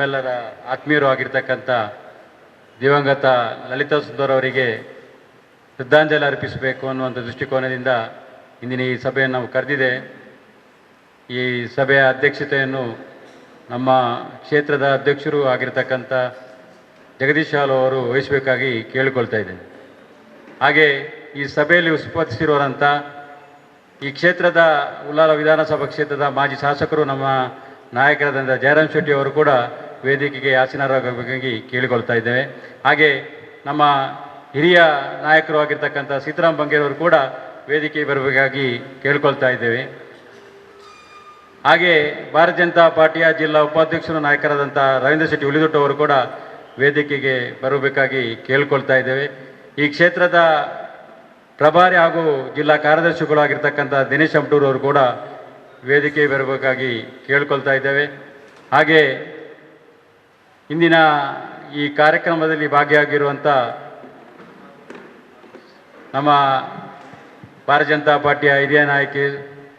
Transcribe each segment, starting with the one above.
ನಮ್ಮೆಲ್ಲರ ಆತ್ಮೀಯರು ಆಗಿರ್ತಕ್ಕಂಥ ದಿವಂಗತ ಲಲಿತಾ ಸುಂದರ್ ಅವರಿಗೆ ಶ್ರದ್ಧಾಂಜಲಿ ಅರ್ಪಿಸಬೇಕು ಅನ್ನುವಂಥ ದೃಷ್ಟಿಕೋನದಿಂದ ಇಂದಿನ ಈ ಸಭೆಯನ್ನು ನಾವು ಕರೆದಿದೆ. ಈ ಸಭೆಯ ಅಧ್ಯಕ್ಷತೆಯನ್ನು ನಮ್ಮ ಕ್ಷೇತ್ರದ ಅಧ್ಯಕ್ಷರು ಆಗಿರ್ತಕ್ಕಂಥ ಜಗದೀಶ್ ಶಾಲು ಅವರು ವಹಿಸಬೇಕಾಗಿ ಕೇಳಿಕೊಳ್ತಾ ಇದ್ದೇನೆ. ಹಾಗೆ ಈ ಸಭೆಯಲ್ಲಿ ಉಪಸ್ಥಿತಿಸಿರುವಂಥ ಈ ಕ್ಷೇತ್ರದ ಉಳ್ಳಾಲ ವಿಧಾನಸಭಾ ಕ್ಷೇತ್ರದ ಮಾಜಿ ಶಾಸಕರು ನಮ್ಮ ನಾಯಕರಾದಂಥ ಜಯರಾಮ್ ಶೆಟ್ಟಿ ಅವರು ಕೂಡ ವೇದಿಕೆಗೆ ಆಸೀನರಾಗಬೇಕಾಗಿ ಕೇಳಿಕೊಳ್ತಾ ಇದ್ದೇವೆ. ಹಾಗೆ ನಮ್ಮ ಹಿರಿಯ ನಾಯಕರು ಆಗಿರ್ತಕ್ಕಂಥ ಸೀತಾರಾಮ್ ಬಂಗೇರವರು ಕೂಡ ವೇದಿಕೆಗೆ ಬರಬೇಕಾಗಿ ಕೇಳ್ಕೊಳ್ತಾ ಇದ್ದೇವೆ. ಹಾಗೆ ಭಾರತೀಯ ಜನತಾ ಪಾರ್ಟಿಯ ಜಿಲ್ಲಾ ಉಪಾಧ್ಯಕ್ಷರು ನಾಯಕರಾದಂಥ ರವೀಂದ್ರ ಶೆಟ್ಟಿ ಉಳಿದೊಟ್ಟು ಅವರು ಕೂಡ ವೇದಿಕೆಗೆ ಬರಬೇಕಾಗಿ ಕೇಳ್ಕೊಳ್ತಾ ಇದ್ದೇವೆ. ಈ ಕ್ಷೇತ್ರದ ಪ್ರಭಾರಿ ಹಾಗೂ ಜಿಲ್ಲಾ ಕಾರ್ಯದರ್ಶಿಗಳು ಆಗಿರ್ತಕ್ಕಂಥ ದಿನೇಶ್ ಅಮಟೂರ್ ಅವರು ಕೂಡ ವೇದಿಕೆಗೆ ಬರಬೇಕಾಗಿ ಕೇಳ್ಕೊಳ್ತಾ ಇದ್ದೇವೆ. ಹಾಗೆ ಇಂದಿನ ಈ ಕಾರ್ಯಕ್ರಮದಲ್ಲಿ ಭಾಗಿಯಾಗಿರುವಂಥ ನಮ್ಮ ಭಾರತೀಯ ಜನತಾ ಪಾರ್ಟಿಯ ಹಿರಿಯ ನಾಯಕಿ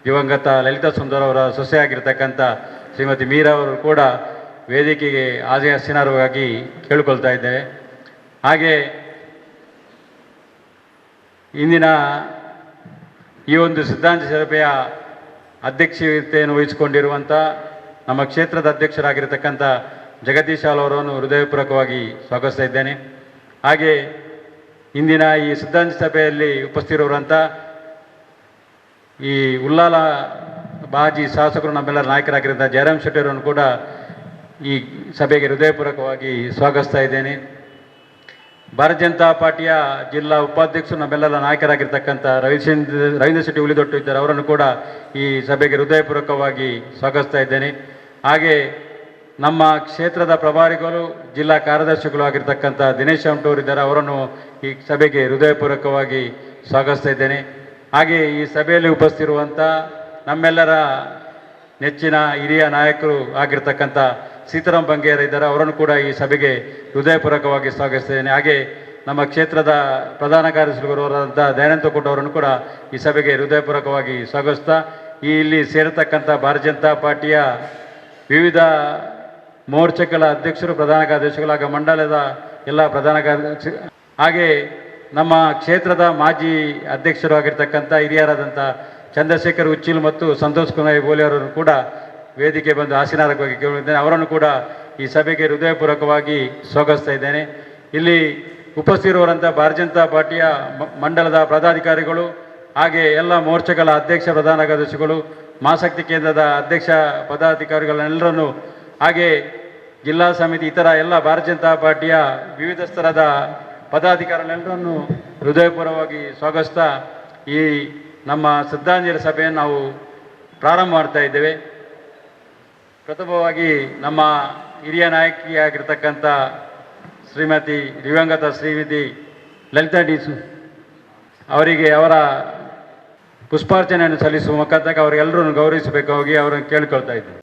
ದಿವಂಗತ ಲಲಿತಾ ಸುಂದರ್ ಅವರ ಸೊಸೆಯಾಗಿರ್ತಕ್ಕಂಥ ಶ್ರೀಮತಿ ಮೀರಾ ಅವರು ಕೂಡ ವೇದಿಕೆಗೆ ಆಸೀನರಾಗಿ ಕೇಳಿಕೊಳ್ತಾ ಇದ್ದೇವೆ. ಹಾಗೆ ಇಂದಿನ ಈ ಒಂದು ಶ್ರದ್ಧಾಂಜಲಿ ಸಭೆಯ ಅಧ್ಯಕ್ಷತೆಯನ್ನು ವಹಿಸಿಕೊಂಡಿರುವಂಥ ನಮ್ಮ ಕ್ಷೇತ್ರದ ಅಧ್ಯಕ್ಷರಾಗಿರ್ತಕ್ಕಂಥ ಜಗದೀಶ್ ಶಾಲು ಅವರನ್ನು ಹೃದಯಪೂರ್ವಕವಾಗಿ ಸ್ವಾಗತಿಸ್ತಾ ಇದ್ದೇನೆ. ಹಾಗೆ ಇಂದಿನ ಈ ಶ್ರದ್ಧಾಂಜಲಿ ಸಭೆಯಲ್ಲಿ ಉಪಸ್ಥಿತಿರುವಂಥ ಈ ಉಳ್ಳಾಲ ಮಾಜಿ ಶಾಸಕರು ನಮ್ಮೆಲ್ಲರ ನಾಯಕರಾಗಿರುವಂಥ ಜಯರಾಮ್ ಶೆಟ್ಟಿ ಅವರನ್ನು ಕೂಡ ಈ ಸಭೆಗೆ ಹೃದಯಪೂರ್ವಕವಾಗಿ ಸ್ವಾಗತಿಸ್ತಾ ಇದ್ದೇನೆ. ಭಾರತೀಯ ಜನತಾ ಪಾರ್ಟಿಯ ಜಿಲ್ಲಾ ಉಪಾಧ್ಯಕ್ಷರು ನಮ್ಮೆಲ್ಲರ ನಾಯಕರಾಗಿರ್ತಕ್ಕಂಥ ರವೀಂದ್ರ ಶೆಟ್ಟಿ ಉಳಿದೊಟ್ಟು ಇದ್ದಾರೆ, ಅವರನ್ನು ಕೂಡ ಈ ಸಭೆಗೆ ಹೃದಯಪೂರ್ವಕವಾಗಿ ಸ್ವಾಗತಿಸ್ತಾ ಇದ್ದೇನೆ. ಹಾಗೆ ನಮ್ಮ ಕ್ಷೇತ್ರದ ಪ್ರಭಾರಿಗಳು ಜಿಲ್ಲಾ ಕಾರ್ಯದರ್ಶಿಗಳು ಆಗಿರ್ತಕ್ಕಂಥ ದಿನೇಶ್ ಅಮಟೂರ್ ಇದ್ದಾರೆ, ಅವರನ್ನು ಈ ಸಭೆಗೆ ಹೃದಯಪೂರ್ವಕವಾಗಿ ಸ್ವಾಗತಿಸ್ತಾ ಇದ್ದೇನೆ. ಹಾಗೆ ಈ ಸಭೆಯಲ್ಲಿ ಉಪಸ್ಥಿತಿರುವಂಥ ನಮ್ಮೆಲ್ಲರ ನೆಚ್ಚಿನ ಹಿರಿಯ ನಾಯಕರು ಆಗಿರ್ತಕ್ಕಂಥ ಸೀತಾರಾಮ್ ಬಂಗೇರ ಇದ್ದಾರೆ, ಅವರನ್ನು ಕೂಡ ಈ ಸಭೆಗೆ ಹೃದಯಪೂರ್ವಕವಾಗಿ ಸ್ವಾಗತಿಸ್ತೇನೆ. ಹಾಗೆ ನಮ್ಮ ಕ್ಷೇತ್ರದ ಪ್ರಧಾನ ಕಾರ್ಯದರ್ಶಿಗಳಾದಂಥ ದಯಾನಂದ ಕೋಟ ಅವರನ್ನು ಕೂಡ ಈ ಸಭೆಗೆ ಹೃದಯಪೂರ್ವಕವಾಗಿ ಸ್ವಾಗತಿಸ್ತಾ ಇಲ್ಲಿ ಸೇರತಕ್ಕಂಥ ಭಾರತೀಯ ಜನತಾ ಪಾರ್ಟಿಯ ವಿವಿಧ ಮೋರ್ಚಾಗಳ ಅಧ್ಯಕ್ಷರು, ಪ್ರಧಾನ ಕಾರ್ಯದರ್ಶಿಗಳು ಹಾಗೂ ಮಂಡಲದ ಎಲ್ಲ ಪ್ರಧಾನ ಕಾರ್ಯದರ್ಶಿ, ಹಾಗೆ ನಮ್ಮ ಕ್ಷೇತ್ರದ ಮಾಜಿ ಅಧ್ಯಕ್ಷರು ಆಗಿರ್ತಕ್ಕಂಥ ಹಿರಿಯರಾದಂಥ ಚಂದ್ರಶೇಖರ್ ಉಚ್ಚಿಲ್ ಮತ್ತು ಸಂತೋಷ್ ಕುಮಾರ್ ಬೋಲಿ ಅವರನ್ನು ಕೂಡ ವೇದಿಕೆ ಬಂದು ಆಸೀನರಾಗಿ ಕೇಳಿದ್ದೇನೆ, ಅವರನ್ನು ಕೂಡ ಈ ಸಭೆಗೆ ಹೃದಯಪೂರ್ವಕವಾಗಿ ಸ್ವಾಗತಿಸ್ತಾ ಇದ್ದೇನೆ. ಇಲ್ಲಿ ಉಪಸ್ಥಿತಿರುವಂಥ ಭಾರತೀಯ ಜನತಾ ಪಾರ್ಟಿಯ ಮಂಡಲದ ಪದಾಧಿಕಾರಿಗಳು, ಹಾಗೆ ಎಲ್ಲ ಮೋರ್ಚಾಗಳ ಅಧ್ಯಕ್ಷ ಪ್ರಧಾನ ಕಾರ್ಯದರ್ಶಿಗಳು, ಮಹಾಶಕ್ತಿ ಕೇಂದ್ರದ ಅಧ್ಯಕ್ಷ ಪದಾಧಿಕಾರಿಗಳನ್ನೆಲ್ಲರನ್ನು, ಹಾಗೆ ಜಿಲ್ಲಾ ಸಮಿತಿ ಇತರ ಎಲ್ಲ ಭಾರತೀಯ ಜನತಾ ಪಾರ್ಟಿಯ ವಿವಿಧ ಸ್ತರದ ಪದಾಧಿಕಾರಿಗಳೆಲ್ಲರನ್ನು ಹೃದಯಪೂರ್ವಕವಾಗಿ ಸ್ವಾಗತಿಸ್ತಾ ಈ ನಮ್ಮ ಶ್ರದ್ಧಾಂಜಲಿ ಸಭೆಯನ್ನು ನಾವು ಪ್ರಾರಂಭ ಮಾಡ್ತಾ ಇದ್ದೇವೆ. ಪ್ರಥಮವಾಗಿ ನಮ್ಮ ಹಿರಿಯ ನಾಯಕಿಯಾಗಿರ್ತಕ್ಕಂಥ ಶ್ರೀಮತಿ ದಿವಂಗತ ಶ್ರೀಮತಿ ಲಲಿತಾ ಅವರಿಗೆ ಅವರ ಪುಷ್ಪಾರ್ಚನೆಯನ್ನು ಸಲ್ಲಿಸುವ ಮುಖಾಂತರ ಅವರೆಲ್ಲರನ್ನು ಗೌರವಿಸಬೇಕಾಗಿ ಅವರನ್ನು ಕೇಳಿಕೊಳ್ತಾ ಇದ್ದೇನೆ.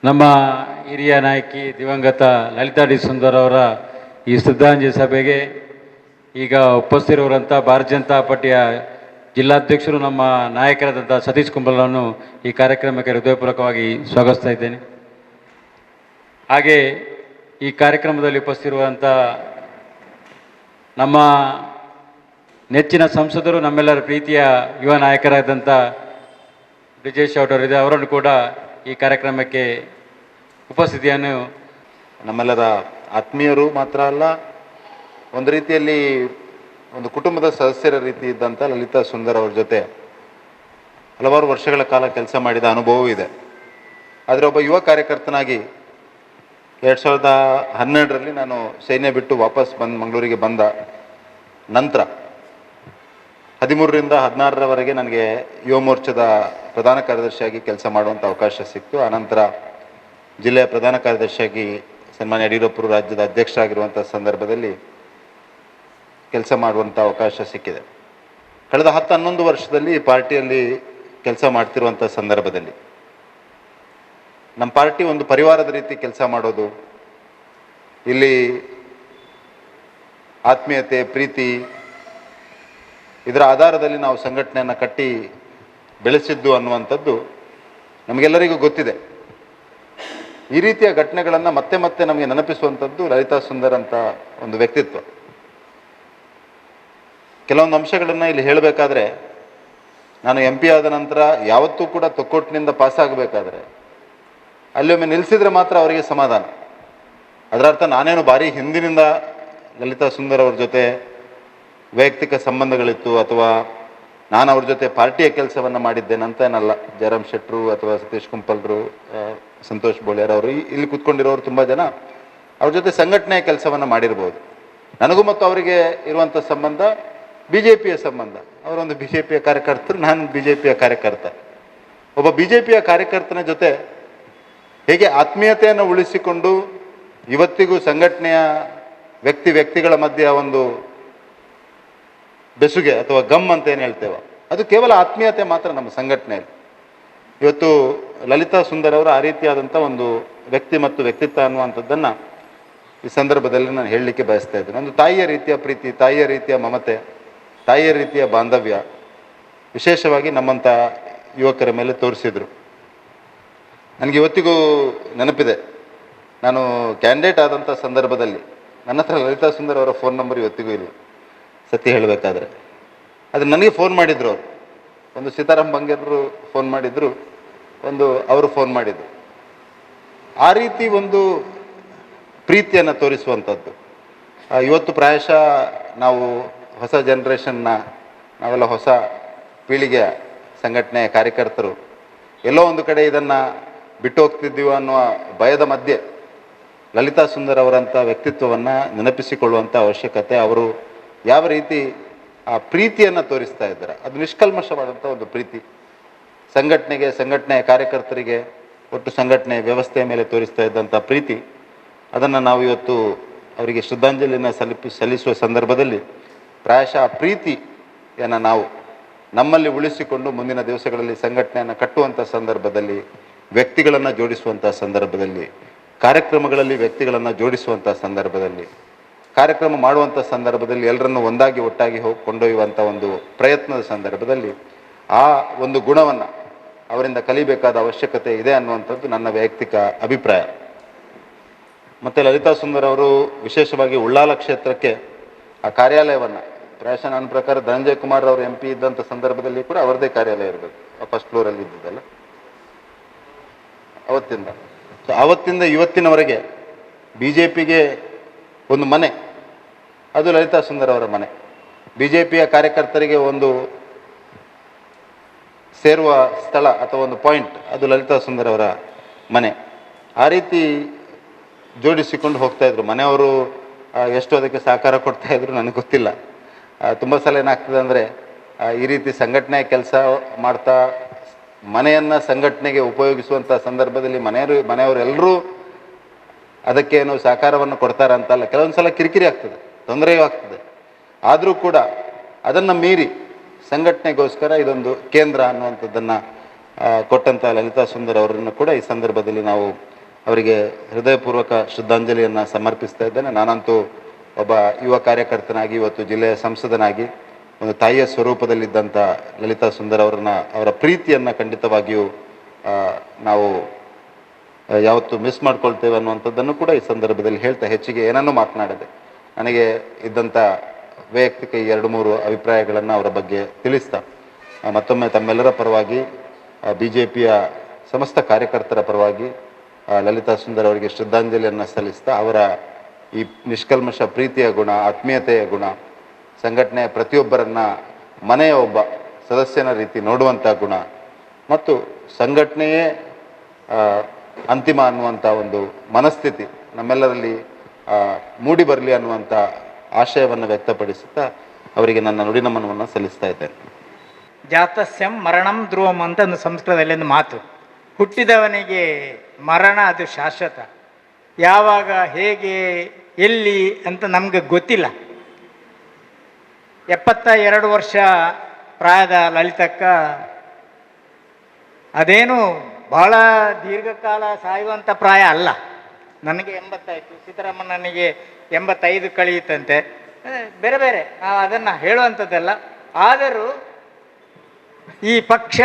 ನಮ್ಮ ಹಿರಿಯ ನಾಯಕಿ ದಿವಂಗತ ಲಲಿತಾ ಡಿ ಸುಂದರ್ ಅವರ ಈ ಶ್ರದ್ಧಾಂಜಲಿ ಸಭೆಗೆ ಈಗ ಉಪಸ್ಥಿತರಿರುವಂಥ ಭಾರತೀಯ ಜನತಾ ಪಾರ್ಟಿಯ ಜಿಲ್ಲಾಧ್ಯಕ್ಷರು ನಮ್ಮ ನಾಯಕರಾದಂಥ ಸತೀಶ್ ಕುಂಬಲನ್ನು ಈ ಕಾರ್ಯಕ್ರಮಕ್ಕೆ ಹೃದಯಪೂರ್ವಕವಾಗಿ ಸ್ವಾಗತಿಸ್ತಾ ಇದ್ದೇನೆ. ಹಾಗೆ ಈ ಕಾರ್ಯಕ್ರಮದಲ್ಲಿ ಉಪಸ್ಥಿತಿರುವಂಥ ನಮ್ಮ ನೆಚ್ಚಿನ ಸಂಸದರು, ನಮ್ಮೆಲ್ಲರ ಪ್ರೀತಿಯ ಯುವ ನಾಯಕರಾದಂಥ ಬ್ರಿಜೇಶ್ ಅವರಿದೆ, ಅವರನ್ನು ಕೂಡ ಈ ಕಾರ್ಯಕ್ರಮಕ್ಕೆ ಉಪಸ್ಥಿತಿಯನ್ನು ನಮ್ಮೆಲ್ಲರ ಆತ್ಮೀಯರು ಮಾತ್ರ ಅಲ್ಲ, ಒಂದು ರೀತಿಯಲ್ಲಿ ಒಂದು ಕುಟುಂಬದ ಸದಸ್ಯರ ರೀತಿ ಇದ್ದಂಥ ಲಲಿತಾ ಸುಂದರ್ ಅವ್ರ ಜೊತೆ ಹಲವಾರು ವರ್ಷಗಳ ಕಾಲ ಕೆಲಸ ಮಾಡಿದ ಅನುಭವವೂ ಇದೆ. ಆದರೆ ಒಬ್ಬ ಯುವ ಕಾರ್ಯಕರ್ತನಾಗಿ 2012ರಲ್ಲಿ ನಾನು ಸೈನ್ಯ ಬಿಟ್ಟು ವಾಪಸ್ ಮಂಗಳೂರಿಗೆ ಬಂದ ನಂತರ 13ರಿಂದ 16ರವರೆಗೆ ನನಗೆ ಯುವ ಮೋರ್ಚಾದ ಪ್ರಧಾನ ಕಾರ್ಯದರ್ಶಿಯಾಗಿ ಕೆಲಸ ಮಾಡುವಂಥ ಅವಕಾಶ ಸಿಕ್ತು. ಆನಂತರ ಜಿಲ್ಲೆಯ ಪ್ರಧಾನ ಕಾರ್ಯದರ್ಶಿಯಾಗಿ ಸನ್ಮಾನ್ಯ ಯಡಿಯೂರಪ್ಪರು ರಾಜ್ಯದ ಅಧ್ಯಕ್ಷರಾಗಿರುವಂಥ ಸಂದರ್ಭದಲ್ಲಿ ಕೆಲಸ ಮಾಡುವಂಥ ಅವಕಾಶ ಸಿಕ್ಕಿದೆ. ಕಳೆದ 10-11 ವರ್ಷದಲ್ಲಿ ಪಾರ್ಟಿಯಲ್ಲಿ ಕೆಲಸ ಮಾಡ್ತಿರುವಂಥ ಸಂದರ್ಭದಲ್ಲಿ ನಮ್ಮ ಪಾರ್ಟಿ ಒಂದು ಪರಿವಾರದ ರೀತಿ ಕೆಲಸ ಮಾಡೋದು, ಇಲ್ಲಿ ಆತ್ಮೀಯತೆ, ಪ್ರೀತಿ, ಇದರ ಆಧಾರದಲ್ಲಿ ನಾವು ಸಂಘಟನೆಯನ್ನು ಕಟ್ಟಿ ಬೆಳೆಸಿದ್ದು ಅನ್ನುವಂಥದ್ದು ನಮಗೆಲ್ಲರಿಗೂ ಗೊತ್ತಿದೆ. ಈ ರೀತಿಯ ಘಟನೆಗಳನ್ನು ಮತ್ತೆ ಮತ್ತೆ ನಮಗೆ ನೆನಪಿಸುವಂಥದ್ದು ಲಲಿತಾ ಸುಂದರ್ ಅಂತ ಒಂದು ವ್ಯಕ್ತಿತ್ವ. ಕೆಲವೊಂದು ಅಂಶಗಳನ್ನು ಇಲ್ಲಿ ಹೇಳಬೇಕಾದ್ರೆ, ನಾನು MP ಆದ ನಂತರ ಯಾವತ್ತೂ ಕೂಡ ತೊಕ್ಕೊಟ್ಟಿನಿಂದ ಪಾಸಾಗಬೇಕಾದ್ರೆ ಅಲ್ಲೊಮ್ಮೆ ನಿಲ್ಲಿಸಿದ್ರೆ ಮಾತ್ರ ಅವರಿಗೆ ಸಮಾಧಾನ. ಅದರ ಅರ್ಥ ನಾನೇನು ಭಾರಿ ಹಿಂದಿನಿಂದ ಲಲಿತಾ ಸುಂದರ್ ಅವ್ರ ಜೊತೆ ವೈಯಕ್ತಿಕ ಸಂಬಂಧಗಳಿತ್ತು ಅಥವಾ ನಾನು ಅವ್ರ ಜೊತೆ ಪಾರ್ಟಿಯ ಕೆಲಸವನ್ನು ಮಾಡಿದ್ದೇನಂತ ಏನಲ್ಲ. ಜಯರಾಮ್ ಶೆಟ್ಟರು ಅಥವಾ ಸತೀಶ್ ಕುಂಪಲ್ರು, ಸಂತೋಷ್ ಬೋಳ್ಯಾರ್ ಅವರು, ಇಲ್ಲಿ ಕೂತ್ಕೊಂಡಿರೋರು ತುಂಬ ಜನ ಅವ್ರ ಜೊತೆ ಸಂಘಟನೆಯ ಕೆಲಸವನ್ನು ಮಾಡಿರ್ಬೋದು. ನನಗೂ ಮತ್ತು ಅವರಿಗೆ ಇರುವಂಥ ಸಂಬಂಧ BJPಯ ಸಂಬಂಧ. ಅವರೊಂದು BJPಯ ಕಾರ್ಯಕರ್ತರು, ನಾನು BJPಯ ಕಾರ್ಯಕರ್ತ. ಒಬ್ಬ BJPಯ ಕಾರ್ಯಕರ್ತನ ಜೊತೆ ಹೇಗೆ ಆತ್ಮೀಯತೆಯನ್ನು ಉಳಿಸಿಕೊಂಡು ಇವತ್ತಿಗೂ ಸಂಘಟನೆಯ ವ್ಯಕ್ತಿಗಳ ಮಧ್ಯೆ ಒಂದು ಬೆಸುಗೆ ಅಥವಾ ಗಮ್ ಅಂತ ಏನು ಹೇಳ್ತೇವೆ, ಅದು ಕೇವಲ ಆತ್ಮೀಯತೆ ಮಾತ್ರ ನಮ್ಮ ಸಂಘಟನೆಯಲ್ಲಿ. ಇವತ್ತು ಲಲಿತಾ ಸುಂದರ್ ಅವರ ಆ ರೀತಿಯಾದಂಥ ಒಂದು ವ್ಯಕ್ತಿ ಮತ್ತು ವ್ಯಕ್ತಿತ್ವ ಅನ್ನುವಂಥದ್ದನ್ನು ಈ ಸಂದರ್ಭದಲ್ಲಿ ನಾನು ಹೇಳಲಿಕ್ಕೆ ಬಯಸ್ತಾ ಇದ್ದೇನೆ. ಒಂದು ತಾಯಿಯ ರೀತಿಯ ಪ್ರೀತಿ, ತಾಯಿಯ ರೀತಿಯ ಮಮತೆ, ತಾಯಿಯ ರೀತಿಯ ಬಾಂಧವ್ಯ ವಿಶೇಷವಾಗಿ ನಮ್ಮಂಥ ಯುವಕರ ಮೇಲೆ ತೋರಿಸಿದರು. ನನಗೆ ಇವತ್ತಿಗೂ ನೆನಪಿದೆ, ನಾನು ಕ್ಯಾಂಡಿಡೇಟ್ ಆದಂಥ ಸಂದರ್ಭದಲ್ಲಿ ನನ್ನ ಹತ್ರ ಲಲಿತಾ ಸುಂದರ್ ಅವರ ಫೋನ್ ನಂಬರ್ ಇವತ್ತಿಗೂ ಇಲ್ಲ, ಸತ್ಯ ಹೇಳಬೇಕಾದ್ರೆ. ಆದರೆ ನನಗೆ ಫೋನ್ ಮಾಡಿದ್ರು ಅವರು, ಒಂದು ಸೀತಾರಾಮ್ ಬಂಗೇರರು ಫೋನ್ ಮಾಡಿದ್ರು, ಒಂದು ಅವರು ಫೋನ್ ಮಾಡಿದ್ರು. ಆ ರೀತಿ ಒಂದು ಪ್ರೀತಿಯನ್ನು ತೋರಿಸುವಂಥದ್ದು ಇವತ್ತು ಪ್ರಾಯಶಃ ನಾವು ಹೊಸ ಜನ್ರೇಷನ್ನ, ನಾವೆಲ್ಲ ಹೊಸ ಪೀಳಿಗೆಯ ಸಂಘಟನೆಯ ಕಾರ್ಯಕರ್ತರು ಎಲ್ಲೋ ಒಂದು ಕಡೆ ಇದನ್ನು ಬಿಟ್ಟು ಹೋಗ್ತಿದ್ದೀವೋ ಅನ್ನುವ ಭಯದ ಮಧ್ಯೆ ಲಲಿತಾ ಸುಂದರ್ ಅವರಂಥ ವ್ಯಕ್ತಿತ್ವವನ್ನು ನೆನಪಿಸಿಕೊಳ್ಳುವಂಥ ಅವಶ್ಯಕತೆ, ಅವರು ಯಾವ ರೀತಿ ಆ ಪ್ರೀತಿಯನ್ನು ತೋರಿಸ್ತಾ ಇದ್ದಾರೆ, ಅದು ನಿಷ್ಕಲ್ಮಶವಾದಂಥ ಒಂದು ಪ್ರೀತಿ. ಸಂಘಟನೆಯ ಕಾರ್ಯಕರ್ತರಿಗೆ, ಒಟ್ಟು ಸಂಘಟನೆ ವ್ಯವಸ್ಥೆಯ ಮೇಲೆ ತೋರಿಸ್ತಾ ಇದ್ದಂಥ ಪ್ರೀತಿ, ಅದನ್ನು ನಾವು ಇವತ್ತು ಅವರಿಗೆ ಶ್ರದ್ಧಾಂಜಲಿಯನ್ನು ಸಲ್ಲಿಸುವ ಸಂದರ್ಭದಲ್ಲಿ ಪ್ರಾಯಶಃ ಆ ಪ್ರೀತಿಯನ್ನು ನಾವು ನಮ್ಮಲ್ಲಿ ಉಳಿಸಿಕೊಂಡು ಮುಂದಿನ ದಿವಸಗಳಲ್ಲಿ ಸಂಘಟನೆಯನ್ನು ಕಟ್ಟುವಂಥ ಸಂದರ್ಭದಲ್ಲಿ, ವ್ಯಕ್ತಿಗಳನ್ನು ಜೋಡಿಸುವಂಥ ಸಂದರ್ಭದಲ್ಲಿ, ಕಾರ್ಯಕ್ರಮಗಳಲ್ಲಿ ವ್ಯಕ್ತಿಗಳನ್ನು ಜೋಡಿಸುವಂಥ ಸಂದರ್ಭದಲ್ಲಿ, ಕಾರ್ಯಕ್ರಮ ಮಾಡುವಂಥ ಸಂದರ್ಭದಲ್ಲಿ ಎಲ್ಲರನ್ನು ಒಂದಾಗಿ ಒಟ್ಟಾಗಿ ಕೊಂಡೊಯ್ಯುವಂಥ ಒಂದು ಪ್ರಯತ್ನದ ಸಂದರ್ಭದಲ್ಲಿ ಆ ಒಂದು ಗುಣವನ್ನು ಅವರಿಂದ ಕಲಿಬೇಕಾದ ಅವಶ್ಯಕತೆ ಇದೆ ಅನ್ನುವಂಥದ್ದು ನನ್ನ ವೈಯಕ್ತಿಕ ಅಭಿಪ್ರಾಯ. ಮತ್ತು ಲಲಿತಾ ಸುಂದರ್ ಅವರು ವಿಶೇಷವಾಗಿ ಉಳ್ಳಾಲ ಕ್ಷೇತ್ರಕ್ಕೆ ಆ ಕಾರ್ಯಾಲಯವನ್ನು, ಪ್ರಾಯಶಃ ನನ್ನ ಪ್ರಕಾರ ಧನಂಜಯ್ ಕುಮಾರ್ ಅವರು MP ಇದ್ದಂಥ ಸಂದರ್ಭದಲ್ಲಿ ಕೂಡ ಅವರದೇ ಕಾರ್ಯಾಲಯ ಇರಬೇಕು, ಫಸ್ಟ್ ಫ್ಲೋರಲ್ಲಿ ಇದ್ದಿದ್ದಲ್ಲ ಅವತ್ತಿಂದ. ಸೊ ಆವತ್ತಿಂದ ಇವತ್ತಿನವರೆಗೆ BJPಗೆ ಒಂದು ಮನೆ, ಅದು ಲಲಿತಾ ಸುಂದರ್ ಅವರ ಮನೆ. BJPಯ ಕಾರ್ಯಕರ್ತರಿಗೆ ಒಂದು ಸೇರುವ ಸ್ಥಳ ಅಥವಾ ಒಂದು ಪಾಯಿಂಟ್, ಅದು ಲಲಿತಾ ಸುಂದರ್ ಅವರ ಮನೆ. ಆ ರೀತಿ ಜೋಡಿಸಿಕೊಂಡು ಹೋಗ್ತಾಯಿದ್ರು. ಮನೆಯವರು ಎಷ್ಟು ಅದಕ್ಕೆ ಸಹಕಾರ ಕೊಡ್ತಾಯಿದ್ರು ನನಗೆ ಗೊತ್ತಿಲ್ಲ. ತುಂಬ ಸಲ ಏನಾಗ್ತದೆ ಅಂದರೆ, ಈ ರೀತಿ ಸಂಘಟನೆಯ ಕೆಲಸ ಮಾಡ್ತಾ ಮನೆಯನ್ನು ಸಂಘಟನೆಗೆ ಉಪಯೋಗಿಸುವಂಥ ಸಂದರ್ಭದಲ್ಲಿ ಮನೆಯವರೆಲ್ಲರೂ ಅದಕ್ಕೇನು ಸಹಕಾರವನ್ನು ಕೊಡ್ತಾರೆ ಅಂತಲ್ಲ, ಕೆಲವೊಂದು ಸಲ ಕಿರಿಕಿರಿ ಆಗ್ತದೆ, ತೊಂದರೆಯೂ ಆಗ್ತದೆ. ಆದರೂ ಕೂಡ ಅದನ್ನು ಮೀರಿ ಸಂಘಟನೆಗೋಸ್ಕರ ಇದೊಂದು ಕೇಂದ್ರ ಅನ್ನುವಂಥದ್ದನ್ನು ಕೊಟ್ಟಂಥ ಲಲಿತಾ ಸುಂದರ್ ಅವರನ್ನು ಕೂಡ ಈ ಸಂದರ್ಭದಲ್ಲಿ ನಾವು ಅವರಿಗೆ ಹೃದಯಪೂರ್ವಕ ಶ್ರದ್ಧಾಂಜಲಿಯನ್ನು ಸಮರ್ಪಿಸ್ತಾ ಇದ್ದೇನೆ. ನಾನಂತೂ ಒಬ್ಬ ಯುವ ಕಾರ್ಯಕರ್ತನಾಗಿ, ಇವತ್ತು ಜಿಲ್ಲೆಯ ಸಂಸದನಾಗಿ, ಒಂದು ತಾಯಿಯ ಸ್ವರೂಪದಲ್ಲಿದ್ದಂಥ ಲಲಿತಾ ಸುಂದರ್ ಅವರ ಪ್ರೀತಿಯನ್ನು ಖಂಡಿತವಾಗಿಯೂ ನಾವು ಯಾವತ್ತೂ ಮಿಸ್ ಮಾಡ್ಕೊಳ್ತೇವೆ ಅನ್ನುವಂಥದ್ದನ್ನು ಕೂಡ ಈ ಸಂದರ್ಭದಲ್ಲಿ ಹೇಳ್ತಾ ಹೆಚ್ಚಿಗೆ ಏನನ್ನೂ ಮಾತನಾಡಿದೆ. ನನಗೆ ಇದ್ದಂಥ ವೈಯಕ್ತಿಕ 2-3 ಅಭಿಪ್ರಾಯಗಳನ್ನು ಅವರ ಬಗ್ಗೆ ತಿಳಿಸ್ತಾ ಮತ್ತೊಮ್ಮೆ ತಮ್ಮೆಲ್ಲರ ಪರವಾಗಿ BJPಯ ಸಮಸ್ತ ಕಾರ್ಯಕರ್ತರ ಪರವಾಗಿ ಲಲಿತಾ ಸುಂದರ್ ಅವರಿಗೆ ಶ್ರದ್ಧಾಂಜಲಿಯನ್ನು ಸಲ್ಲಿಸ್ತಾ, ಅವರ ಈ ನಿಷ್ಕಲ್ಮಶ ಪ್ರೀತಿಯ ಗುಣ, ಆತ್ಮೀಯತೆಯ ಗುಣ, ಸಂಘಟನೆಯ ಪ್ರತಿಯೊಬ್ಬರನ್ನ ಮನೆಯ ಒಬ್ಬ ಸದಸ್ಯನ ರೀತಿ ನೋಡುವಂಥ ಗುಣ ಮತ್ತು ಸಂಘಟನೆಯೇ ಅಂತಿಮ ಅನ್ನುವಂಥ ಒಂದು ಮನಸ್ಥಿತಿ ನಮ್ಮೆಲ್ಲರಲ್ಲಿ ಮೂಡಿ ಬರಲಿ ಅನ್ನುವಂಥ ಆಶಯವನ್ನು ವ್ಯಕ್ತಪಡಿಸುತ್ತಾ ಅವರಿಗೆ ನನ್ನ ನುಡಿನಮನವನ್ನು ಸಲ್ಲಿಸ್ತಾ ಇದ್ದೇನೆ. ಜಾತಸ್ಯಂ ಮರಣಂ ಧ್ರುವಂ ಅಂತ ಒಂದು ಸಂಸ್ಕೃತದಲ್ಲಿ ಒಂದು ಮಾತು. ಹುಟ್ಟಿದವನಿಗೆ ಮರಣ ಅದು ಶಾಶ್ವತ. ಯಾವಾಗ, ಹೇಗೆ, ಎಲ್ಲಿ ಅಂತ ನಮಗೆ ಗೊತ್ತಿಲ್ಲ. 72 ವರ್ಷ ಪ್ರಾಯದ ಲಲಿತಕ್ಕ ಅದೇನು ಬಹಳ ದೀರ್ಘಕಾಲ ಸಾಯುವಂಥ ಪ್ರಾಯ ಅಲ್ಲ. ನನಗೆ 80 ಸಿದ್ದರಾಮಣ್ಣನಿಗೆ 85 ಕಳೆಯುತ್ತಂತೆ. ಬೇರೆ ಬೇರೆ ನಾವು ಅದನ್ನು ಹೇಳುವಂಥದ್ದಲ್ಲ. ಆದರೂ ಈ ಪಕ್ಷ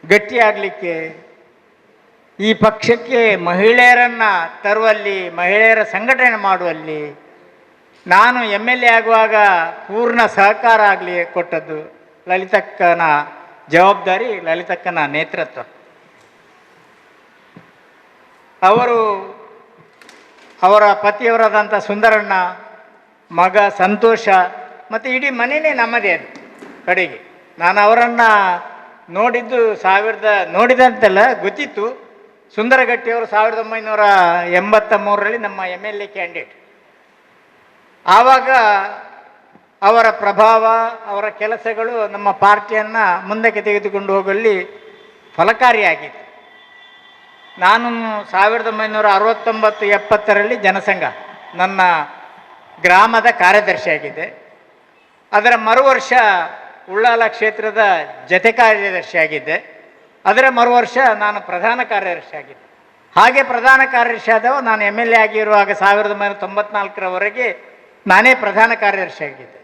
ಗಟ್ಟಿಯಾಗಲಿಕ್ಕೆ, ಈ ಪಕ್ಷಕ್ಕೆ ಮಹಿಳೆಯರನ್ನು ತರುವಲ್ಲಿ, ಮಹಿಳೆಯರ ಸಂಘಟನೆ ಮಾಡುವಲ್ಲಿ ನಾನು MLA ಆಗುವಾಗ ಪೂರ್ಣ ಸಹಕಾರ ಆಗಲಿ ಕೊಟ್ಟದ್ದು ಲಲಿತಕ್ಕನ ಜವಾಬ್ದಾರಿ, ಲಲಿತಕ್ಕನ ನೇತೃತ್ವ. ಅವರ ಪತಿಯವರಾದಂಥ ಸುಂದರಣ್ಣ, ಮಗ ಸಂತೋಷ ಮತ್ತು ಇಡೀ ಮನೆಯೇ ನಮ್ಮದೇ. ಅದು ಕಡೆಗೆ ನಾನು ಅವರನ್ನು ನೋಡಿದಂತೆಲ್ಲ ಗೊತ್ತಿತ್ತು. ಸುಂದರಗಟ್ಟಿಯವರು 1983ರಲ್ಲಿ ನಮ್ಮ MLA ಕ್ಯಾಂಡಿಡೇಟ್. ಆವಾಗ ಅವರ ಪ್ರಭಾವ, ಅವರ ಕೆಲಸಗಳು ನಮ್ಮ ಪಾರ್ಟಿಯನ್ನು ಮುಂದಕ್ಕೆ ತೆಗೆದುಕೊಂಡು ಹೋಗಲಿ ಫಲಕಾರಿಯಾಗಿತ್ತು. ನಾನು 1969-70ರಲ್ಲಿ ಜನಸಂಘ ನನ್ನ ಗ್ರಾಮದ ಕಾರ್ಯದರ್ಶಿಯಾಗಿದ್ದೆ. ಅದರ ಮರುವರ್ಷ ಉಳ್ಳಾಲ ಕ್ಷೇತ್ರದ ಜತೆ ಕಾರ್ಯದರ್ಶಿಯಾಗಿದ್ದೆ. ಅದರ ಮರುವರ್ಷ ನಾನು ಪ್ರಧಾನ ಕಾರ್ಯದರ್ಶಿಯಾಗಿದ್ದೆ. ಹಾಗೆ ಪ್ರಧಾನ ಕಾರ್ಯದರ್ಶಿ ಆದವ ನಾನು MLA ಆಗಿರುವಾಗ 1994ರವರೆಗೆ ನಾನೇ ಪ್ರಧಾನ ಕಾರ್ಯದರ್ಶಿಯಾಗಿದ್ದೆ.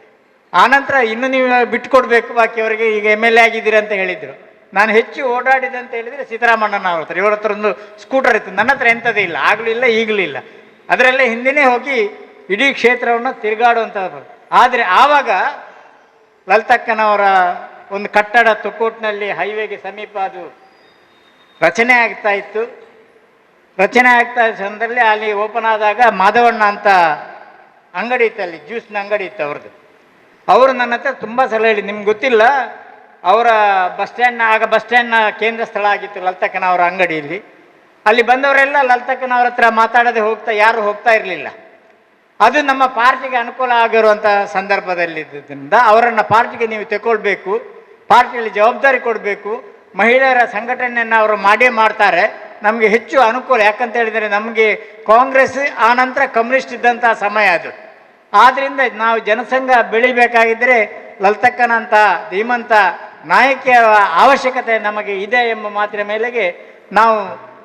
ಆನಂತರ ಇನ್ನು ನೀವು ಬಿಟ್ಟುಕೊಡ್ಬೇಕು ಬಾಕಿಯವರಿಗೆ, ಈಗ MLA ಆಗಿದ್ದೀರಿ ಅಂತ ಹೇಳಿದರು. ನಾನು ಹೆಚ್ಚು ಓಡಾಡಿದೆ ಅಂತ ಹೇಳಿದರೆ ಸಿದ್ದರಾಮಣ್ಣನ ಅವ್ರ ಹತ್ರ. ಇವರ ಹತ್ರ ಒಂದು ಸ್ಕೂಟರ್ ಇತ್ತು, ನನ್ನ ಹತ್ರ ಎಂಥದೇ ಇಲ್ಲ, ಆಗಲೂ ಇಲ್ಲ ಈಗಲೂ ಇಲ್ಲ. ಅದರಲ್ಲೇ ಹಿಂದೆಯೇ ಹೋಗಿ ಇಡೀ ಕ್ಷೇತ್ರವನ್ನು ತಿರುಗಾಡುವಂಥದ್ದು. ಆದರೆ ಆವಾಗ ಲಲಿತಕ್ಕನವರ ಒಂದು ಕಟ್ಟಡ ತುಕೋಟ್ನಲ್ಲಿ ಹೈವೇಗೆ ಸಮೀಪ ಅದು ರಚನೆ ಆಗ್ತಾ ಇತ್ತು. ರಚನೆ ಆಗ್ತಾ ಇದ್ದ ಸಂದರ್ಭದಲ್ಲಿ ಅಲ್ಲಿ ಓಪನ್ ಆದಾಗ ಮಾಧವಣ್ಣ ಅಂತ ಅಂಗಡಿ ಇತ್ತು, ಅಲ್ಲಿ ಜ್ಯೂಸ್ನ ಅಂಗಡಿ ಇತ್ತು ಅವ್ರದ್ದು. ಅವರು ನನ್ನ ಹತ್ರ ತುಂಬ ಸಲ ಹೇಳಿ, ನಿಮ್ಗೆ ಗೊತ್ತಿಲ್ಲ, ಅವರ ಬಸ್ ಸ್ಟ್ಯಾಂಡ್ನ ಕೇಂದ್ರ ಸ್ಥಳ ಆಗಿತ್ತು ಲಲಿತಕ್ಕನವರ ಅಂಗಡಿಯಲ್ಲಿ. ಅಲ್ಲಿ ಬಂದವರೆಲ್ಲ ಲಲಿತಕ್ಕನವ್ರ ಹತ್ರ ಮಾತಾಡದೆ ಯಾರು ಹೋಗ್ತಾ ಇರಲಿಲ್ಲ. ಅದು ನಮ್ಮ ಪಾರ್ಟಿಗೆ ಅನುಕೂಲ ಆಗಿರುವಂಥ ಸಂದರ್ಭದಲ್ಲಿದ್ದರಿಂದ ಅವರನ್ನು ಪಾರ್ಟಿಗೆ ನೀವು ತಗೊಳ್ಬೇಕು, ಪಾರ್ಟಿಯಲ್ಲಿ ಜವಾಬ್ದಾರಿ ಕೊಡಬೇಕು, ಮಹಿಳೆಯರ ಸಂಘಟನೆಯನ್ನು ಅವರು ಮಾಡೇ ಮಾಡ್ತಾರೆ, ನಮಗೆ ಹೆಚ್ಚು ಅನುಕೂಲ. ಯಾಕಂತ ಹೇಳಿದರೆ ನಮಗೆ ಕಾಂಗ್ರೆಸ್ ಆನಂತರ ಕಮ್ಯುನಿಸ್ಟ್ ಇದ್ದಂಥ ಸಮಯ ಅದು. ಆದ್ದರಿಂದ ನಾವು ಜನಸಂಘ ಬೆಳಿಬೇಕಾಗಿದ್ದರೆ ಲಲಿತಕ್ಕನಂಥ ಧೀಮಂತ ನಾಯಕಿಯ ಅವಶ್ಯಕತೆ ನಮಗೆ ಇದೆ ಎಂಬ ಮಾತಿನ ಮೇಲೆಗೆ ನಾವು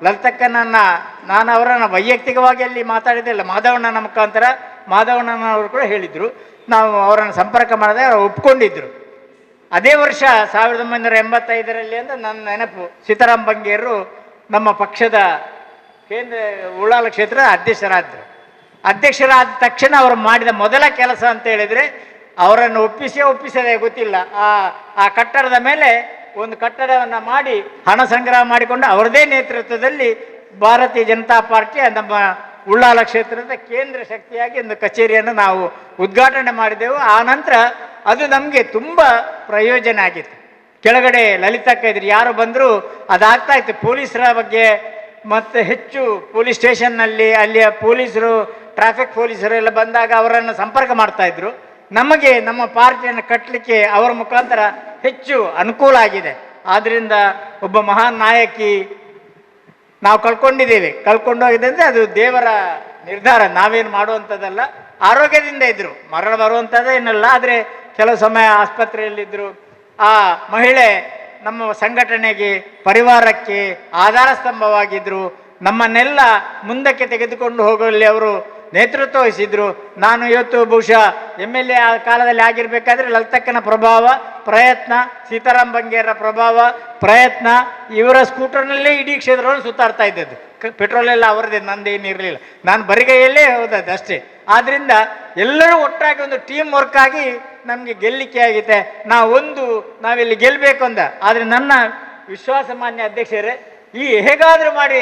ಲಲಿತಕ್ಕನನ್ನು, ನಾನು ಅವರನ್ನು ವೈಯಕ್ತಿಕವಾಗಿ ಅಲ್ಲಿ ಮಾತಾಡಿದ್ದಿಲ್ಲ, ಮಾಧವಣ್ಣನ ಮುಖಾಂತರ ಮಾಧವಣ್ಣನವರು ಕೂಡ ಹೇಳಿದರು. ನಾವು ಅವರನ್ನು ಸಂಪರ್ಕ ಮಾಡಿದಾಗ ಅವರು ಒಪ್ಕೊಂಡಿದ್ದರು. ಅದೇ ವರ್ಷ 1985ರಲ್ಲಿ ಅಂತ ನನ್ನ ನೆನಪು, ಸೀತಾರಾಮ್ ಬಂಗೇರು ನಮ್ಮ ಪಕ್ಷದ ಉಳ್ಳಾಲ ಕ್ಷೇತ್ರದ ಅಧ್ಯಕ್ಷರಾದ ತಕ್ಷಣ ಅವರು ಮಾಡಿದ ಮೊದಲ ಕೆಲಸ ಅಂತ ಹೇಳಿದರೆ, ಅವರನ್ನು ಒಪ್ಪಿಸದೆ ಗೊತ್ತಿಲ್ಲ, ಆ ಕಟ್ಟಡದ ಮೇಲೆ ಒಂದು ಕಟ್ಟಡವನ್ನು ಮಾಡಿ ಹಣ ಸಂಗ್ರಹ ಮಾಡಿಕೊಂಡು ಅವರದೇ ನೇತೃತ್ವದಲ್ಲಿ ಭಾರತೀಯ ಜನತಾ ಪಾರ್ಟಿಯ ನಮ್ಮ ಉಳ್ಳಾಲ ಕ್ಷೇತ್ರದ ಕೇಂದ್ರ ಶಕ್ತಿಯಾಗಿ ಒಂದು ಕಚೇರಿಯನ್ನು ನಾವು ಉದ್ಘಾಟನೆ ಮಾಡಿದೆವು. ಆ ನಂತರ ಅದು ನಮಗೆ ತುಂಬ ಪ್ರಯೋಜನ ಆಗಿತ್ತು. ಕೆಳಗಡೆ ಲಲಿತಕ್ಕ ಇದ್ರು, ಯಾರು ಬಂದರೂ ಅದಾಗ್ತಾ ಇತ್ತು. ಪೊಲೀಸರ ಬಗ್ಗೆ ಮತ್ತು ಹೆಚ್ಚು ಪೊಲೀಸ್ ಸ್ಟೇಷನ್ನಲ್ಲಿ ಅಲ್ಲಿಯ ಪೊಲೀಸರು, ಟ್ರಾಫಿಕ್ ಪೊಲೀಸರು ಎಲ್ಲ ಬಂದಾಗ ಅವರನ್ನು ಸಂಪರ್ಕ ಮಾಡ್ತಾಯಿದ್ರು. ನಮಗೆ ನಮ್ಮ ಪಾರ್ಟಿಯನ್ನು ಕಟ್ಟಲಿಕ್ಕೆ ಅವರ ಮುಖಾಂತರ ಹೆಚ್ಚು ಅನುಕೂಲ ಆಗಿದೆ. ಆದ್ದರಿಂದ ಒಬ್ಬ ಮಹಾನ್ ನಾಯಕಿ ನಾವು ಕಳ್ಕೊಂಡೋಗಿದೆ ಅಂದರೆ ಅದು ದೇವರ ನಿರ್ಧಾರ, ನಾವೇನು ಮಾಡುವಂಥದ್ದಲ್ಲ. ಆರೋಗ್ಯದಿಂದ ಇದ್ದರು, ಮರಣ ಬರುವಂಥದ್ದು ಏನಲ್ಲ, ಆದರೆ ಕೆಲವು ಸಮಯ ಆಸ್ಪತ್ರೆಯಲ್ಲಿದ್ದರು. ಆ ಮಹಿಳೆ ನಮ್ಮ ಸಂಘಟನೆಗೆ, ಪರಿವಾರಕ್ಕೆ ಆಧಾರ ಸ್ತಂಭವಾಗಿದ್ದರು. ನಮ್ಮನ್ನೆಲ್ಲ ಮುಂದಕ್ಕೆ ತೆಗೆದುಕೊಂಡು ಹೋಗಲಿ ಅವರು ನೇತೃತ್ವ ವಹಿಸಿದ್ರು. ನಾನು ಇವತ್ತು ಬಹುಶಃ MLA ಆ ಕಾಲದಲ್ಲಿ ಆಗಿರಬೇಕಾದ್ರೆ ಲಲಿತಕ್ಕನ ಪ್ರಭಾವ, ಪ್ರಯತ್ನ, ಸೀತಾರಾಮ್ ಬಂಗೇರ ಪ್ರಭಾವ, ಪ್ರಯತ್ನ, ಇವರ ಸ್ಕೂಟರ್ನಲ್ಲೇ ಇಡೀ ಕ್ಷೇತ್ರವನ್ನು ಸುತ್ತಾಡ್ತಾ ಇದ್ದದ್ದು. ಪೆಟ್ರೋಲ್ ಎಲ್ಲ ಅವರದೇ, ನಂದೇನಿರಲಿಲ್ಲ. ನಾನು ಬರಿಗೈಯಲ್ಲೇ ಹೋದದ್ದು ಅಷ್ಟೇ. ಆದ್ದರಿಂದ ಎಲ್ಲರೂ ಒಟ್ಟಾಗಿ ಒಂದು ಟೀಮ್ ವರ್ಕ್ ಆಗಿ ನಮಗೆ ಗೆಲ್ಲಿಕೆ ಆಗಿದೆ. ನಾವಿಲ್ಲಿ ಗೆಲ್ಲಬೇಕು ಅಂದ. ಆದರೆ ನನ್ನ ವಿಶ್ವಾಸ ಮಾನ್ಯ ಅಧ್ಯಕ್ಷರೇ, ಹೇಗಾದರೂ ಮಾಡಿ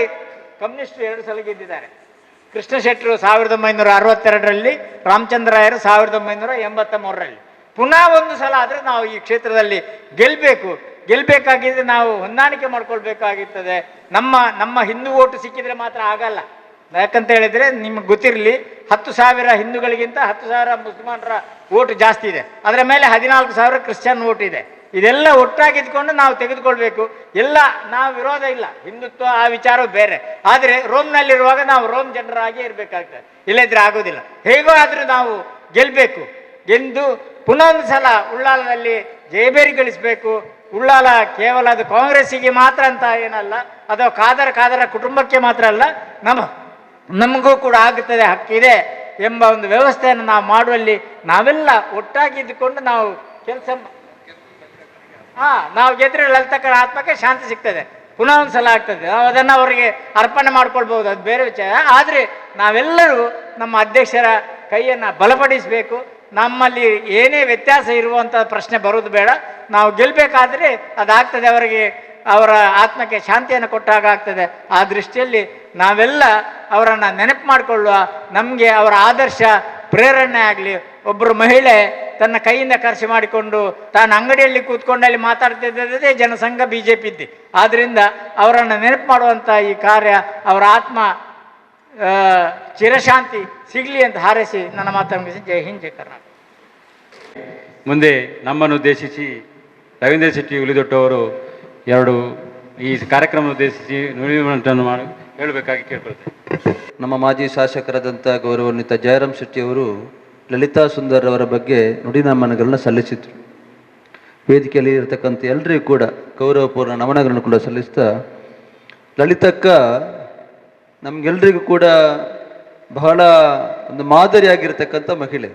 ಕಮ್ಯುನಿಸ್ಟರು 2 ಸಲ ಗೆದ್ದಿದ್ದಾರೆ. ಕೃಷ್ಣ ಶೆಟ್ಟರು 1962ರಲ್ಲಿ, ರಾಮಚಂದ್ರ ರಾಯರು 1983ರಲ್ಲಿ. ಪುನಃ ಒಂದು ಸಲ ಆದರೆ ನಾವು ಈ ಕ್ಷೇತ್ರದಲ್ಲಿ ಗೆಲ್ಲಬೇಕಾಗಿದ್ದರೆ ನಾವು ಹೊಂದಾಣಿಕೆ ಮಾಡ್ಕೊಳ್ಬೇಕಾಗಿರ್ತದೆ. ನಮ್ಮ ಹಿಂದೂ ಓಟು ಸಿಕ್ಕಿದ್ರೆ ಮಾತ್ರ ಆಗಲ್ಲ. ಯಾಕಂತ ಹೇಳಿದರೆ ನಿಮ್ಗೆ ಗೊತ್ತಿರಲಿ, 10,000 ಹಿಂದೂಗಳಿಗಿಂತ 10,000 ಮುಸಲ್ಮಾನರ ಓಟು ಜಾಸ್ತಿ ಇದೆ. ಅದರ ಮೇಲೆ 14,000 ಕ್ರಿಶ್ಚಿಯನ್ ಓಟ್ ಇದೆ. ಇದೆಲ್ಲ ಒಟ್ಟಾಗಿದ್ಕೊಂಡು ನಾವು ತೆಗೆದುಕೊಳ್ಬೇಕು. ನಾವು ವಿರೋಧ ಇಲ್ಲ, ಹಿಂದುತ್ವ ಆ ವಿಚಾರ ಬೇರೆ. ಆದರೆ ರೋಮ್ನಲ್ಲಿರುವಾಗ ನಾವು ರೋಮ್ ಜನರಾಗಿ ಇರಬೇಕಾಗ್ತದೆ, ಇಲ್ಲದಿದ್ರೆ ಆಗೋದಿಲ್ಲ. ಹೇಗೋ ಆದರೂ ನಾವು ಗೆದ್ದು ಪುನಃ ಒಂದು ಸಲ ಉಳ್ಳಾಲದಲ್ಲಿ ಜಯಬೇರಿ ಗಳಿಸಬೇಕು. ಉಳ್ಳಾಲ ಕೇವಲ ಅದು ಕಾಂಗ್ರೆಸ್ಸಿಗೆ ಮಾತ್ರ ಅಂತ ಏನಲ್ಲ, ಅದು ಖಾದರ ಕುಟುಂಬಕ್ಕೆ ಮಾತ್ರ ಅಲ್ಲ, ನಮಗೂ ಕೂಡ ಆಗುತ್ತದೆ, ಹಕ್ಕಿದೆ ಎಂಬ ಒಂದು ವ್ಯವಸ್ಥೆಯನ್ನು ನಾವು ಮಾಡುವಲ್ಲಿ ನಾವೆಲ್ಲ ಒಟ್ಟಾಗಿದ್ದುಕೊಂಡು ನಾವು ಕೆಲಸ ನಾವು ಗೆದ್ರೆ ಲಲಿತಕ್ಕನ ಆತ್ಮಕ್ಕೆ ಶಾಂತಿ ಸಿಗ್ತದೆ. ಪುನಃ ಒಂದು ಸಲ ಆಗ್ತದೆ. ನಾವು ಅದನ್ನು ಅವರಿಗೆ ಅರ್ಪಣೆ ಮಾಡ್ಕೊಳ್ಬೋದು, ಅದು ಬೇರೆ ವಿಚಾರ. ಆದರೆ ನಾವೆಲ್ಲರೂ ನಮ್ಮ ಅಧ್ಯಕ್ಷರ ಕೈಯನ್ನು ಬಲಪಡಿಸಬೇಕು. ನಮ್ಮಲ್ಲಿ ಏನೇ ವ್ಯತ್ಯಾಸ ಇರುವಂಥ ಪ್ರಶ್ನೆ ಬರೋದು ಬೇಡ. ನಾವು ಗೆಲ್ಲಬೇಕಾದ್ರೆ ಅದಾಗ್ತದೆ, ಅವರ ಆತ್ಮಕ್ಕೆ ಶಾಂತಿಯನ್ನು ಕೊಟ್ಟಾಗ ಆಗ್ತದೆ. ಆ ದೃಷ್ಟಿಯಲ್ಲಿ ನಾವೆಲ್ಲ ಅವರನ್ನು ನೆನಪು ಮಾಡಿಕೊಳ್ಳುವ, ನಮಗೆ ಅವರ ಆದರ್ಶ ಪ್ರೇರಣೆ ಆಗಲಿ. ಒಬ್ಬರು ಮಹಿಳೆ ತನ್ನ ಕೈಯಿಂದ ಖರ್ಚು ಮಾಡಿಕೊಂಡು ತಾನು ಅಂಗಡಿಯಲ್ಲಿ ಕೂತ್ಕೊಂಡಲ್ಲಿ ಮಾತಾಡ್ತಿದ್ದೇ ಜನಸಂಘ BJP ಇದ್ದೆ. ಆದ್ದರಿಂದ ಅವರನ್ನು ನೆನಪು ಮಾಡುವಂಥ ಈ ಕಾರ್ಯ, ಅವರ ಆತ್ಮ ಚಿರಶಾಂತಿ ಸಿಗಲಿ ಅಂತ ಹಾರೈಸಿ ನನ್ನ ಮಾತನ್ನು ಮುಗಿಸಿ. ಜೈ ಹಿಂದ್, ಜೈ ಕರ್ನಾಟಕ. ಮುಂದೆ ನಮ್ಮನ್ನು ಉದ್ದೇಶಿಸಿ ರವೀಂದ್ರ ಶೆಟ್ಟಿ ಉಲಿದೊಟ್ಟು ಅವರು ಈ ಕಾರ್ಯಕ್ರಮ ಉದ್ದೇಶಿಸಿ ನುಡಿಮುಟ್ಟನ್ನು ಹೇಳಬೇಕಾಗಿ ಕೇಳ್ಕೊಳ್ತೇನೆ. ನಮ್ಮ ಮಾಜಿ ಶಾಸಕರಾದಂಥ ಗೌರವಾನ್ವಿತ ಜಯರಾಮ್ ಶೆಟ್ಟಿಯವರು ಲಲಿತಾ ಸುಂದರ್ ಅವರ ಬಗ್ಗೆ ನುಡಿನಮನಗಳನ್ನು ಸಲ್ಲಿಸಿದರು. ವೇದಿಕೆಯಲ್ಲಿ ಇರತಕ್ಕಂಥ ಎಲ್ಲರಿಗೂ ಕೂಡ ಗೌರವಪೂರ್ಣ ನಮನಗಳನ್ನು ಕೂಡ ಸಲ್ಲಿಸ್ತಾ, ಲಲಿತಕ್ಕ ನಮಗೆಲ್ಲರಿಗೂ ಕೂಡ ಬಹಳ ಒಂದು ಮಾದರಿಯಾಗಿರ್ತಕ್ಕಂಥ ಮಹಿಳೆ.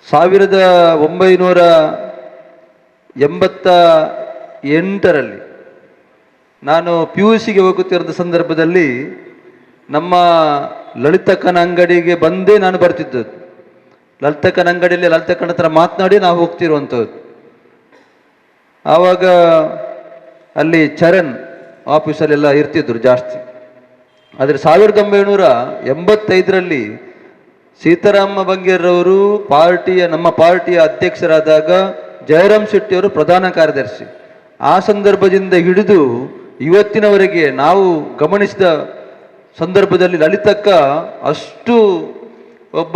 1988ರಲ್ಲಿ ನಾನು PUCಗೆ ಹೋಗುತ್ತಿರುವ ಸಂದರ್ಭದಲ್ಲಿ ನಮ್ಮ ಲಲಿತಕ್ಕನ ಅಂಗಡಿಗೆ ಬಂದೇ ನಾನು ಬರ್ತಿದ್ದದ್ದು. ಲಲಿತಕ್ಕನ ಅಂಗಡಿಯಲ್ಲಿ ಲಲಿತಕ್ಕನ ಹತ್ರ ಮಾತನಾಡಿ ನಾವು ಹೋಗ್ತಿರುವಂಥದ್ದು. ಆವಾಗ ಅಲ್ಲಿ ಚರಣ್ ಆಫೀಸಲ್ಲೆಲ್ಲ ಇರ್ತಿದ್ರು ಜಾಸ್ತಿ. ಆದರೆ 1985ರಲ್ಲಿ ಸೀತಾರಾಮ ಬಂಗೇರವರು ನಮ್ಮ ಪಾರ್ಟಿಯ ಅಧ್ಯಕ್ಷರಾದಾಗ ಜಯರಾಮ್ ಶೆಟ್ಟಿಯವರು ಪ್ರಧಾನ ಕಾರ್ಯದರ್ಶಿ. ಆ ಸಂದರ್ಭದಿಂದ ಹಿಡಿದು ಇವತ್ತಿನವರೆಗೆ ನಾವು ಗಮನಿಸಿದ ಸಂದರ್ಭದಲ್ಲಿ ಲಲಿತಕ್ಕ ಅಷ್ಟು ಒಬ್ಬ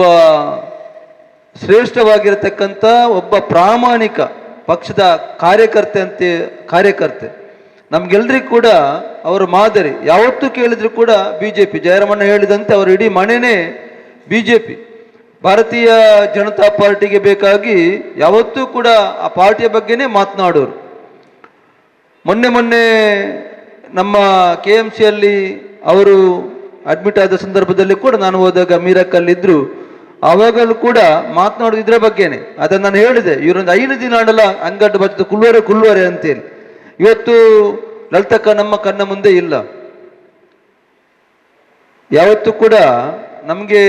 ಶ್ರೇಷ್ಠವಾಗಿರತಕ್ಕಂಥ ಒಬ್ಬ ಪ್ರಾಮಾಣಿಕ ಪಕ್ಷದ ಕಾರ್ಯಕರ್ತೆ. ನಮ್ಗೆಲ್ರಿಗೂ ಕೂಡ ಅವರ ಮಾದರಿ. ಯಾವತ್ತೂ ಕೇಳಿದ್ರು ಕೂಡ BJP. ಜಯರಾಮಣ್ಣ ಹೇಳಿದಂತೆ ಅವರ ಇಡೀ ಮನೆಯೇ BJP, ಭಾರತೀಯ ಜನತಾ ಪಾರ್ಟಿಗೆ ಬೇಕಾಗಿ ಯಾವತ್ತೂ ಕೂಡ ಆ ಪಾರ್ಟಿಯ ಬಗ್ಗೆನೇ ಮಾತನಾಡೋರು. ಮೊನ್ನೆ ನಮ್ಮ KMCಯಲ್ಲಿ ಅವರು ಅಡ್ಮಿಟ್ ಆದ ಸಂದರ್ಭದಲ್ಲಿ ಕೂಡ ನಾನು ಹೋದಾಗ ಮೀರಕ್ಕಲ್ಲಿದ್ದರು. ಆವಾಗಲೂ ಕೂಡ ಮಾತನಾಡೋದು ಇದರ ಬಗ್ಗೆನೆ. ಅದನ್ನು ನಾನು ಹೇಳಿದೆ, ಇವರೊಂದು 5 ದಿನ ಆಡಲ್ಲ ಅಂಗಡ್ಡು ಬರ್ತದೆ ಕುಲ್ವರೆ ಅಂತೇಳಿ. ಇವತ್ತು ಲಲಿತಕ್ಕ ನಮ್ಮ ಕಣ್ಣ ಮುಂದೆ ಇಲ್ಲ. ಯಾವತ್ತೂ ಕೂಡ ನಮಗೆ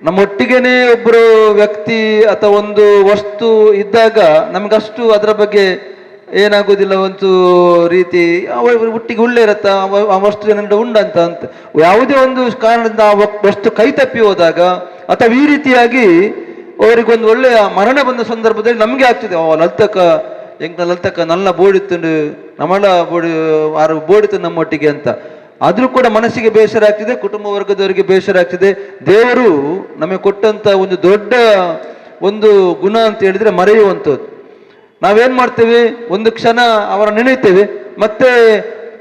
ನಮ್ಮೊಟ್ಟಿಗೆನೇ ಒಬ್ಬರು ವ್ಯಕ್ತಿ ಅಥವಾ ಒಂದು ವಸ್ತು ಇದ್ದಾಗ ನಮಗಷ್ಟು ಅದರ ಬಗ್ಗೆ ಏನಾಗೋದಿಲ್ಲ. ಒಂದು ರೀತಿ ಒಟ್ಟಿಗೆ ಉಳ್ಳೆ ಇರತ್ತ ಆ ವಸ್ತು ಏನಾದ್ರು ಉಂಡಂತ ಅಂತ ಯಾವುದೇ ಒಂದು ಕಾರಣದಿಂದ ಆ ವಸ್ತು ಕೈ ತಪ್ಪಿ ಹೋದಾಗ ಅಥವಾ ಈ ರೀತಿಯಾಗಿ ಅವರಿಗೊಂದು ಒಳ್ಳೆಯ ಮರಣ ಬಂದ ಸಂದರ್ಭದಲ್ಲಿ ನಮಗೆ ಆಗ್ತದೆ, ಲಲಿತಕ್ಕ ನಲ್ಲ ಬೋಡಿತ್ತು ನಮ್ಮಳ ಬೋಡಿತು ನಮ್ಮೊಟ್ಟಿಗೆ ಅಂತ. ಆದರೂ ಕೂಡ ಮನಸ್ಸಿಗೆ ಬೇಸರ ಆಗ್ತಿದೆ, ಕುಟುಂಬ ವರ್ಗದವರಿಗೆ ಬೇಸರ ಆಗ್ತಿದೆ. ದೇವರು ನಮಗೆ ಕೊಟ್ಟಂತ ಒಂದು ದೊಡ್ಡ ಒಂದು ಗುಣ ಅಂತ ಹೇಳಿದ್ರೆ ಮರೆಯುವಂಥದ್ದು. ನಾವೇನ್ ಮಾಡ್ತೇವೆ, ಒಂದು ಕ್ಷಣ ಅವರ ನೆನೆಯುತ್ತೇವೆ, ಮತ್ತೆ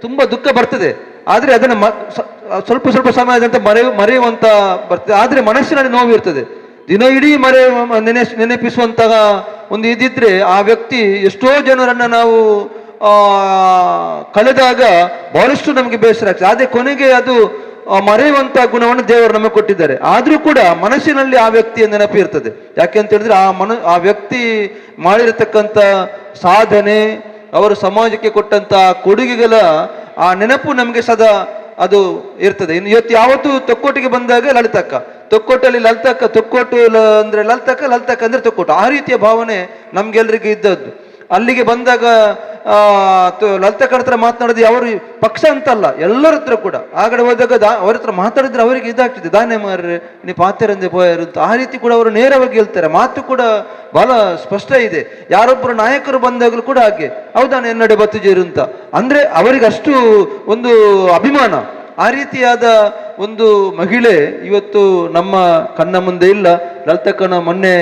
ತುಂಬಾ ದುಃಖ ಬರ್ತದೆ. ಆದ್ರೆ ಅದನ್ನ ಸ್ವಲ್ಪ ಸಮಯದಂತ ಮರೆಯುವಂತ ಬರ್ತದೆ. ಆದ್ರೆ ಮನಸ್ಸಿನಲ್ಲಿ ನೋವು ಇರ್ತದೆ. ದಿನ ಇಡೀ ನೆನಪಿಸುವಂತಹ ಒಂದು ಇದಿದ್ರೆ ಆ ವ್ಯಕ್ತಿ ಎಷ್ಟೋ ಜನರನ್ನ ನಾವು ಕಳೆದಾಗ ಬಹಳಷ್ಟು ನಮಗೆ ಬೇಸರ ಆಗ್ತದೆ. ಅದೇ ಕೊನೆಗೆ ಅದು ಮರೆಯುವಂತ ಗುಣವನ್ನು ದೇವರು ನಮಗೆ ಕೊಟ್ಟಿದ್ದಾರೆ. ಆದ್ರೂ ಕೂಡ ಮನಸ್ಸಿನಲ್ಲಿ ಆ ವ್ಯಕ್ತಿಯ ನೆನಪು ಇರ್ತದೆ. ಯಾಕೆ ಅಂತ ಹೇಳಿದ್ರೆ ಆ ವ್ಯಕ್ತಿ ಮಾಡಿರತಕ್ಕಂಥ ಸಾಧನೆ, ಅವರು ಸಮಾಜಕ್ಕೆ ಕೊಟ್ಟಂತ ಕೊಡುಗೆಗಳ ಆ ನೆನಪು ನಮಗೆ ಸದಾ ಅದು ಇರ್ತದೆ. ಇನ್ನು ಇವತ್ತು ಯಾವತ್ತು ತೊಕ್ಕೋಟಿಗೆ ಬಂದಾಗ ಲಲಿತಕ್ಕ, ತೊಕ್ಕೋಟಲ್ಲಿ ಲಲಿತಕ್ಕ, ತೊಕ್ಕೋಟು ಅಂದ್ರೆ ಲಲಿತಕ್ಕ ಅಂದ್ರೆ ತೊಕ್ಕೋಟು, ಆ ರೀತಿಯ ಭಾವನೆ ನಮ್ಗೆಲ್ರಿಗೂ ಇದ್ದದ್ದು. ಅಲ್ಲಿಗೆ ಬಂದಾಗ ಲಲಿತಕ್ಕ ಹತ್ರ ಮಾತನಾಡಿದ್ರೆ ಅವರು ಪಕ್ಷ ಅಂತಲ್ಲ, ಎಲ್ಲರ ಹತ್ರ ಕೂಡ ಆಗಡೆ ಹೋದಾಗ ಅವ್ರ ಹತ್ರ ಮಾತಾಡಿದ್ರೆ ಅವರಿಗೆ ಇದಾಗ್ತದೆ, ದಾನೆ ಮಾರ್ರೆ ನೀ ಪಾತೆರಂದೆ ಪೋಯರು ಅಂತ ಆ ರೀತಿ ಕೂಡ ಅವರು ನೇರವಾಗಿ ಹೇಳ್ತಾರೆ. ಮಾತು ಕೂಡ ಬಹಳ ಸ್ಪಷ್ಟ ಇದೆ. ಯಾರೊಬ್ಬರು ನಾಯಕರು ಬಂದಾಗಲೂ ಕೂಡ ಹಾಗೆ, ಹೌದಾನೆ ಎನ್ನಡೆ ಬತ್ತುಜೇರು ಅಂತ ಅಂದ್ರೆ ಅವರಿಗೆ ಅಷ್ಟು ಒಂದು ಅಭಿಮಾನ. ಆ ರೀತಿಯಾದ ಒಂದು ಮಹಿಳೆ ಇವತ್ತು ನಮ್ಮ ಕಣ್ಣ ಮುಂದೆ ಇಲ್ಲ. ಲಲಿತಕ್ಕನ ಮೊನ್ನೆ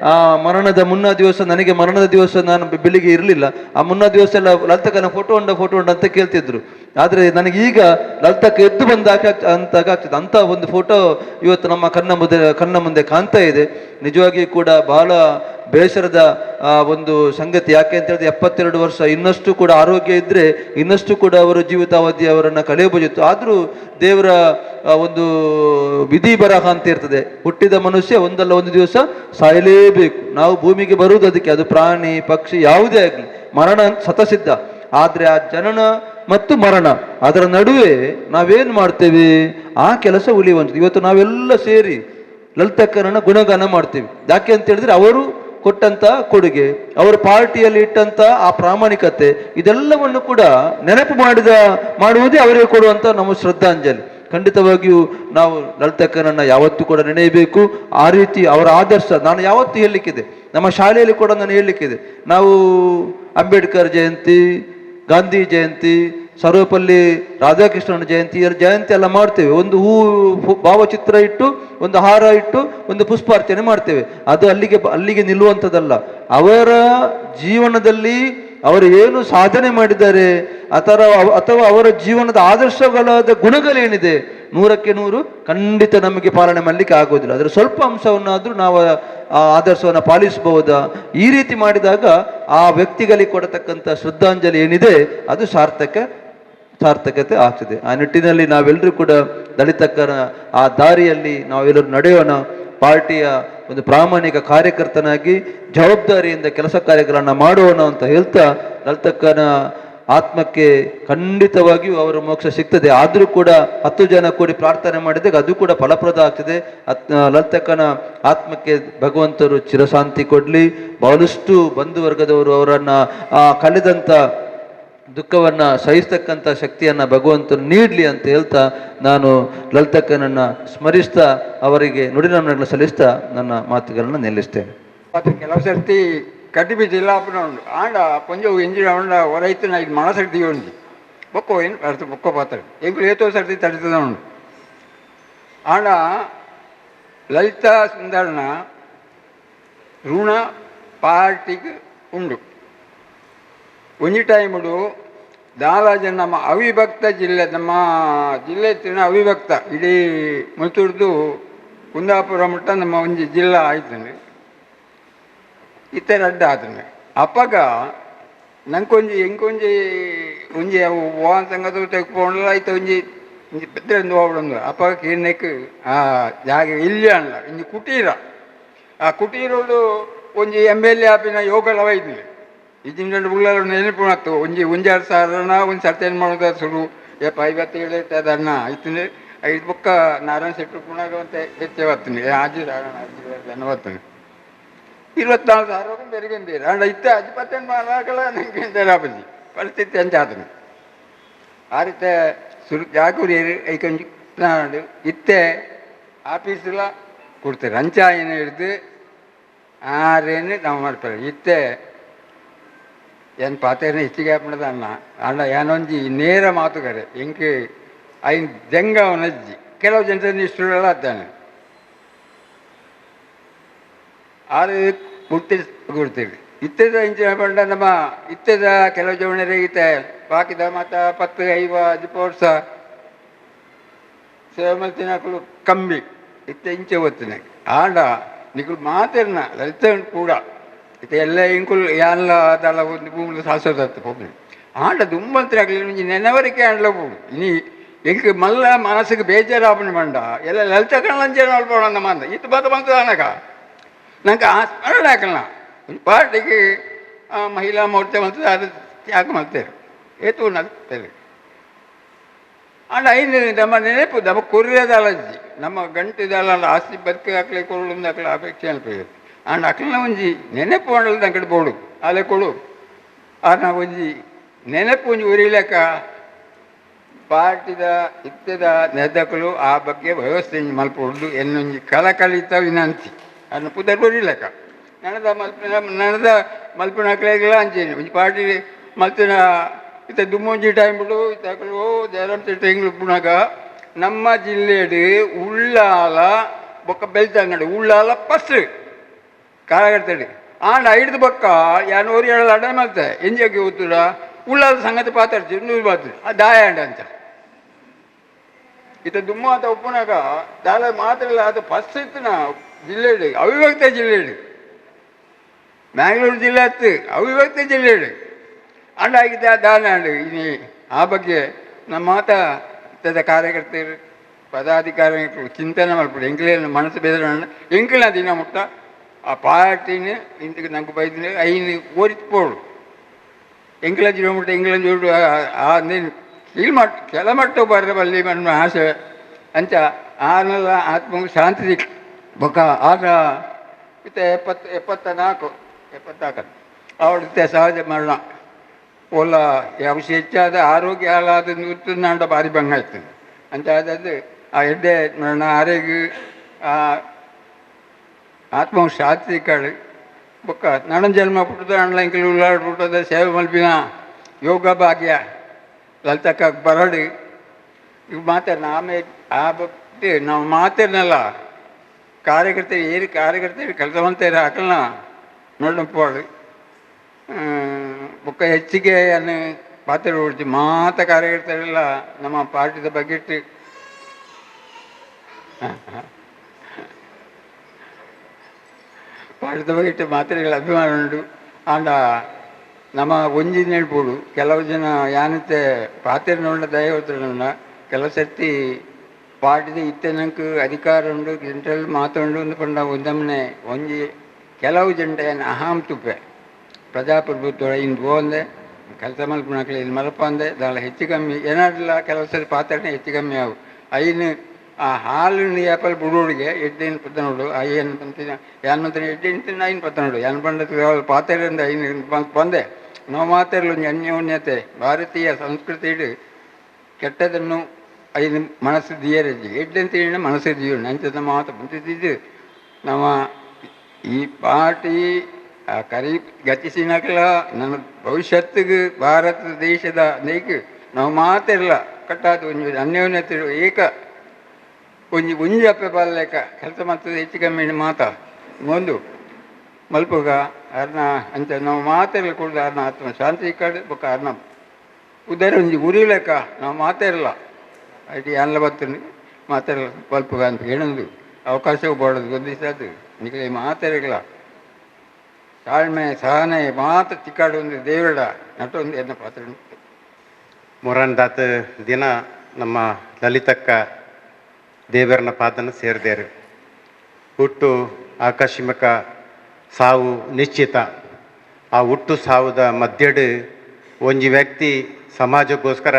ಆ ಮರಣದ ಮುನ್ನಾ ದಿವಸ, ನನಗೆ ಮರಣದ ದಿವಸ ನಾನು ಬೆಳಿಗ್ಗೆ ಇರಲಿಲ್ಲ, ಆ ಮುನ್ನಾ ದಿವಸ ಎಲ್ಲ ಲಲಿತಕ್ಕನ ಫೋಟೋ ಉಂಡ ಅಂತ ಕೇಳ್ತಿದ್ರು. ಆದ್ರೆ ನನಗೆ ಈಗ ಲಲಿತಕ್ಕ ಎದ್ದು ಅಂತಾಗ್ತದೆ. ಅಂತ ಒಂದು ಫೋಟೋ ಇವತ್ತು ನಮ್ಮ ಕಣ್ಣ ಮುಂದೆ ಕಾಣ್ತಾ ಇದೆ. ನಿಜವಾಗಿಯೂ ಕೂಡ ಬಹಳ ಬೇಸರದ ಒಂದು ಸಂಗತಿ. ಯಾಕೆ ಅಂತ ಹೇಳಿದ್ರೆ 72 ವರ್ಷ, ಇನ್ನಷ್ಟು ಕೂಡ ಆರೋಗ್ಯ ಇದ್ರೆ ಇನ್ನಷ್ಟು ಕೂಡ ಅವರು ಜೀವಿತಾವಧಿ ಅವರನ್ನ ಕಳೆಯಬಹುದಿತ್ತು. ಆದ್ರೂ ದೇವರ ಒಂದು ವಿಧಿ ಬರಹ ಅಂತ ಇರ್ತದೆ. ಹುಟ್ಟಿದ ಮನುಷ್ಯ ಒಂದಲ್ಲ ಒಂದು ದಿವಸ ಸಾಯಲೇಬೇಕು. ನಾವು ಭೂಮಿಗೆ ಬರುವುದು ಅದಕ್ಕೆ, ಅದು ಪ್ರಾಣಿ ಪಕ್ಷಿ ಯಾವುದೇ ಆಗಲಿ, ಮರಣ ಸತಸಿದ್ಧ. ಆದ್ರೆ ಆ ಜನನ ಮತ್ತು ಮರಣ ಅದರ ನಡುವೆ ನಾವೇನ್ ಮಾಡ್ತೇವೆ, ಆ ಕೆಲಸ ಉಳಿಯುವಂಥದ್ದು. ಇವತ್ತು ನಾವೆಲ್ಲ ಸೇರಿ ಲಲಿತಕ್ಕರನ್ನ ಗುಣಗಾನ ಮಾಡ್ತೇವೆ. ಯಾಕೆ ಅಂತ ಹೇಳಿದ್ರೆ ಅವರು ಕೊಟ್ಟಂತ ಕೊಡುಗೆ, ಅವರ ಪಾರ್ಟಿಯಲ್ಲಿ ಇಟ್ಟಂತ ಆ ಪ್ರಾಮಾಣಿಕತೆ, ಇದೆಲ್ಲವನ್ನು ಕೂಡ ನೆನಪು ಮಾಡುವುದೇ ಅವರಿಗೆ ಕೊಡುವಂತ ನಮ್ಮ ಶ್ರದ್ಧಾಂಜಲಿ. ಖಂಡಿತವಾಗಿಯೂ ನಾವು ಲಲಿತಕ್ಕನನ್ನ ಯಾವತ್ತೂ ಕೂಡ ನೆನೆಯಬೇಕು. ಆ ರೀತಿ ಅವರ ಆದರ್ಶ ನಾನು ಯಾವತ್ತೂ ಹೇಳಲಿಕ್ಕಿದೆ, ನಮ್ಮ ಶಾಲೆಯಲ್ಲಿ ಕೂಡ ನಾನು ಹೇಳಲಿಕ್ಕಿದೆ. ನಾವು ಅಂಬೇಡ್ಕರ್ ಜಯಂತಿ, ಗಾಂಧಿ ಜಯಂತಿ, ಸರ್ವಪಲ್ಲಿ ರಾಧಾಕೃಷ್ಣನ ಜಯಂತಿ ಎಲ್ಲ ಮಾಡ್ತೇವೆ. ಒಂದು ಭಾವಚಿತ್ರ ಇಟ್ಟು, ಒಂದು ಹಾರ ಇಟ್ಟು, ಒಂದು ಪುಷ್ಪಾರ್ಚನೆ ಮಾಡ್ತೇವೆ. ಅದು ಅಲ್ಲಿಗೆ ನಿಲ್ಲುವಂಥದ್ದಲ್ಲ. ಅವರ ಜೀವನದಲ್ಲಿ ಅವರು ಏನು ಸಾಧನೆ ಮಾಡಿದ್ದಾರೆ ಅಥವಾ ಅವರ ಜೀವನದ ಆದರ್ಶಗಳಾದ ಗುಣಗಳೇನಿದೆ 100ಕ್ಕೆ 100 ಖಂಡಿತ ನಮಗೆ ಪಾಲನೆ ಮಾಡಲಿಕ್ಕೆ ಆಗೋದಿಲ್ಲ. ಅದರ ಸ್ವಲ್ಪ ಅಂಶವನ್ನಾದ್ರೂ ನಾವು ಆ ಆದರ್ಶವನ್ನು ಪಾಲಿಸಬಹುದಾ? ಈ ರೀತಿ ಮಾಡಿದಾಗ ಆ ವ್ಯಕ್ತಿಗಳಿಗೆ ಕೊಡತಕ್ಕಂಥ ಶ್ರದ್ಧಾಂಜಲಿ ಏನಿದೆ ಅದು ಸಾರ್ಥಕತೆ ಆಗ್ತದೆ. ಆ ನಿಟ್ಟಿನಲ್ಲಿ ನಾವೆಲ್ಲರೂ ಕೂಡ ಲಲಿತಕ್ಕನ ಆ ದಾರಿಯಲ್ಲಿ ನಾವೆಲ್ಲರೂ ನಡೆಯೋಣ. ಪಾರ್ಟಿಯ ಒಂದು ಪ್ರಾಮಾಣಿಕ ಕಾರ್ಯಕರ್ತನಾಗಿ ಜವಾಬ್ದಾರಿಯಿಂದ ಕೆಲಸ ಕಾರ್ಯಗಳನ್ನು ಮಾಡೋಣ ಅಂತ ಹೇಳ್ತಾ, ಲಲಿತಕ್ಕನ ಆತ್ಮಕ್ಕೆ ಖಂಡಿತವಾಗಿಯೂ ಅವರ ಮೋಕ್ಷ ಸಿಗ್ತದೆ. ಆದರೂ ಕೂಡ 10 ಜನ ಕೂಡಿ ಪ್ರಾರ್ಥನೆ ಮಾಡಿದಾಗ ಅದು ಕೂಡ ಫಲಪ್ರದ ಆಗ್ತದೆ. ಲಲಿತಕ್ಕನ ಆತ್ಮಕ್ಕೆ ಭಗವಂತರು ಚಿರಶಾಂತಿ ಕೊಡ್ಲಿ. ಬಹಳಷ್ಟು ಬಂಧು ವರ್ಗದವರು ಅವರನ್ನ ಕಳೆದಂತ ದುಃಖವನ್ನ ಸಹಿಸ್ತಕ್ಕಂಥ ಶಕ್ತಿಯನ್ನ ಭಗವಂತನು ನೀಡಲಿ ಅಂತ ಹೇಳ್ತಾ, ನಾನು ಲಲಿತಕ್ಕನನ್ನ ಸ್ಮರಿಸ್ತಾ ಅವರಿಗೆ ನುಡಿನಮನಗಳನ್ನು ಸಲ್ಲಿಸ್ತಾ ನನ್ನ ಮಾತುಗಳನ್ನು ನಿಲ್ಲಿಸ್ತೇನೆ. ಕೆಲವು ಸರ್ತಿ ಕಡ್ಡಿ ಜಿಲ್ಲಾಪನ ಉಂಡು ಆಂಡ ಕೊಂಚ ಎಂಜಿನ ಉಂಡ ಹೊರೈತು ಇದು ಮಳ ಸರ್ತಿ ಉಂಡು ಬೊಕ್ಕೋ ಏನು ಅರ್ಥ ಬೊಕ್ಕೋ ಪಾತ್ರ ಎಂಕು ಏತೋ ಸರ್ತಿ ತಡಿತದ ಉಂಡು ಆಂಡ ಲಲಿತಾ ಸುಂದರನ ಋಣ ಪಾರ್ಟಿಗೆ ಉಂಡು. ಒಂಜಿ ಟೈಮುಡು ದಾಲಾಜನ ನಮ್ಮ ಅವಿಭಕ್ತ ಜಿಲ್ಲೆ, ನಮ್ಮ ಜಿಲ್ಲೆ ತಿನ್ನ ಅವಿಭಕ್ತ ಇಡೀ ಮುಲ್ತೂರ್ದು ಕುಂದಾಪುರ ಮುಟ್ಟ ನಮ್ಮ ಒಂಜಿ ಜಿಲ್ಲಾ ಆಯ್ತಂದ್ರೆ ಇತ್ತೆ ರಡ್ಡ ಆತಂದ್ರೆ ಅಪ್ಪಗ ನಂಗೊಂಜಿ ಒಂಜಿ ಅವು ಓನ್ ಸಂಗತ ತೆಗ್ಕೊಂಡ್ಲ ಆಯ್ತು ಒಂಜಿ ಪೆದ್ರಂದು ಹೋಗ್ಬಿಡಂದು ಅಪ್ಪಗ ಕೇಳಕ್ಕೆ ಆ ಜಾಗ ಇಲ್ಲಿ ಅಲ್ಲ ಇಂಜಿ ಕುಟೀರ, ಆ ಕುಟೀರೋಡು ಒಂಜಿ MLA ಆಪಿನ ಯೋಗಲವ ಇದ್ದಿಲ್ಲ. ಇದ್ದಿನ ಬುಳ್ಳರು ನೆನಪು ಆಗ್ತವೆ. ಒಂಜಾರು ಸಾವಿರನ ಒಂದು ಸರ್ತಿ ಏನು ಮಾಡೋದು ಶುರು 57 ಅದನ್ನ ಆಯ್ತಂದ್ರೆ 5 ಬುಕ್ಕ ನಾರಾಯಣ ಶೆಟ್ರು ಪುನಃ ಅಂತ ಹೆಚ್ಚೇವತ್ತೀನಿ ಆಜಿ ಅನವತ್ತನೇ 24,000 ಬೆರಿಗೆಂದೀರ ಅಂಡ ಇತ್ತೆ 18 ಮಾಡಾಕಲ್ಲ ನಂಗೆ ಎಂತಾಪಜಿ ಪರಿಸ್ಥಿತಿ ಅಂಚಾತನು ಆ ರೀತಿ ಶುರು ಜಾಗೂರಿಯರು ಐಕೊಂಜಿ ನಾಡು ಇತ್ತೆ ಆಫೀಸಲ್ಲ ಕೊಡ್ತಾರೆ ಅಂಚಾಯನ ಹಿಡಿದು ಆರೇನು ನಾವು ಮಾಡ್ತಾರೆ ಇತ್ತೆ ಏನು ಪಾತೇನೆ ಹೆಚ್ಚಿಗೆ ಹಾಪಣದ ಅಣ್ಣ ಏನೊಂಜಿ ನೇರ ಮಾತುಗಾರೆ ಎಂಕೆ ಐನ್ ಜಂಗ ಅವನಜ್ಜಿ ಕೆಲವು ಜನರನ್ನು ಇಷ್ಟುಗಳೆಲ್ಲ ಅದ್ದಾನೆ ಆರು ಕೊಡ್ತೀವಿ ಇತ್ತದ ಇಂಚಿನ ಪಂಡ ನಮ್ಮ ಇತ್ತದ ಕೆಲವು ಜವಣರೇ ಈತೆ ಬಾಕಿದ ಮತ 10 5 ವರ್ಷ ಸೇವಮಲ್ತಿನಕಲು ಕಮ್ಮಿ ಇತ್ತೆ ಇಂಚೆ ಓದ್ತೀನಿ ಆಂಡ ನಿಕಲು ಮಾತೇನ ಲಲಿತ ಕೂಡ ಇತ್ತೆ ಎಲ್ಲ ಇಂಕುಲ್ ಎಲ್ಲ ಅದೆಲ್ಲ ಒಂದು ಭೂಮಿಲಿ ಶಾಶ್ವತ ಹೋಗ್ತೀನಿ ஆண்ட தும்பத்திராக்கல கொஞ்சம் நினைவரைக்கே ஆண்டல போடும் இனி எங்களுக்கு மல்ல மனசுக்கு ಬೇಜಾರಾಪಣೆ ಮಂಡ ಎಲ್ಲ ಲಲಿತ ಕಣ್ಣಂಜೆ ನೋಡ್ಬೋಣ ನಮ್ಮ ಅಂದ ಇದು ಬತ್ತ ಬಂತದಾನಕ ನಂಗೆ ಆ ಸ್ಮರಣೆ ಹಾಕಲ್ಲ ಪಾರ್ಟಿಗೆ ಮಹಿಳಾ ಮೋರ್ಚೆ ಬಂತದೆ ಅದು ಯಾಕೆ ಮಾಡ್ತಾರೆ ಏತು ನಗ್ತಾರೆ ಅಂಡ್ ಐದು ನಮ್ಮ ನೆನಪು ನಮ್ಮ ಕೊರಿಯದಲಜ್ಜಿ ನಮ್ಮ ಗಂಟಿದಲ್ಲ ಆಸ್ತಿ ಬದುಕಿ ಹಾಕ್ಲಿ ಕೊರಳು ಹಾಕ್ಲಿ ಅಪೇಕ್ಷೆ ಅನ್ಪೋದು ಅಂಡ್ ಅಕ್ಲನ ಒಂಜಿ ನೆನಪು ಮಾಡಲ್ ತಂಕಡೆ ಬೋಡು ಅಲೆ ಕೊಡು ಆನ ಒಂಜಿ ನೆನಪು ಒಂಜಿ ಉರಿಲಕ್ಕ ಪಾರ್ಟಿದ ಇತ್ತದ ನೆದಕಲು ಆ ಬಗ್ಗೆ ವ್ಯವಸ್ಥೆ ಮಲ್ಪೊಡ್ದು ಎನ್ನೊಂಜಿ ಕಲಕಲಿತ ವಿನಂತಿ ಅದನ್ನು ಪುದರ್ ಬರೀಲಕ್ಕ ನನದ ಮಲ್ಪಿನ ಹಾಕ್ಲಾಗಿಲ್ಲ ಅಂಚೇನಿ ಒಂಜಿ ಪಾರ್ಟಿ ಮಲ್ಪಿನ ಇತ್ತ ದುಮ್ಮೊಂಜಿ ಟೈಮ್ ಬಿಡು ಇತ್ತಕಲು ಜಯರಾಮ್ ತಿಂಗಳು ಪುನಗ ನಮ್ಮ ಜಿಲ್ಲೆಡು ಉಳ್ಳಾಲ ಬೊಕ್ಕ ಬೆಳ್ತಂಗಡಿ ಉಳ್ಳಾಲ ಫಸ್ಟ್ ಕಾಳಗಡ್ತಡಿ ಆಂಡ ಐದು ಬೊಕ್ಕ ಯಾನು ಓರಿ ಹೇಳಲ್ಲ ಅಡ ಮತ್ತೆ ಎಂಜಿಗೆ ಗೊತ್ತುಡ ಉಳ್ಳಾಲ ಸಂಗತಿ ಪಾತಾಡ್ತೀವಿ ನೂರು ಬಾತು ಆ ದಾಯಾಂಡ ಅಂತ ಇತ್ತ ದುಮ್ಮ ಅಂತ ಉಪ್ಪುನಾಗ ದಾಲ ಮಾತ್ರ ಅದು ಫಸ್ಟ್ ಇತ್ತಿನ ಜಿಲ್ಲೆಡು ಅವಿಭಕ್ತ ಜಿಲ್ಲೆಡು ಮ್ಯಾಂಗ್ಳೂರು ಜಿಲ್ಲೆ ಹತ್ತು ಅವಿಭಕ್ತ ಜಿಲ್ಲೆಡು ಅಂಡ ಆಗಿದ್ದ ದಾನ ಅಂಡು ಇನಿ ಆ ಬಗ್ಗೆ ನಮ್ಮ ಮಾತ ಇತ್ತದ ಕಾರ್ಯಕರ್ತರು ಪದಾಧಿಕಾರಿಗಳು ಚಿಂತನೆ ಮಾಡ್ಬಿಡು ಎಂಕ್ಲೇನು ಮನಸ್ಸು ಬೇರೆ ಎಂಕ್ಲಿನ ದಿನ ಮುಟ್ಟ ಆ ಪಾರ್ಟಿನ ಇಂತಕ್ಕೆ ನಂಗೆ ಬೈದಿನ ಐನು ಓರಿತ್ಪೋಡು ಎಂಕ್ಲ ಜೀವ ಮುಟ್ಟ ಎಂಕ್ಲ ಜೋಡು ನೀನು ಇಲ್ಲಿ ಕೆಲ ಮಟ್ಟ ಬರ್ರೆ ಬಲ್ಲಿ ನನ್ನ ಆಸೆ ಅಂಚ ಆನೆಲ್ಲ ಆತ್ಮಗೂ ಶಾಂತಿ ಸಿಕ್ ಬೊಕ್ಕ ಆಗ ಇತ್ತ 74 ಅವಡಿತ್ತೆ ಸಹಜ ಮರಣ ಒಲ್ಲ ಯಾವಸಿ ಹೆಚ್ಚಾದ ಆರೋಗ್ಯ ಹಾಳಾದ ನಾಂಡ ಭಾರಿ ಭಂಗ ಆಯ್ತು ಅಂತ ಆದದ್ದು ಆ ಎಡ್ಡೆ ಮರಣ ಆರೋಗ್ಯ ಆತ್ಮ ಶಾಂತಿ ಕಾಳು ಬೊಕ್ಕ ನನ್ನ ಜನ್ಮ ಪುಟ್ಟದ ಅಣ್ಣ ಇಂಕಲು ಉಳ್ಳಾಡ್ಬಿಟ್ಟದ ಸೇವೆ ಮಲ್ಪಿನ ಯೋಗ ಭಾಗ್ಯ ಲಲಿತಕ್ಕ ಬರಡು ಇವು ಮಾತಾಡ ಆಮೇಲೆ ಆ ಬಗ್ಗೆ ನಾವು ಮಾತೇನಲ್ಲ ಕಾರ್ಯಕರ್ತರು ಏರಿ ಕಾರ್ಯಕರ್ತರು ಕೆಲಸ ಮಾಡ್ತಾರೆ ಹಾಕಲ್ಲ ನೋಡಪ್ಪಳು ಬೊಕ್ಕ ಹೆಚ್ಚಿಗೆ ಅನ್ನು ಪಾತ್ರ ಹೊಡ್ತೀವಿ ಮಾತ ಕಾರ್ಯಕರ್ತರೆಲ್ಲ ನಮ್ಮ ಪಾರ್ಟಿದ ಬಗ್ಗೆಟ್ಟು ಪಾರ್ಟಿದ ಬಗ್ಗೆಟ್ಟು ಮಾತ್ರೆಗಳ ಅಭಿಮಾನ ಉಂಟು ಆಂಡ ನಮ್ಮ ಒಂಜಿ ನೆಡ್ಬೋದು ಕೆಲವು ಜನ ಯಾನತ್ತೆ ಪಾತ್ರೆ ನೋಡ ದಯವತ್ರನ ಕೆಲವು ಸರ್ತಿ ಪಾರ್ಟಿದ ಇತ್ತನಕ್ಕೆ ಅಧಿಕಾರ ಉಂಡು ಜನರಲ್ ಮಾತುಂಡು ಅಂದು ಪಂಡ ಒಂದಮ್ಮನೆ ಒಂಜಿ ಕೆಲವು ಜಂಡ ಏನು ಅಹಾಂ ತುಪ್ಪೆ ಪ್ರಜಾಪ್ರಭುತ್ವ ಇನ್ನು ಹೋಂದೆ ಕೆಲಸ ಮಲ್ಪನಾಕ್ಲಿ ಇಲ್ಲಿ ಮಲ್ಪ ಅಂದೆ ದಾಳ ಹೆಚ್ಚು ಕಮ್ಮಿ ಏನಾಡಿಲ್ಲ ಕೆಲವು ಸರಿ ಪಾತ್ರೆ ಹೆಚ್ಚು ಕಮ್ಮಿ ಆವು ಐನು ಆ ಹಾಲಿನ ಏಪಲ್ ಬಿಡೋಡಿಗೆ ಎಡ್ಡೇನು ಪತ್ತನೋಡು ಏನು ಬಂತಿನ ಯಾನ್ ಮಂತ್ರ ಎಡ್ಡೇನು ತಿನ್ನ ಐನು ಪತ್ತನೋಡು ಯಾನ್ ಬಂದ ಪಾತ್ರೆಯಿಂದ ಐನು ಬಂದೆ ನಾವು ಮಾತಾಡಲು ಒಂದು ಅನ್ಯೋನ್ಯತೆ ಭಾರತೀಯ ಸಂಸ್ಕೃತಿ ಇಡು ಕೆಟ್ಟದನ್ನು ಐದು ಮನಸ್ಸು ದಿಯರಜ್ಜಿ ಎಡ್ಡಂತ ಮನಸ್ಸು ದಿಯೋಣ ಅಂಚದ ಮಾತು ಬಂತಿದ್ದು ನಮ್ಮ ಈ ಪಾರ್ಟಿ ಆ ಕರಿ ಗತಿಸಿನಕ್ಲ ನನ್ನ ಭವಿಷ್ಯತ್ತಿಗೆ ಭಾರತ ದೇಶದ ನೈಕ್ ನಾವು ಮಾತಿರಲ್ಲ ಕಟ್ಟಾದ ಒಂದು ಅನ್ಯೋನ್ಯತೆ ಏಕ ಒಂಜಿ ಅಪ್ಪೆ ಬಾಲ್ಲೇಕ ಕೆಲಸ ಮಾಡ್ತದೆ ಹೆಚ್ಚು ಕಮ್ಮಿ ಮಾತಾ ಒಂದು ಮಲ್ಪಗ ಅರ್ನ ಅಂತ ನಾವು ಮಾತಾಡಲಿ ಕೊಡದು ಅರ್ನ ಆತ್ಮ ಶಾಂತಿ ಕಡೆ ಬೊಕ್ಕ ಅರ್ನ ಉದಾರ ಒಂಜಿ ಉರಿಲೆಕ್ಕ ನಾವು ಮಾತಾಡಲ್ಲ ಐಟಿ ಎಲ್ಲ ಬರ್ತೀನಿ ಮಾತಾಡಲ್ಲ ಮಲ್ಪಗ ಅಂತ ಹೇಳೋದು ಅವಕಾಶ ಬೋಡೋದು ಗೊತ್ತಿಸದು ನಿಖಲೆ ಮಾತಾಡಲ್ಲ ತಾಳ್ಮೆ ಸಹನೆ ಮಾತು ಚಿಕ್ಕಾಡು ಒಂದು ದೇವರ ನಟೊಂದು ಎನ್ನ ಪಾತ್ರ ಮೊರನ್ದಾತ ದಿನ ನಮ್ಮ ಲಲಿತಕ್ಕ ದೇವರನ ಪಾದನ ಸೇರಿದೇರು ಹುಟ್ಟು ಆಕಸ್ಮಿಕ ಸಾವು ನಿಶ್ಚಿತ ಆ ಹುಟ್ಟು ಸಾವುದ ಮಧ್ಯಡು ಒಂಜಿ ವ್ಯಕ್ತಿ ಸಮಾಜಕ್ಕೋಸ್ಕರ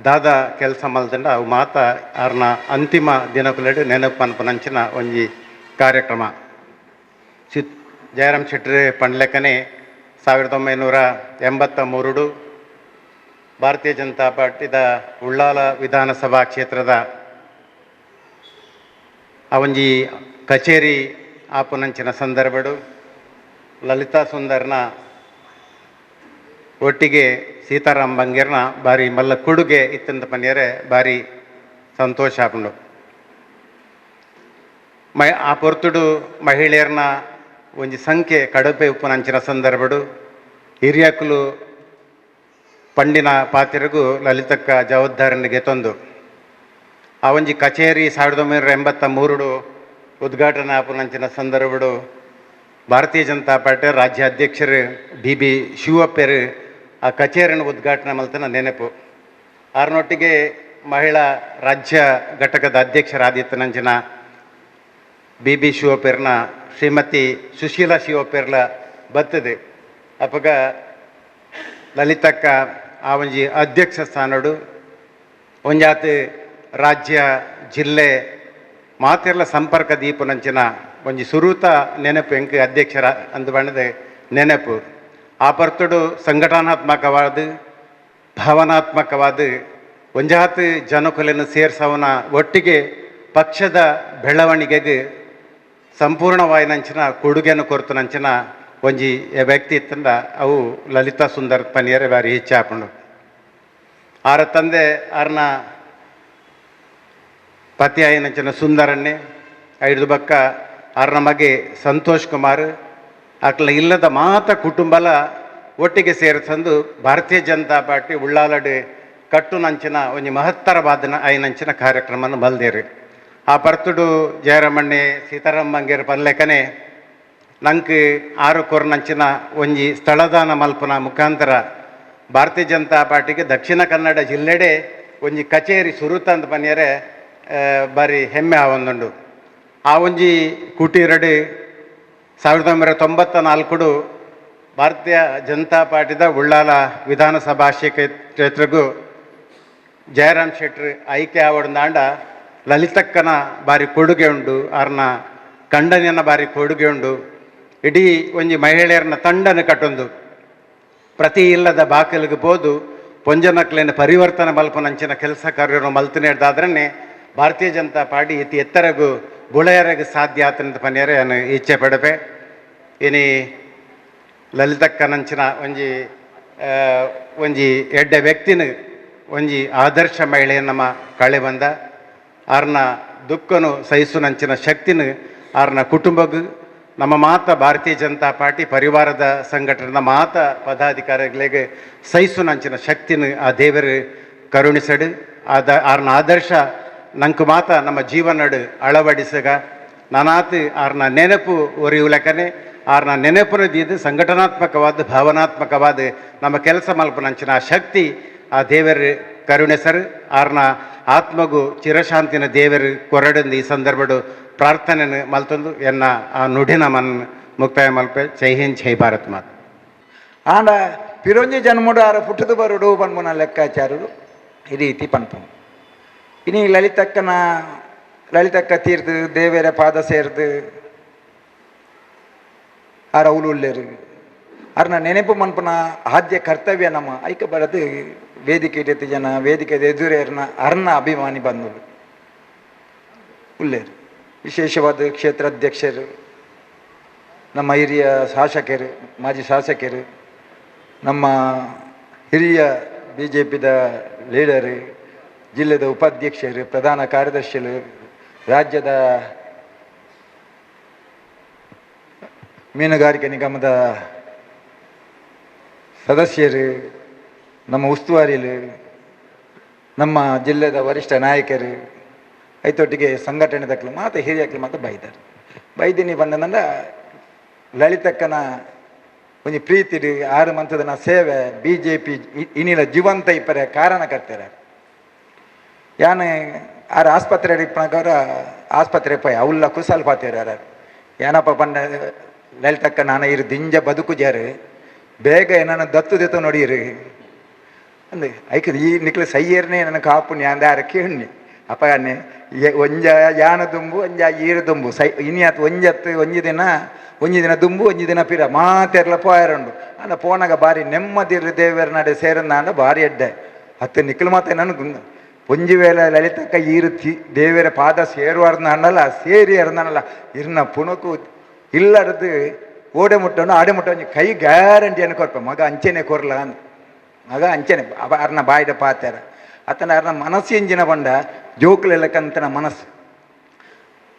ದಾದ ಕೆಲಸ ಮಲ್ದಂಡ ಅವು ಮಾತ ಅವ್ರನ್ನ ಅಂತಿಮ ದಿನಕುಲಡು ನೆನಪು ಅನ್ಪನಂಚಿನ ಒಂಜಿ ಕಾರ್ಯಕ್ರಮ ಜಯರಾಮ್ ಶೆಟ್ಟಿ ಪಂಡ್ಲೆಕ್ಕನೆ 1983 ಭಾರತೀಯ ಜನತಾ ಪಾರ್ಟಿದ ಉಳ್ಳಾಲ ವಿಧಾನಸಭಾ ಕ್ಷೇತ್ರದ ಅವೊಂಜಿ ಕಚೇರಿ ಆಪುನಂಚಿನ ಸಂದರ್ಭಡು ಲಲಿತಾ ಸುಂದರ್ನ ಒಟ್ಟಿಗೆ ಸೀತಾರಾಮ್ ಬಂಗೇರ್ನ ಭಾರಿ ಮಲ್ಲ ಕೊಡುಗೆ ಇತ್ತಂತ ಪನ್ಯರೆ ಭಾರಿ ಸಂತೋಷ ಆಪುಂಡು ಆ ಪೊರ್ತುಡು ಮಹಿಳೆಯರ್ನ ಒಂಜಿ ಸಂಖ್ಯೆ ಕಡಪೆ ಉಪ್ಪುನಂಚಿನ ಸಂದರ್ಭಡು ಹಿರಿಯಕ್ಕಲು ಪಂಡಿನ ಪಾತ್ರೆಗೂ ಲಲಿತಕ್ಕ ಜವಾಬ್ದಾರಿನಿಗೆ ತಂದು ಆ ಒಂಜಿ ಕಚೇರಿ 1983 ಉದ್ಘಾಟನೆ ಆಪುನಂಚಿನ ಸಂದರ್ಭಡು ಭಾರತೀಯ ಜನತಾ ಪಾರ್ಟಿ ರಾಜ್ಯ ಅಧ್ಯಕ್ಷರು BB ಶಿವಪ್ಪರು ಆ ಕಚೇರಿನ ಉದ್ಘಾಟನೆ ಮಲ್ತನ ನೆನಪು. ಆರ್ನೊಟ್ಟಿಗೆ ಮಹಿಳಾ ರಾಜ್ಯ ಘಟಕದ ಅಧ್ಯಕ್ಷರಾದಿತ್ತನಂಚಿನ BB ಶಿವಪೇರ್ನ ಶ್ರೀಮತಿ ಸುಶೀಲಾ ಶಿವಪೇರ್ಲ ಬರ್ತದೆ ಅಪ್ಪಗ ಲಲಿತಕ್ಕ ಆ ಒಂಜಿ ಅಧ್ಯಕ್ಷ ಸ್ಥಾನಡು ಒಂಜಾತ್ ರಾಜ್ಯ ಜಿಲ್ಲೆ ಮಾತೆರ್ಲ ಸಂಪರ್ಕ ದೀಪನಂಚಿನ ಒಂಜಿ ಸುರೂತ ನೆನಪು ಎಂಕ್ ಅಧ್ಯಕ್ಷರ ಅಂದು ಬಣ್ಣದ ನೆನಪು. ಆ ಪರ್ತುಡು ಸಂಘಟನಾತ್ಮಕವಾದ ಭಾವನಾತ್ಮಕವಾದ ಒಂಜಾತ್ ಜನಕುಲನ್ನು ಸೇರ್ಸವನ ಒಟ್ಟಿಗೆ ಪಕ್ಷದ ಬೆಳವಣಿಗೆಗೆ ಸಂಪೂರ್ಣವಾಯಿನಂಚಿನ ಕೊಡುಗೆಯನ್ನು ಕೊರತುನಂಚಿನ ಒಂಜಿ ವ್ಯಕ್ತಿ ಇತ್ತಂದ ಅವು ಲಲಿತಾ ಸುಂದರ್ ಪನಿಯರೆ ಬಾರಿ ಹೆಚ್ಚಾಪುಂಡು. ಆರ ತಂದೆ ಆರ್ನ ಪತಿ ಆಯಿನಂಚಿನ ಸುಂದರನ್ನೇ ಐದು ಬಕ್ಕ ಆರ್ನ ಮಗೆ ಸಂತೋಷ್ ಕುಮಾರ್ ಅಕ್ಲ ಇಲ್ಲದ ಮಾತ ಕುಟುಂಬಲ ಒಟ್ಟಿಗೆ ಸೇರಿಸಂದು ಭಾರತೀಯ ಜನತಾ ಪಾರ್ಟಿ ಉಳ್ಳಾಲಡು ಕಟ್ಟುನಂಚಿನ ಒಂಜಿ ಮಹತ್ತರವಾದ ಆಯ್ನಂಚಿನ ಕಾರ್ಯಕ್ರಮನ ಬಲ್ದೇರಿ. ಆ ಪರ್ತುಡು ಜಯರಮಣ್ಣೆ ಸೀತಾರಾಮಂಗೇರ್ ಪಲ್ಲೆಕನೆ ನಂಗೆ 6 ಕೊರ್ನಂಚಿನ ಒಂಜಿ ಸ್ಥಳದಾನ ಮಲ್ಪನ ಮುಖಾಂತರ ಭಾರತೀಯ ಜನತಾ ಪಾರ್ಟಿಗೆ ದಕ್ಷಿಣ ಕನ್ನಡ ಜಿಲ್ಲೆಡೆ ಒಂಜಿ ಕಚೇರಿ ಸುರುತಂದು ಪನ್ಯರೆ ಬಾರಿ ಹೆಮ್ಮೆ ಆವೊಂದುಂಡು. ಆ ಒಂಜಿ ಕುಟೀರಡು 1994 ಭಾರತೀಯ ಜನತಾ ಪಾರ್ಟಿದ ಉಳ್ಳಾಲ ವಿಧಾನಸಭಾ ಕ್ಷೇತ್ರಗೂ ಜಯರಾಮ್ ಶೆಟ್ಟಿ ಆಯ್ಕೆ ಆವಡ್ದಾಂಡ ಲಲಿತಕ್ಕನ ಬಾರಿ ಕೊಡುಗೆ ಉಂಡು, ಆರ್ನ ಖಂಡನೆಯನ್ನ ಬಾರಿ ಕೊಡುಗೆ ಉಂಡು. ಇಡೀ ಒಂಜಿ ಮಹಿಳೆಯರನ್ನ ತಂಡನ ಕಟ್ಟೊಂದು ಪ್ರತಿ ಇಲ್ಲದ ಬಾಕಲಿಗೆ ಬೋದು ಪೊಂಜನಕ್ಲೇನ ಪರಿವರ್ತನೆ ಮಲ್ಪನಂಚಿನ ಕೆಲಸ ಕಾರ್ಯವನ್ನು ಮಲ್ತನೇಡ್ದಾದ್ರೇ ಭಾರತೀಯ ಜನತಾ ಪಾರ್ಟಿ ಇತಿ ಎತ್ತರಗೂ ಬುಳೆಯರಗೆ ಸಾಧ್ಯ ಆತನಂತ ಪನ್ಯರೆ ನಾನು ಇಚ್ಛೆ ಪಡಪೆ. ಇನಿ ಲಲಿತಕ್ಕನಂಚಿನ ಒಂಜಿ ಎಡ್ಡೆ ವ್ಯಕ್ತಿನ ಒಂಜಿ ಆದರ್ಶ ಮಹಿಳೆಯ ನಮ್ಮ ಕಳೆ ಬಂದ ಆರ್ನ ದುಃಖನು ಸಹಿಸುನಂಚಿನ ಶಕ್ತಿನ ಆರ್ನ ಕುಟುಂಬಗೂ ನಮ್ಮ ಮಾತ ಭಾರತೀಯ ಜನತಾ ಪಾರ್ಟಿ ಪರಿವಾರದ ಸಂಘಟನೆದ ಮಾತ ಪದಾಧಿಕಾರಿಗಳಿಗೆ ಸಹಿಸುನಂಚಿನ ಶಕ್ತಿನ ಆ ದೇವರು ಕರುಣಿಸಡು. ಆರ್ನ ಆದರ್ಶ ನಂಗೆ ಮಾತ ನಮ್ಮ ಜೀವನಡು ಅಳವಡಿಸಗ ನಾನಾತ್ ಆರ್ನ ನೆನಪು ಒರಿಯುಲಕನೆ ಆರ್ನ ನೆನಪುನ ದೀದು ಸಂಘಟನಾತ್ಮಕವಾದ ಭಾವನಾತ್ಮಕವಾದ ನಮ್ಮ ಕೆಲಸ ಮಲ್ಪನಂಚಿನ ಆ ಶಕ್ತಿ ಆ ದೇವರು ಕರುಣೆಸರು. ಆರ್ನ ಆತ್ಮಗೂ ಚಿರಶಾಂತಿನ ದೇವರು ಕೊರಡಂದು ಈ ಸಂದರ್ಭಡು ಪ್ರಾರ್ಥನೆ ಮಲ್ತೊಂದು ಎನ್ನ ಆ ನುಡಿನ ಮನ್ ಮುಕ್ತಾಯ ಮಲ್ಪೆ. ಜೈ ಹಿಂದ್ ಜೈ ಭಾರತ್ ಮಾತು. ಆಂಡ ಪಿರೊಂಜಿ ಜನ್ಮಡು ಆರ ಪುಟ್ಟದು ಬರುಡು ಪನ್ಪುನ ಲೆಕ್ಕಾಚಾರರು ಈ ರೀತಿ ಪನ್ಪು. ಇನಿ ಲಲಿತಕ್ಕ ತೀರ್ದು ದೇವರ ಪಾದ ಸೇರ್ದು ಆರ ಉಳುಲ್ಲೇರು ಅರ್ನ ನೆನಪು ಮನ್ಪುನ ಆದ್ಯ ಕರ್ತವ್ಯ ನಮ್ಮ ಐಕ ಬರದು ವೇದಿಕೆ ಇಟ್ಟು ಜನ ವೇದಿಕೆದ ಎದುರೇರ್ನ ಅರ್ನ ಅಭಿಮಾನಿ ಬಂದರು ಉಳ್ಳೇರು. ವಿಶೇಷವಾದ ಕ್ಷೇತ್ರಾಧ್ಯಕ್ಷರು, ನಮ್ಮ ಹಿರಿಯ ಶಾಸಕರು, ಮಾಜಿ ಶಾಸಕರು, ನಮ್ಮ ಹಿರಿಯ BJPದ ಲೀಡರು, ಜಿಲ್ಲೆದ ಉಪಾಧ್ಯಕ್ಷರು, ಪ್ರಧಾನ ಕಾರ್ಯದರ್ಶಿಗಳು, ರಾಜ್ಯದ ಮೀನುಗಾರಿಕೆ ನಿಗಮದ ಸದಸ್ಯರು, ನಮ್ಮ ಉಸ್ತುವಾರಿಗಳು, ನಮ್ಮ ಜಿಲ್ಲೆದ ವರಿಷ್ಠ ನಾಯಕರು ಐತೊಟ್ಟಿಗೆ ಸಂಘಟನೆ ದಕ್ಕಲು ಮಾತು ಹಿರಿಯಕ್ಕಲು ಮಾತು ಬೈತಾರೆ. ಬೈದಿನಿ ಬಂದಂದ ಲಲಿತಕ್ಕನ ಒಂದು ಪ್ರೀತಿಡು 6 ಮಂತದ ಸೇವೆ BJP ಇನ್ನಿಲ ಜೀವಂತ ಇಪ್ಪರೆ ಕಾರಣಕರ್ತಾರೆ. ಯಾನು ಆರ ಆಸ್ಪತ್ರೆ ಇಪ್ಪನಗರ ಆಸ್ಪತ್ರೆ ಪೈ ಅವಲ್ಲ ಕುಸಲ್ ಪಾತಿರ ಏನಪ್ಪ ಪಂಡ ಲಲಿತಕ್ಕ ನಾನು ಇರು ದಿಂಜ ಬದುಕು ಜಾರು ಬೇಗ ಏನನ್ನ ದತ್ತು ದಿತ್ತು ನೋಡಿರಿ ಅಂದು ಐಕದು ಈ ನಿಕ್ಲು ಸೈಯರ್ನೇ ನನ್ನ ಕಾಪುಣ್ಯ ಅಂದ ಯಾರ ಕೇಳಿ ಅಪ್ಪ ಒಂಜ ಯಾನ ದುಂಬು ಒಂಜ ಈರು ದುಂಬು ಇನಿಯತ್ ಒಂಜಿ ದಿನ ದುಂಬು ಒಂಜಿ ದಿನ ಪಿರ ಮಾತೆರ್ಲ ಪೋಯರಂಡು ಅಂದ ಪೋನಾಗ ಬಾರಿ ನೆಮ್ಮದಿರು ದೇವರ ನಡೆ ಸೇರಂದ ಅಂದ ಬಾರಿ ಎಡ್ಡೆ ಹತ್ತು ನಿಕ್ಲು ಮಾತೆ ನನಗೆ ಒಂಜಿ ವೇಳೆ ಲಲಿತಕ್ಕ ಈರು ದೇವರ ಪಾದ ಸೇರುವಾರ್ನ ಅನ್ನಲ್ಲ ಸೇರಿ ಅರ್ನಲ್ಲ ಇರ್ನ ಪುಣಕು ಇಲ್ಲರದು ಓಡೆ ಮುಟ್ಟೋಣ ಆಡೆ ಮುಟ್ಟೋ ಕೈ ಗ್ಯಾರಂಟಿಯನ್ನು ಕೊರ್ಪ ಮಗ ಅಂಚೆನೆ ಕೊರ್ಲ ಅಂದ ಮಗ ಅಂಚೆನೆ ಅರ್ನ ಬಾಯ್ದ ಪಾತ್ಯಾರ ಅತನ ಅರ್ನ ಮನಸ್ಸು ಎಂಜಿನ ಬಂಡ ಜೋಕ್ಲೆಲ್ಲಕ್ಕಂತನ ಮನಸ್ಸು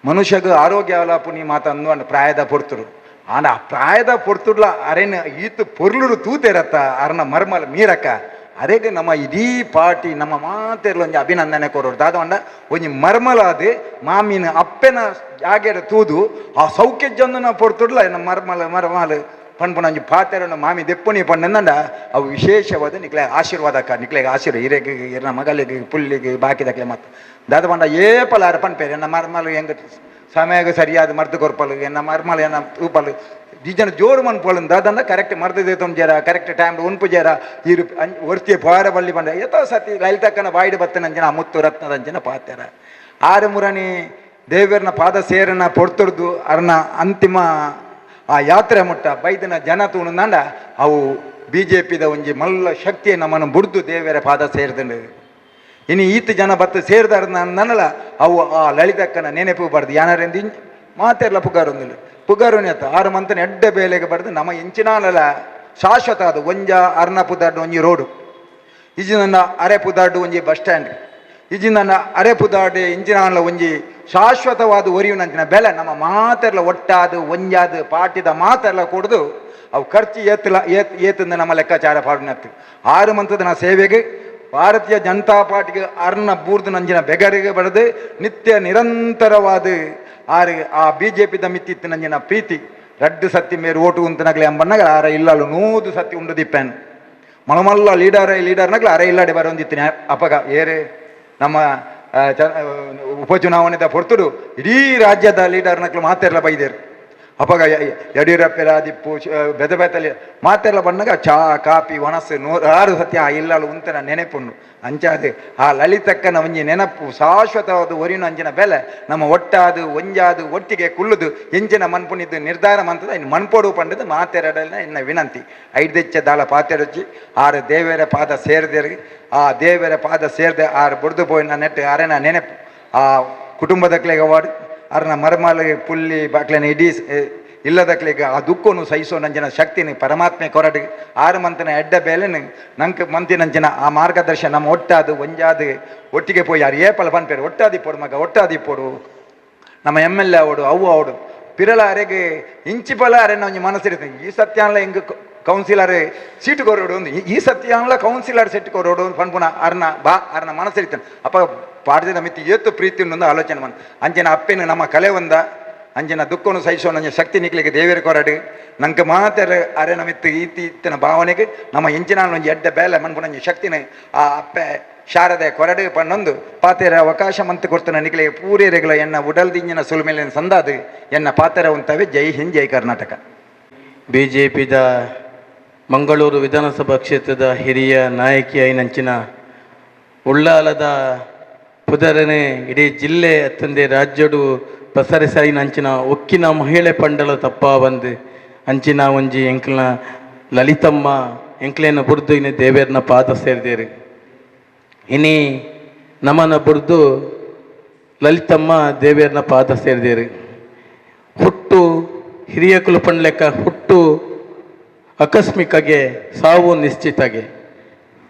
ಮನುಷ್ಯಗ ಆರೋಗ್ಯ ಅವಲಾಪು ನೀ ಮಾತ ಅಂದು ಪ್ರಾಯದ ಪೊರ್ತರು ಆಂಡ ಆ ಪ್ರಾಯದ ಪೊರ್ತುಡ್ಲ ಅರೆನ ಈತು ಪೊರ್ಲುಡು ತೂತೆರತ್ತ ಅರ್ನ ಮರ್ಮಲ್ ಮೀರಕ್ಕ ಅರೆಗೆ ನಮ್ಮ ಇಡೀ ಪಾರ್ಟಿ ನಮ್ಮ ಮಾತೆರ್ಲ ಒಂಜಿ ಅಭಿನಂದನೆ ಕೊರೋರು ದಾದವಂಡ ಒಂಜಿ ಮರ್ಮಲಾದ ಮಾಮಿನ ಅಪ್ಪೆನ ಜಾಗೆರ ತೂದು ಆ ಸೌಖ್ಯ ಜಂದನ ಪೊರ್ತುಡ್ಲ ನಮ್ಮ ಮರ್ಮಲ್ ಪಂಪುನಂಜಿ ಪಾತೆರನ್ನು ಮಾಮಿ ದೆಪ್ಪುನಿ ಪಂಡಂದ ಅವು ವಿಶೇಷವಾದ ನಿಕ್ಲೆ ಆಶೀರ್ವಾದಕ್ಕ ನಿಕ್ಲೆಗೆ ಆಶೀರ್ವಾದ ಹಿರೇಗೆ ಇರ್ನ ಮಗಳಿಗೆ ಪುಲ್ಲಿಗೆ ಬಾಕಿದಕ್ಲೆ ಮತ್ತು ದಾದ ಪಂಡ ಏಪಲಾರ ಪನ್ಪೇರು ಎನ್ನ ಮರ್ಮಲು ಹೆಂಗ ಸಮಯಕ್ಕೆ ಸರಿಯಾದ ಮರ್ದು ಕೊರ್ಪಲು ಎನ್ನ ಮರ್ಮಲು ಎನ್ನ ತೂಪಲು ಜನ ಜೋರು ಮನ್ಪೋಲು ದಾದಂಡ ಕರೆಕ್ಟ್ ಮರ್ದದೆ ತೊಂಜೇರ ಕರೆಕ್ಟ್ ಟೈಮ್ ಉನ್ಪು ಜೇರ ಇರು ಒರ್ತಿಯ ಪಾರ ಬಳ್ಳಿ ಬಂಡ ಎತ್ತೋ ಸತಿ ಲಲಿತಕ್ಕನ ಬಾಯಿಡು ಬತ್ತನಂಜನ ಮುತ್ತು ರತ್ನದಂಜನ ಪಾತೆರ ಆರು ಮುರಣಿ ದೇವರನ ಪಾದ ಸೇರನ ಪೊಡ್ತೊಡ್ದು ಅರ್ನ ಅಂತಿಮ ಆ ಯಾತ್ರೆ ಮುಟ್ಟ ಬೈದಿನ ಜನ ತೂಣಂದ ಅವು BJPದ ಒಂಜಿ ಮಲ್ಲ ಶಕ್ತಿಯ ನಮ್ಮನ್ನು ಬುಡ್ದು ದೇವರ ಪಾದ ಸೇರಿದಂಡು ಇನ್ನು ಈತ ಜನ ಬತ್ತು ಸೇರಿದಾರ ನನ್ನಲ್ಲ ಅವು ಆ ಲಲಿತಕ್ಕನ ನೆನೆಪು ಬರ್ದು ಯಾನಾರೆಂದು ಮಾತೆಲ್ಲ ಪುಗಾರೊಂದಿಲ್ಲ ಪುಗಾರುನೆತ್ತ 6 ಮಂತನ ಎಡ್ಡ ಬೇಲೆಗೆ ಬರೆದು ನಮ್ಮ ಇಂಚಿನಾಲಲ್ಲ ಶಾಶ್ವತ ಅದು ಒಂಜ ಅರ್ನ ಪುದಾಡು ಒಂಜಿ ರೋಡು ಇಜಿ ನನ್ನ ಅರೆ ಪುದಾಡು ಒಂಜಿ ಬಸ್ ಸ್ಟ್ಯಾಂಡ್ ಇಜಿ ನನ್ನ ಅರೆ ಪುದಾಡು ಇಂಚಿನಾಲ ಒಂಜಿ ಶಾಶ್ವತವಾದ ಒರಿಯುನಂಚಿನ ಬೆಲೆ ನಮ್ಮ ಮಾತೆಲ್ಲ ಒಟ್ಟಾದು ಒಂಜಾದು ಪಾಟಿದ ಮಾತೆಲ್ಲ ಕೊಡ್ದು ಅವು ಖರ್ಚು ಏತಂದ ನಮ್ಮ ಲೆಕ್ಕಾಚಾರ ಪಾಡಿನತ್ತು 6 ಮಂತದ ಸೇವೆಗೆ ಭಾರತೀಯ ಜನತಾ ಪಾರ್ಟಿಗೆ ಅರ್ನ ಬೂರ್ದು ನಂಜಿನ ಬೆಗರಿಗೆ ಬರೆದು ನಿತ್ಯ ನಿರಂತರವಾದ ಆ BJPದ ಮಿತ್ತಿತ್ತು ನಂಜಿನ ಪ್ರೀತಿ ರಡ್ಡು ಸತ್ತಿ ಮೇರು ಓಟು ಅಂತನಗ್ಲೆ ಎಂಬನ್ನಾಗ ಆರ ಇಲ್ಲಲು 100 ಸತಿ ಉಂಡು ದಿಪ್ಪೆನ್ ಮಳಮಲ್ಲ ಲೀಡರ್ನಾಗ್ಲ ಅರೆ ಇಲ್ಲಾಡೆ ಬರೋಂದಿತ್ತಿನ ಅಪಗ ಏರೆ ನಮ್ಮ ಉಪಚುನಾವಣೆದ ಹೊರತುಡು ಇಡೀ ರಾಜ್ಯದ ಲೀಡರ್ನಕ್ಲು ಮಾತೆಲ್ಲ ಬೈದೇರು ಅಪಗ ಯಡಿಯೂರಪ್ಪರ ದಿಪ್ಪು ಬೆದ ಬೆತ್ತಲಿ ಮಾತೆಲ್ಲ ಬಂದಾಗ ಚಾ ಕಾಪಿ ಒಣಸು 106 ಸತ್ಯ ಆ ಇಲ್ಲಲು ಉಂತನ ನೆನೆಪುಂಡು ಅಂಚಾದು ಆ ಲಲಿತಕ್ಕನ ಒಂಜಿ ನೆನಪು ಶಾಶ್ವತವಾದ ಒರಿನ ಅಂಜಿನ ಬೆಲೆ ನಮ್ಮ ಒಟ್ಟಾದು ಒಂಜಾದು ಒಟ್ಟಿಗೆ ಕುಲ್ಲುದು ಎಂಚಿನ ಮನ್ಪುಣಿದ್ದು ನಿರ್ಧಾರ ಮಂತದ ಇನ್ನು ಮನ್ಪೊಡು ಪಂಡದು ಮಾತೆರಡಲ್ಲ ಇನ್ನ ವಿನಂತಿ 5 ದೆಚ್ಚ ದಾಳ ಪಾತೆರಚ್ಚಿ 6 ದೇವರ ಪಾದ ಸೇರಿದರಿಗೆ ಆ ದೇವರ ಪಾದ ಸೇರಿದೆ 6 ಬುಡ್ದು ಪೋಯಿನ ನೆಟ್ಟು ಅರೆನ ನೆನಪು ಆ ಕುಟುಂಬದಕ್ಲೆಗೆ ಅವಾರ್ಡ್ ಅರ್ನ ಮರಮಾಲಿಗೆ ಪುಲ್ಲಿ ಬಾಕ್ಲೆನ ಇಡೀ ಇಲ್ಲದಕ್ಲೆಗೆ ಆ ದುಃಖನು ಸಹಿಸೋ ನಂಜನ ಶಕ್ತಿನಿ ಪರಮಾತ್ಮೆ ಕೊರಡು 6 ಮಂತನ ಎಡ್ಡ ಬೇಲೆನು ನಂಗೆ ಮಂತಿನಂಚಿನ ಆ ಮಾರ್ಗದರ್ಶನ ನಮ್ಮ ಒಟ್ಟಾದು ಒಂಜಾದು ಒಟ್ಟಿಗೆ ಪೋಯಿ ಯಾರು ಏಪಲ ಪನ್ಪೇರು ಒಟ್ಟಾದಿಪ್ಪೋಡು ಮಗ ಒಟ್ಟಾದಿಪ್ಪೋಡು ನಮ್ಮ MLA ಅವಡು ಅವು ಅವಡು ಪಿರಲ ಅರೆಗೆ ಇಂಚಿಪಲ ಅರೆನ ಒಂಜಿ ಮನಸ್ಸಿರ್ತದೆ ಈ ಸತ್ಯಾನ್ಲ ಹೆಂಗೆ ಕೌನ್ಸಿಲರ್ ಸೀಟು ಕೊರೋಡು ಒಂದು ಈ ಸತ್ಯಾನ್ಲ ಕೌನ್ಸಿಲರ್ ಸೀಟು ಕೊರೋಡು ಪನ್ಪುನ ಅರ್ನ ಮನಸ್ಸಿರ್ತಾನೆ ಅಪ್ಪ ಪಾಡ್ದಿನ ಮಿತಿ ಏತು ಪ್ರೀತಿ ಒಂದು ಆಲೋಚನೆ ಮನ್ ಅಂಚಿನ ಅಪ್ಪೇನು ನಮ್ಮ ಕಲೆ ಒಂದ ಅಂಚಿನ ದುಃಖನು ಸಹಿಸೋ ನಂಜ ಶಕ್ತಿ ನಿಕ್ಲಿಗೆ ದೇವರ ಕೊರಡು ನಂಗೆ ಮಾತೆರ ಅರೆನ ಮಿತ್ತು ಈತಿನ ಭಾವನೆಗೆ ನಮ್ಮ ಎಂಚಿನ ಒಂಜಿ ಎಡ್ಡ ಬೇಲೆ ಮನ್ಪುನಂಜಿ ಶಕ್ತಿನ ಆ ಅಪ್ಪೆ ಶಾರದೆ ಕೊರಡು ಪಣ್ಣೊಂದು ಪಾತೆರ ಅವಕಾಶ ಮಂತ್ ಕೊಡ್ತಾನೆ ನಿಕ್ಲಿಗೆ ಪೂರೇರೆಗಳ ಎನ್ನ ಉಡಲ್ದಿಂಜಿನ ಸುಲ್ಮೇಲಿನ ಸಂದಾದು ಎನ್ನ ಪಾತೆರ ಉಂತವೆ ಜೈ ಹಿಂದ್ ಜೈ ಕರ್ನಾಟಕ. BJPದ ಮಂಗಳೂರು ವಿಧಾನಸಭಾ ಕ್ಷೇತ್ರದ ಹಿರಿಯ ನಾಯಕಿ ಐನಂಚಿನ ಉಳ್ಳಾಲದ ಪುದರನೆ ಇಡೀ ಜಿಲ್ಲೆ ಅತ್ತಂದೆ ರಾಜ್ಯಡು ಪಸರಿಸಾಯಿನ ಅಂಚಿನ ಒಕ್ಕಿನ ಮಹಿಳೆ ಪಂಡಲ ತಪ್ಪ ಬಂದು ಅಂಚಿನ ಒಂಜಿ ಎಂಕ್ಲನ ಲಲಿತಮ್ಮ ಎಂಕ್ಲೇನ ಬುರ್ದು ಇನ್ನು ದೇವೇರ್ನ ಪಾದ ಸೇರಿದೇರು ಇನಿ ನಮನ ಬುರ್ದು ಲಲಿತಮ್ಮ ದೇವೇರ್ನ ಪಾದ ಸೇರಿದೇರು ಹುಟ್ಟು ಹಿರಿಯ ಕುಲಪಂಡ್ ಲೆಕ್ಕ ಹುಟ್ಟು ಆಕಸ್ಮಿಕಗೆ ಸಾವು ನಿಶ್ಚಿತಗೆ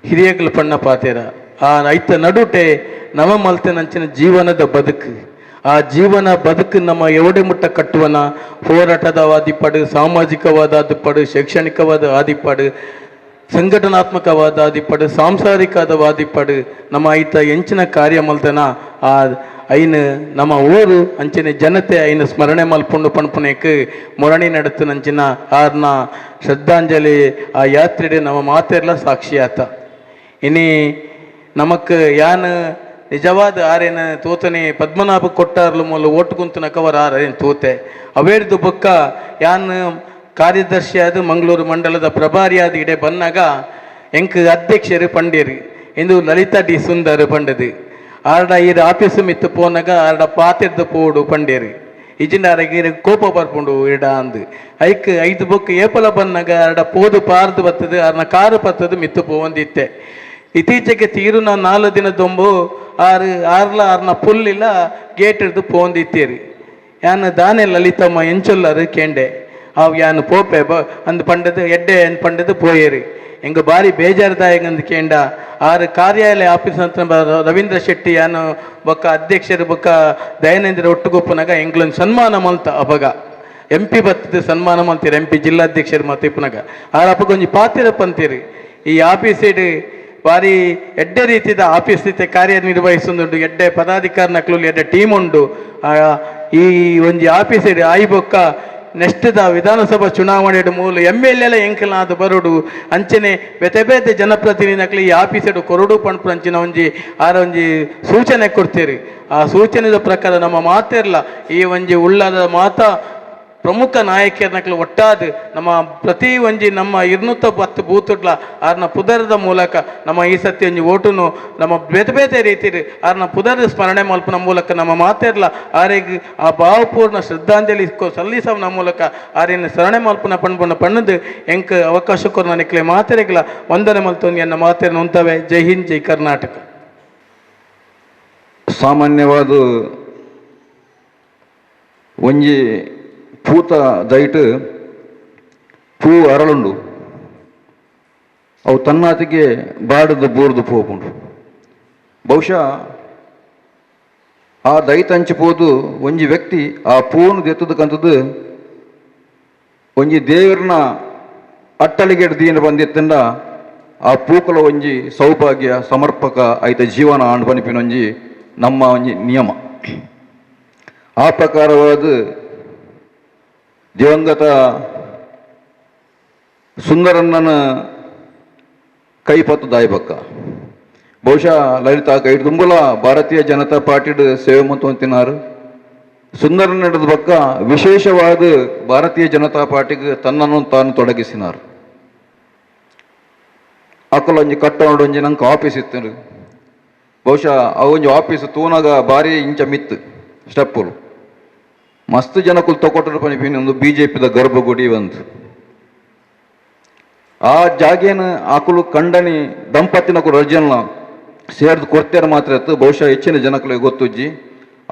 ಹಿರಿಯ ಕುಲಪಣ್ಣ ಪಾತೇರ ಆ ರೈತ ನಡುಟೆ ನವ ಮಲ್ತನಂಚಿನ ಜೀವನದ ಬದುಕು ಆ ಜೀವನ ಬದುಕು ನಮ್ಮ ಎವಡೆ ಮುಟ್ಟ ಕಟ್ಟುವನ ಹೋರಾಟದ ಆದಿಪಡು ಸಾಮಾಜಿಕವಾದ ಆದಿಪಡು ಶೈಕ್ಷಣಿಕವಾದ ಆದಿಪಡು ಸಂಘಟನಾತ್ಮಕವಾದ ಆದಿಪಡು ಸಾಂಸಾರಿಕವಾದ ಆದಿಪಡು ನಮ್ಮ ಐತ ಎಂಚಿನ ಕಾರ್ಯ ಮಲ್ತನ ಆ ಐನ ನಮ್ಮ ಊರು ಅಂಚಿನ ಜನತೆ ಐನ ಸ್ಮರಣೆ ಮಲ್ಪುಂಡು ಪಣಪುನೇಕ್ ಮೊರಣಿ ನಡತು ನಂಚಿನ ಆರ್ನ ಶ್ರದ್ಧಾಂಜಲಿ ಆ ಯಾತ್ರೆಡೆ ನಮ್ಮ ಮಾತೆಲ್ಲ ಸಾಕ್ಷಿ ಆತ ಇನಿ ನಮಕ್ ಯಾನ್ ನಿಜವಾದ ಆರೇನ ತೋತನೆ ಪದ್ಮನಾಭ ಕೊಟ್ಟಾರ್ಲು ಮೂಲ ಓಟು ಕುಂತು ನಕವರ ಆರೇನು ತೋತೆ ಅವೇರ್ದು ಬೊಕ್ಕ ಯಾನ್ ಕಾರ್ಯದರ್ಶಿ ಆದ ಮಂಗಳೂರು ಮಂಡಲದ ಪ್ರಭಾರಿಯಾದ ಇಡೆ ಬಂದಾಗ ಎಂಕ್ ಅಧ್ಯಕ್ಷರು ಪಂಡೇರು ಇಂದು ಲಲಿತಾ ಡಿ ಸುಂದರ್ ಪಂಡದು ಆರ್ಡ ಈರ ಆಫೀಸು ಮಿತ್ತು ಪೋನಾಗ ಆರ್ಡ ಪಾತೆರ್ದು ಪೋಡು ಪಂಡೇರು ಇಜಿಂಡಾರಗೆ ಕೋಪ ಬರ್ಪುಂಡು ಇಡ ಅಂದು ಐಕ್ 5 ಬೊಕ್ಕ ಏಪಲ ಬಂದಾಗ ಆರ್ಡ ಪೋದು ಪಾರ್ದು ಬರ್ತದೆ ಆರ್ನ ಕಾರು ಪತ್ತದು ಮಿತ್ತು ಪೋವಂದಿತ್ತೆ ಇತ್ತೀಚೆಗೆ ತೀರುನ 4 ದಿನದೊಂಬು ಆರ್ನ ಪುಲ್ಲಿಲ್ಲ ಗೇಟ್ ಹಿಡ್ದು ಪೋಂದಿತ್ತೀರಿ ಯಾನು ದಾನೆ ಲಲಿತಮ್ಮ ಎಂಚೊಲ್ಲರು ಕೆಂಡೆ ಅವು ಯಾನು ಪೋಪೆ ಅಂದು ಪಂಡದು ಎಡ್ಡೆ ಅನ್ ಪಂಡದು ಪೋಯೇರಿ ಎಂಗ ಬಾರಿ ಬೇಜಾರದಾಯಂದು ಕೇಂಡ ಕಾರ್ಯಾಲಯ ಆಫೀಸ್ ಅಂತ ರವೀಂದ್ರ ಶೆಟ್ಟಿ ಯಾನು ಬೊಕ್ಕ ಅಧ್ಯಕ್ಷರು ಬೊಕ್ಕ ದಯಾನಂದ್ರ ಒಟ್ಟುಗೊಪ್ಪನಾಗ ಎಂಗ್ಲೊಂದು ಸನ್ಮಾನ ಮಲ್ತ ಅಪಗ MP ಬರ್ತದೆ ಸನ್ಮಾನ ಮಲ್ತೀರಿ MP ಜಿಲ್ಲಾಧ್ಯಕ್ಷರು ಮತ್ತೆ ಇಪ್ಪನಾಗ ಅಪ್ಪಗೊಂಜಿ ಪಾತಿರ ಪಂತೀರಿ ಈ ಆಫೀಸ್ ಇಡು ಬಾರಿ ಎಡ್ಡೆ ರೀತಿಯ ಆಫೀಸ್ ರೀತಿ ಕಾರ್ಯನಿರ್ವಹಿಸುಂದುಂಡು ಎಡ್ಡೆ ಪದಾಧಿಕಾರಿ ನಕ್ಲು ಎಡ್ಡೆ ಟೀಮ್ ಉಂಡು ಈ ಒಂಜಿ ಆಫೀಸ್ ಇಡು ಆಯಿ ಬೊಕ್ಕ ನೆಕ್ಸ್ಟ್ದ ವಿಧಾನಸಭಾ ಚುನಾವಣೆ ಮೂಲ MLA ಎಂಕಲ್ನಾದ ಬರೋಡು ಅಂಚನೆ ಬೇತೆ ಬೇತೆ ಜನಪ್ರತಿನಿಧಿನಕ್ಲಿ ಈ ಆಫೀಸಡು ಕೊರಡು ಪಂಪು ಅಂಚಿನ ಒಂಜಿ ಆರ ಒಂಜಿ ಸೂಚನೆ ಕೊಡ್ತೀರಿ. ಆ ಸೂಚನೆದ ಪ್ರಕಾರ ನಮ್ಮ ಮಾತೆರ್ಲ ಈ ಒಂಜಿ ಉಳ್ಳದ ಮಾತ ಪ್ರಮುಖ ನಾಯಕರನಕ್ಲು ಒಟ್ಟಾದ ನಮ್ಮ ಪ್ರತಿ ಒಂಜಿ ನಮ್ಮ 210 ಬೂತುಡ್ಲ ಆರ್ನ ಪುದರದ ಮೂಲಕ ನಮ್ಮ ಈ ಸತಿ ಒಂಜಿ ಓಟುನು ನಮ್ಮ ಬೇತೆ ಬೇತೆ ರೀತಿಯಲ್ಲಿ ಆರ್ನ ಪುದರದ ಸ್ಮರಣೆ ಮಲ್ಪನ ಮೂಲಕ ನಮ್ಮ ಮಾತೆರ್ಲ ಆರೆಗ್ ಆ ಭಾವಪೂರ್ಣ ಶ್ರದ್ಧಾಂಜಲಿ ಸಲ್ಲಿಸವನ ಮೂಲಕ ಆರಿನ ಸ್ಮರಣೆ ಮಲ್ಪನ ಪಣ್ಣದು ಎಂಕ್ ಅವಕಾಶ ಕೊರ ನನಕ್ಲೆ ಮಾತೆರೆಗ್ಲ ವಂದನೆ ಮಲ್ತೊಂದು ಎನ್ನ ಮಾತೆರನ್ನು ಉಂತವೆ. ಜೈ ಹಿಂದ್, ಜೈ ಕರ್ನಾಟಕ. ಸಾಮಾನ್ಯವಾದ ಒಂಜಿ ಪೂತ ದೈಟ್ ಪೂ ಅರಳುಂಡು ಅವು ತನ್ನಾತಿಗೆ ಬಾಡದು ಬೋರ್ದು ಪೋಪುಂಡು. ಬಹುಶಃ ಆ ದೈತ ಹಂಚಿಪೋದು ಒಂಜಿ ವ್ಯಕ್ತಿ ಆ ಪೂನು ದೆತ್ತದಕ್ಕಂಥದ್ದು ಒಂಜಿ ದೇವರನ್ನ ಅಟ್ಟಳಿಗೆ ದೀನ ಬಂದಿತ್ತಂಡ ಆ ಪೂಕಲ ಒಂಜಿ ಸೌಭಾಗ್ಯ ಸಮರ್ಪಕ ಐತ ಜೀವನ ಆಂಡ್ ಪನಿಪಿನ ಒಂಜಿ ನಮ್ಮ ಒಂಜಿ ನಿಯಮ. ಆ ಪ್ರಕಾರವಾದ ದಿವಂಗತ ಸುಂದರಣ್ಣನ ಕೈಪತ್ತು ದಾಯ್ಬಕ್ಕ ಬಹುಶಃ ಲಲಿತಾ ಕೈಡ್ ತುಂಬಲ ಭಾರತೀಯ ಜನತಾ ಪಾರ್ಟಿಡ್ ಸೇವೆ ಮಂತೊಂತಿನಾರು. ಸುಂದರಣ್ಣ ಹಿಡಿದ ಬಕ್ಕ ವಿಶೇಷವಾದ ಭಾರತೀಯ ಜನತಾ ಪಾರ್ಟಿಗೆ ತನ್ನನ್ನು ತಾನು ತೊಡಗಿಸಿನಾರು. ಅಕ್ಕಲೊಂಜಿ ಕಟ್ಟೊಂಡೊಂಜಿ ನಂಗೆ ಆಫೀಸ್ ಇತ್ತು. ಬಹುಶಃ ಅವೊಂಜಿ ಆಫೀಸ್ ತೂನಾಗ ಭಾರಿ ಇಂಚ ಮಿತ್ತು ಸ್ಟೆಪ್ಪುಲು ಮಸ್ತ್ ಜನಕ್ಕೂ ತಗೊಟ್ಟರು ಪನಿಪಿನ ಒಂದು BJPದ ಗರ್ಭಗುಡಿ ಒಂದು. ಆ ಜಾಗೇನು ಆಕಲು ಕಂಡನಿ ದಂಪತಿನಕು ರಜನ ಸೇರ್ದು ಕೊಡ್ತೇನೆ ಮಾತ್ರ ಇತ್ತು. ಬಹುಶಃ ಹೆಚ್ಚಿನ ಜನಕ್ಕೆ ಗೊತ್ತುಜ್ಜಿ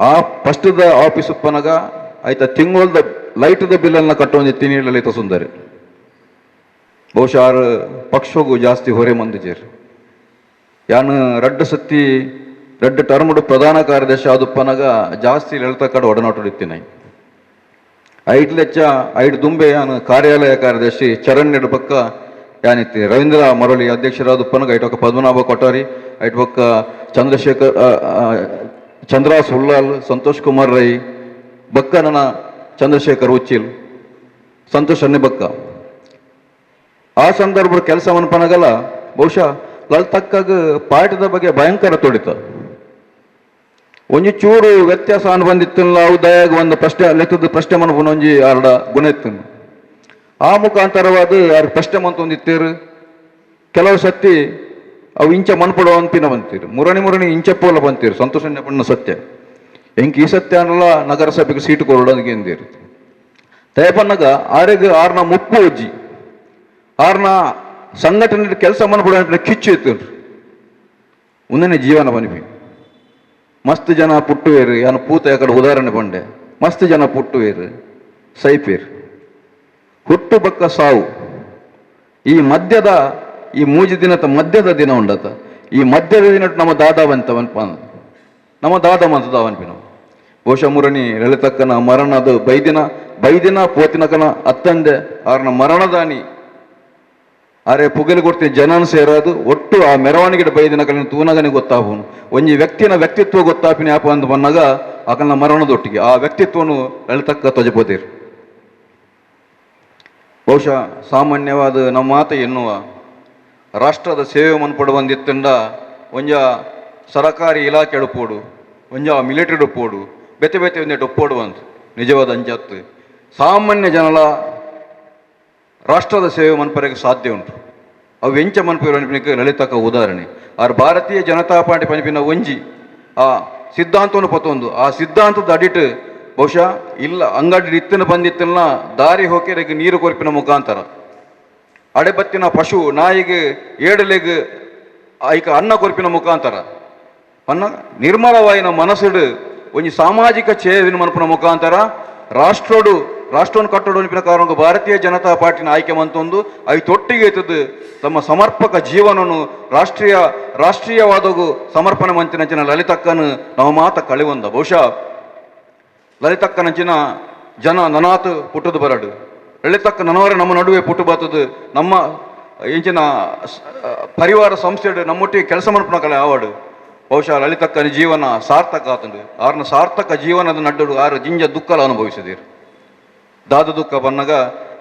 ಆ ಫಸ್ಟ್ದ ಆಫೀಸ್ ಉಪ್ಪನಾಗ ಆಯ್ತಾ ತಿಂಗಳದ ಲೈಟ್ದ ಬಿಲ್ಲನ್ನು ಕಟ್ಟೊಂದು ತಿನ್ನಲಿತ ಸುಂದರಿ. ಬಹುಶಃ ಆರು ಪಕ್ಷಗೂ ಜಾಸ್ತಿ ಹೊರೆ ಮಂದಿಜೇರು. ಯಾನು ರಡ್ಡು ಸತಿ ರಡ್ಡು ಟರ್ಮ್ಡು ಪ್ರಧಾನ ಕಾರ್ಯದರ್ಶಿ ಆದುಪ್ಪನಾಗ ಜಾಸ್ತಿ ಲಲಿತ ಕಡೆ ಒಡನಾಟೋಡಿತ್ತೀನಿ. ಐದು ದುಂಬೆ ಯಾನು ಕಾರ್ಯಾಲಯ ಕಾರ್ಯದರ್ಶಿ ಚರಣ್ ನೆಡ್ ಪಕ್ಕ ಯಾನಿತ್ತಿ ರವೀಂದ್ರ ಮರಳಿ ಅಧ್ಯಕ್ಷರಾದುಪ್ಪನಾಗ ಐಟೊಕ್ಕ ಪದ್ಮನಾಭ ಕೊಠಾರಿ ಐಟ್ ಪಕ್ಕ ಚಂದ್ರಶೇಖರ್ ಚಂದ್ರಾಸ್ ಉಳ್ಳಾಲ್ ಸಂತೋಷ್ ಕುಮಾರ್ ರೈ ಬಕ್ಕ ನನ್ನ ಚಂದ್ರಶೇಖರ್ ಉಚ್ಚಿಲ್ ಸಂತೋಷ್ ಅನ್ನೆ ಬಕ್ಕ. ಆ ಸಂದರ್ಭ ಕೆಲಸ ಮನ್ಪನಾಗಲ್ಲ ಬಹುಶಃ ಲಲಿತಕ್ಕಾಗ ಪಾಠದ ಬಗ್ಗೆ ಭಯಂಕರ ತೊಡಿತ ಒಂಜಿ ಚೂರು ವ್ಯತ್ಯಾಸ ಅನ್ ಬಂದಿತ್ತಿಲ್ಲ. ಅವು ದಯಾಗ ಒಂದು ಪ್ರಶ್ನೆ ಲೆಕ್ಕದ ಪ್ರಶ್ನೆ ಮನ್ಪನ ಒಂಜಿ ಆರ್ಡ ಗುಣ ಇತ್ತು. ಆ ಮುಖಾಂತರವಾದ ಯಾರು ಪ್ರಶ್ನೆ ಮಂತೊಂದಿತ್ತೇರು ಕೆಲವು ಸತಿ ಅವು ಇಂಚ ಮನ್ಪಡೋ ಅಂತಿನ ಬಂತೀರು ಮುರಣಿ ಇಂಚ ಪೋಲ ಬಂತೀರು. ಸಂತೋಷ ಪಣ್ಣ ಸತ್ಯ ಹೆಂಗೆ ಈ ಸತ್ಯ ಅನ್ನಲ್ಲ ನಗರಸಭೆಗೆ ಸೀಟು ಕೊಡೋದಕ್ಕೆ ಎಂದಿರು ತಯಪನ್ನಗ ಆರೆಗೆ ಆರ್ನ ಮುಪ್ಪು ಉಜ್ಜಿ ಆರ್ನ ಸಂಘಟನೆ ಕೆಲಸ ಮನ್ಪಡ ಕಿಚ್ಚು ಇತ್ತು ಒಂದನೇ ಜೀವನ ಬನ್ನಿ ಮಸ್ತ್ ಜನ ಪುಟ್ಟುವೇರು ಯಾನು ಪೂತ ಯಾಕಡೆ ಉದಾಹರಣೆ ಬಂಡೆ ಮಸ್ತ್ ಜನ ಪುಟ್ಟುವೇರು ಸೈಪೇರು ಹುಟ್ಟು ಬಕ್ಕ ಸಾವು ಈ ಮಧ್ಯದ ಈ ಮೂಜಿ ದಿನದ ಮಧ್ಯದ ದಿನ ಉಂಡತ ಈ ಮಧ್ಯದ ದಿನ ನಮ್ಮ ದಾದ ಬಂತವನ್ಪ ನಮ್ಮ ದಾದ ಮಂತದವನ್ಪಿನ ಬಹುಶಃ ಮುರಣಿ ಲಲಿತಕ್ಕನ ಮರಣದ ಬೈದಿನ ಪೋತಿನಕನ ಅತ್ತಂದೆ ಆರ್ನ ಮರಣದಾನಿ ಆರೆ ಪುಗಲಿ ಕೊಡ್ತೀನಿ ಜನನ ಸೇರೋದು ಒಟ್ಟು ಆ ಮೆರವಣಿಗೆ ಬೈದಿನಕಲಿನ ತೂನಗನಿಗೆ ಗೊತ್ತಾಗೋನು ಒಂಜಿ ವ್ಯಕ್ತಿನ ವ್ಯಕ್ತಿತ್ವ ಗೊತ್ತಾಪಿನ ಯಾಪ ಅಂತ ಬಂದಾಗ ಆಕನ ಮರಣದೊಟ್ಟಿಗೆ ಆ ವ್ಯಕ್ತಿತ್ವನು ಲಲಿತಕ್ಕ ತೊಜಬೋದಿರು. ಬಹುಶಃ ಸಾಮಾನ್ಯವಾದ ನಮ್ಮ ಮಾತ ಎನ್ನುವ ರಾಷ್ಟ್ರದ ಸೇವೆ ಮನ್ಪಡು ಬಂದಿತ್ತಂಡ ಒಂಜ ಸರಕಾರಿ ಇಲಾಖೆ ಎಡುಪೋಡು ಒಂಜ ಮಿಲಿಟರಿ ಒಪ್ಪೋಡು ಬೆತೆ ಬೆತೆ ಒಂದೇಟು ಒಪ್ಪೋಡು ಅಂತ ನಿಜವಾದ ಅಂಜತ್ತು ಸಾಮಾನ್ಯ ಜನಲ ರಾಷ್ಟ್ರದ ಸೇವೆ ಮನ್ಪರೆಗೆ ಸಾಧ್ಯ ಉಂಟು. ಅವು ಎಂಚ ಮನ್ಪನಿಗೆ ಲಲಿತಕ್ಕ ಉದಾಹರಣೆ ಆರು ಭಾರತೀಯ ಜನತಾ ಪಾರ್ಟಿ ಪನಿಪಿನ ಒಂಜಿ ಆ ಸಿದ್ಧಾಂತವನ್ನು ಪತ್ತೊಂದು ಆ ಸಿದ್ಧಾಂತದ ಅಡಿಟ್ ಬಹುಶಃ ಇಲ್ಲ ಅಂಗಡಿ ಇತ್ತನ ಬಂದಿತ್ತಲ್ಲ ದಾರಿ ಹೋಕೆರೆಗೆ ನೀರು ಕೊರ್ಪಿನ ಮುಖಾಂತರ ಅಡೆಬತ್ತಿನ ಪಶು ನಾಯಿಗೆ ಏಡಲೆಗೆ ಐಕ ಅನ್ನ ಕೊರ್ಪಿನ ಮುಖಾಂತರ ಅನ್ನ ನಿರ್ಮಲವಾಯಿನ ಮನಸ್ಸುಡು ಒಂಜಿ ಸಾಮಾಜಿಕ ಸೇವಿನ ಮನಪಿನ ಮುಖಾಂತರ ರಾಷ್ಟ್ರವನ್ನು ಕಟ್ಟೋಡು ಅನಿಪಿನ ಕಾರಣ ಭಾರತೀಯ ಜನತಾ ಪಾರ್ಟಿನ ಆಯ್ಕೆ ಮಂತೊಂದು ಐ ತೊಟ್ಟಿಗೆ ಎತ್ತದು ತಮ್ಮ ಸಮರ್ಪಕ ಜೀವನವನ್ನು ರಾಷ್ಟ್ರೀಯವಾದಗೂ ಸಮರ್ಪಣೆ ಮಂತಿನಂಚಿನ ಲಲಿತಕ್ಕನ ನಾವು ಮಾತ ಕಳೆವಂದ ಬಹುಶಃ ಲಲಿತಕ್ಕನಂಚಿನ ಜನ ನನಾತ್ ಪುಟ್ಟದು ಬರಡು ಲಲಿತಕ್ಕ ನನವರ ನಮ್ಮ ನಡುವೆ ಪುಟ್ಟು ಬರ್ತದು ನಮ್ಮ ಇಂಚಿನ ಪರಿವಾರ ಸಂಸ್ಥೆ ನಮ್ಮೊಟ್ಟಿಗೆ ಕೆಲಸ ಮನ್ಪನ ಕಲೆ ಆವಾಡು ಬಹುಶಃ ಲಲಿತಕ್ಕನ ಜೀವನ ಸಾರ್ಥಕ ಆತಂಡು ಆರ್ನ ಸಾರ್ಥಕ ಜೀವನದ ನಡ್ಡು ಆರು ಜಿಂಜ ದುಃಖಲ ಅನುಭವಿಸಿದಿರು. ದಾದ ದುಃಖ ಬನ್ನಗ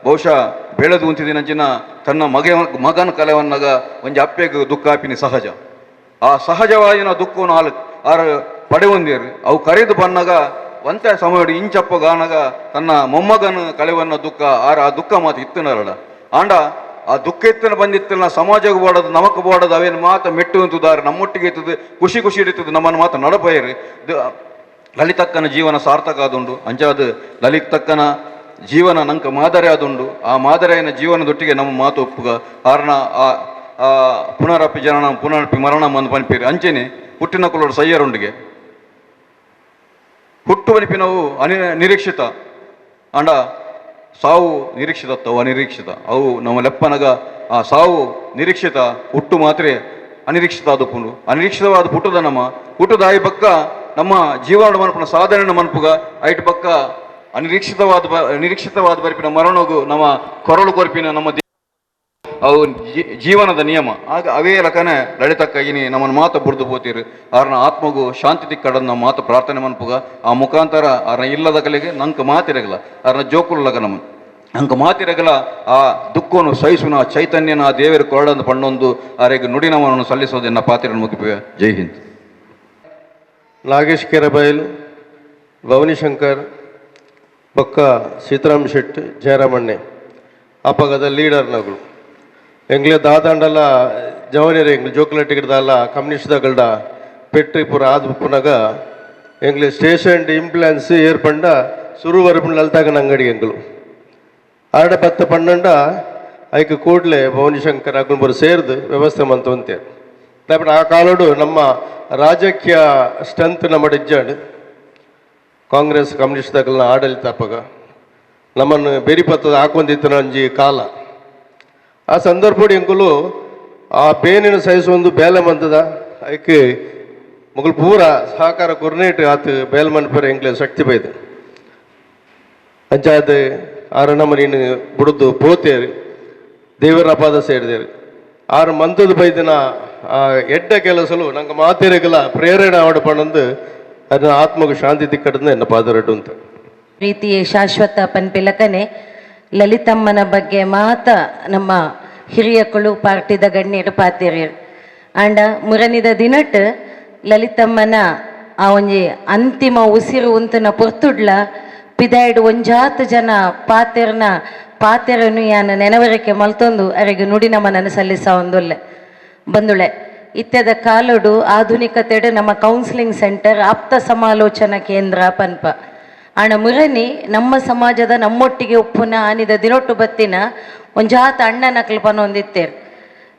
ಬಹುಶಃ ಬೆಳೆದು ಉಂತಿದಿನಂಚಿನ ತನ್ನ ಮಗನ ಕಲೆವನ್ನಾಗ ಒಂಜಿ ಅಪ್ಪೆಗೆ ದುಃಖ ಆಪಿನಿ ಸಹಜ. ಆ ಸಹಜವಾಗಿನ ದುಃಖವನ್ನು ಆರು ಪಡೆಯೊಂದಿರು ಅವು ಕರೆದು ಬನ್ನಗ ಒಂತ ಸಮಯ ಇಂಚಪ್ಪ ಗಾನಗ ತನ್ನ ಮೊಮ್ಮಗನ ಕಲೆವನ್ನ ದುಃಖ ಆ ದುಃಖ ಮಾತು ಇತ್ತನರಡ ಆಂಡ ಆ ದುಃಖ ಇತ್ತನ ಬಂದಿತ್ತನ ಸಮಾಜಕ್ಕೆ ಬೋಡದು ನಮಕ್ ಬೋಡದು ಅವೇನು ಮಾತು ಮೆಟ್ಟು ಅಂತದಾರೆ ನಮ್ಮೊಟ್ಟಿಗೆ ಇರ್ತದೆ ಖುಷಿ ಖುಷಿ ಇರ್ತದೆ ನಮ್ಮನ್ನು ಮಾತು ನಡಪಯ್ರಿ. ಲಲಿತಕ್ಕನ ಜೀವನ ಸಾರ್ಥಕ ಆದುಂಡು ಅಂಚಾದ ಲಲಿತಕ್ಕನ ಜೀವನ ನಂಕ ಮಾದರಿ ಆದುಂಡು ಆ ಮಾದರಿಯ ಜೀವನದೊಟ್ಟಿಗೆ ನಮ್ಮ ಮಾತು ಒಪ್ಪುಗ ಕಾರಣ ಆ ಪುನರಪಿ ಜನನ ಪುನರಪಿ ಮರಣ ಮಂದು ಪನಿಪೇರಿ ಅಂಚೆನೆ ಹುಟ್ಟಿನ ಕುಲೋಡು ಸಯ್ಯರೊಂಡಿಗೆ ಹುಟ್ಟು ಪನಿಪಿನವು ನಿರೀಕ್ಷಿತ ಅಂಡ ಸಾವು ನಿರೀಕ್ಷಿತ ಅವು ಅನಿರೀಕ್ಷಿತ ಅವು ನಮ್ಮ ಲೆಪ್ಪನಗ ಆ ಸಾವು ನಿರೀಕ್ಷಿತ ಹುಟ್ಟು ಮಾತ್ರ ಅನಿರೀಕ್ಷಿತ ಆದುಪುಂಡು ಅನಿರೀಕ್ಷಿತವಾದ ಹುಟ್ಟುದ ನಮ್ಮ ಹುಟ್ಟುದ ಆಯಿ ಪಕ್ಕ ನಮ್ಮ ಜೀವನ ಮನಪನ ಸಾಧನೆ ಮನಪುಗ ಐಟ್ ಪಕ್ಕ ನಿರೀಕ್ಷಿತವಾದ ಬರಿಪಿನ ಮರಣಗೂ ನಮ್ಮ ಕೊರಳು ಕೊರಪಿನ ನಮ್ಮ ಅವು ಜೀವನದ ನಿಯಮ ಆಗ ಅವೇ ಲಕನೆ ಲಲಿತಕ್ಕಾಗಿನಿ ನಮ್ಮನ್ನು ಮಾತು ಬುಡ್ದು ಬೋತೀರಿ ಅವ್ರನ್ನ ಆತ್ಮಗೂ ಶಾಂತಿ ತಿಕ್ಕಡ ನಮ್ಮ ಮಾತು ಪ್ರಾರ್ಥನೆ ಮನ್ಪುಗ ಆ ಮುಖಾಂತರ ಅವ್ರನ್ನ ಇಲ್ಲದ ಕಲೆಗೆ ನಂಗೆ ಮಾತಿರಗಲ್ಲ ಅವ್ರನ್ನ ಜೋಕುಲ್ಲಗ ನಮ್ಮ ನಂಗೆ ಮಾತಿರಗಲ್ಲ ಆ ದುಃಖವನ್ನು ಸಹಿಸುನ ಚೈತನ್ಯನ ಆ ದೇವರ ಕೊರಡನ್ನು ಪಣ್ಣೊಂದು ಅವರಿಗೆ ನುಡಿನವನ್ನು ಸಲ್ಲಿಸೋದನ್ನ ಪಾತಿರನ್ನು ಮುಗಿಪುವೆ. ಜೈ ಹಿಂದ್. ನಾಗೇಶ್ ಕೆರೆಬೈಲ್, ಭವಾನಿಶಂಕರ್, ಬೊಕ್ಕ ಸೀತಾರಾಮ್ ಶೆಟ್ಟಿ, ಜಯರಾಮಣ್ಣೆ ಅಪಗದ ಲೀಡರ್ನಗಳು ಎಂಗ್ಲೆ ದಾದಾಂಡಲ ಜವನಿಯರು ಎಂಗ್ಲು ಜೋಕುಲ ಟಿಕೆಟ್ದಲ್ಲ ಕಮ್ಯುನಿಸ್ಟ್ದಗಳ್ದ ಪೆಟ್ರಿ ಪೂರ ಆದ ಪುನಗ ಎಂಗ್ಲೆ ಸ್ಟೇಷನ್ ಇಂಪ್ಲಾನ್ಸ್ ಏರ್ಪಂಡ ಸುರುವರೆಪುಣ ಲಲ್ತಾಗನ ಅಂಗಡಿ ಎಂಗ್ಲು ಆಡ ಬತ್ತ ಪನ್ನಂಡ ಐಕ್ ಕೂಡಲೇ ಭವಾನಿಶಂಕರ್ ಅಗುಂಬರು ಸೇರ್ದು ವ್ಯವಸ್ಥೆ ಮಂತವಂತೆ ದಾಪಣ ಆ ಕಾಲೋಡು ನಮ್ಮ ರಾಜಕೀಯ ಸ್ಟ್ರೆಂತ್ ನಮ್ಮ ಇಜ್ಜಾಡು ಕಾಂಗ್ರೆಸ್ ಕಮ್ಯುನಿಸ್ಟ್ದಗಲ್ನ ಆಡಳಿತ ಅಪ್ಪಗ ನಮ್ಮನ್ನು ಬೇರಿಪತ್ತದ ಹಾಕೊಂದಿತ್ತು ನಂಜಿ ಕಾಲ ಆ ಸಂದರ್ಭ ಎಂಕುಲು ಆ ಬೇನಿನ ಸಹಿಸೊಂದು ಬೇಲೆ ಮಂತದ ಐಕೆ ಮಗಳು ಪೂರ ಸಹಕಾರ ಕೊರ್ನೇಟ್ ಆತು ಬೇಲ್ ಮನ್ಪರ ಎಂಕ್ಲೆ ಶಕ್ತಿ ಬೈದು ಅಂಚಾದ ಆರು ನಮ್ಮನ ಬುಡ್ದು ಪೋತೇರಿ ದೇವರ ಪಾದ ಸೇರಿದೇರಿ ಆರು ಮಂತದ ಬೈದಿನ ಆ ಎಡ್ಡ ಕೆಲಸಲು ನಂಗೆ ಮಾತಿರಗಲ ಪ್ರೇರಣೆ ಆವಡಪಣ್ಣಂದು ಅದನ್ನ ಆತ್ಮಗೂ ಶಾಂತಿ ತಿಕ್ಕಡಂದು ಎನ್ನ ಪಾದರಡ್ಡು ಅಂತ ರೀತಿಯ ಶಾಶ್ವತ ಪನ್ಪಿಲಕನೆ ಲಲಿತಮ್ಮನ ಬಗ್ಗೆ ಮಾತ ನಮ್ಮ ಹಿರಿಯಕಳು ಪಾರ್ಟಿದ ಗಣ್ಯರು ಪಾತಿರಿಯರು ಆಂಡ ಮುರನಿದ ದಿನಟ್ ಲಲಿತಮ್ಮನ ಆ ಒಂಜಿ ಅಂತಿಮ ಉಸಿರು ಉಂತನ ಪೊರ್ತುಡ್ಲ ಪಿದಾಯ್ಡು ಒಂಜಾತು ಜನ ಪಾತೆರನು ಯಾನ ನೆನವರಿಕೆ ಮಲ್ತೊಂದು ಅವರಿಗೆ ನುಡಿ ನಮನನ್ನು ಸಲ್ಲಿಸ ಒಂದೊಲ್ಲೆ ಬಂದುಳೆ ಇತ್ಯದ ಕಾಲೋಡು ಆಧುನಿಕತೆಡು ನಮ್ಮ ಕೌನ್ಸಿಲಿಂಗ್ ಸೆಂಟರ್ ಆಪ್ತ ಸಮಾಲೋಚನಾ ಕೇಂದ್ರ ಪನ್ಪ ಆಣ ಮುರನಿ ನಮ್ಮ ಸಮಾಜದ ನಮ್ಮೊಟ್ಟಿಗೆ ಉಪ್ಪುನ ಆನಿದ ದಿನೊಟ್ಟು ಬತ್ತಿನ ಒಂಜಾತ ಅಣ್ಣನಕಲ್ ಪನೊಂದಿತ್ತೇರು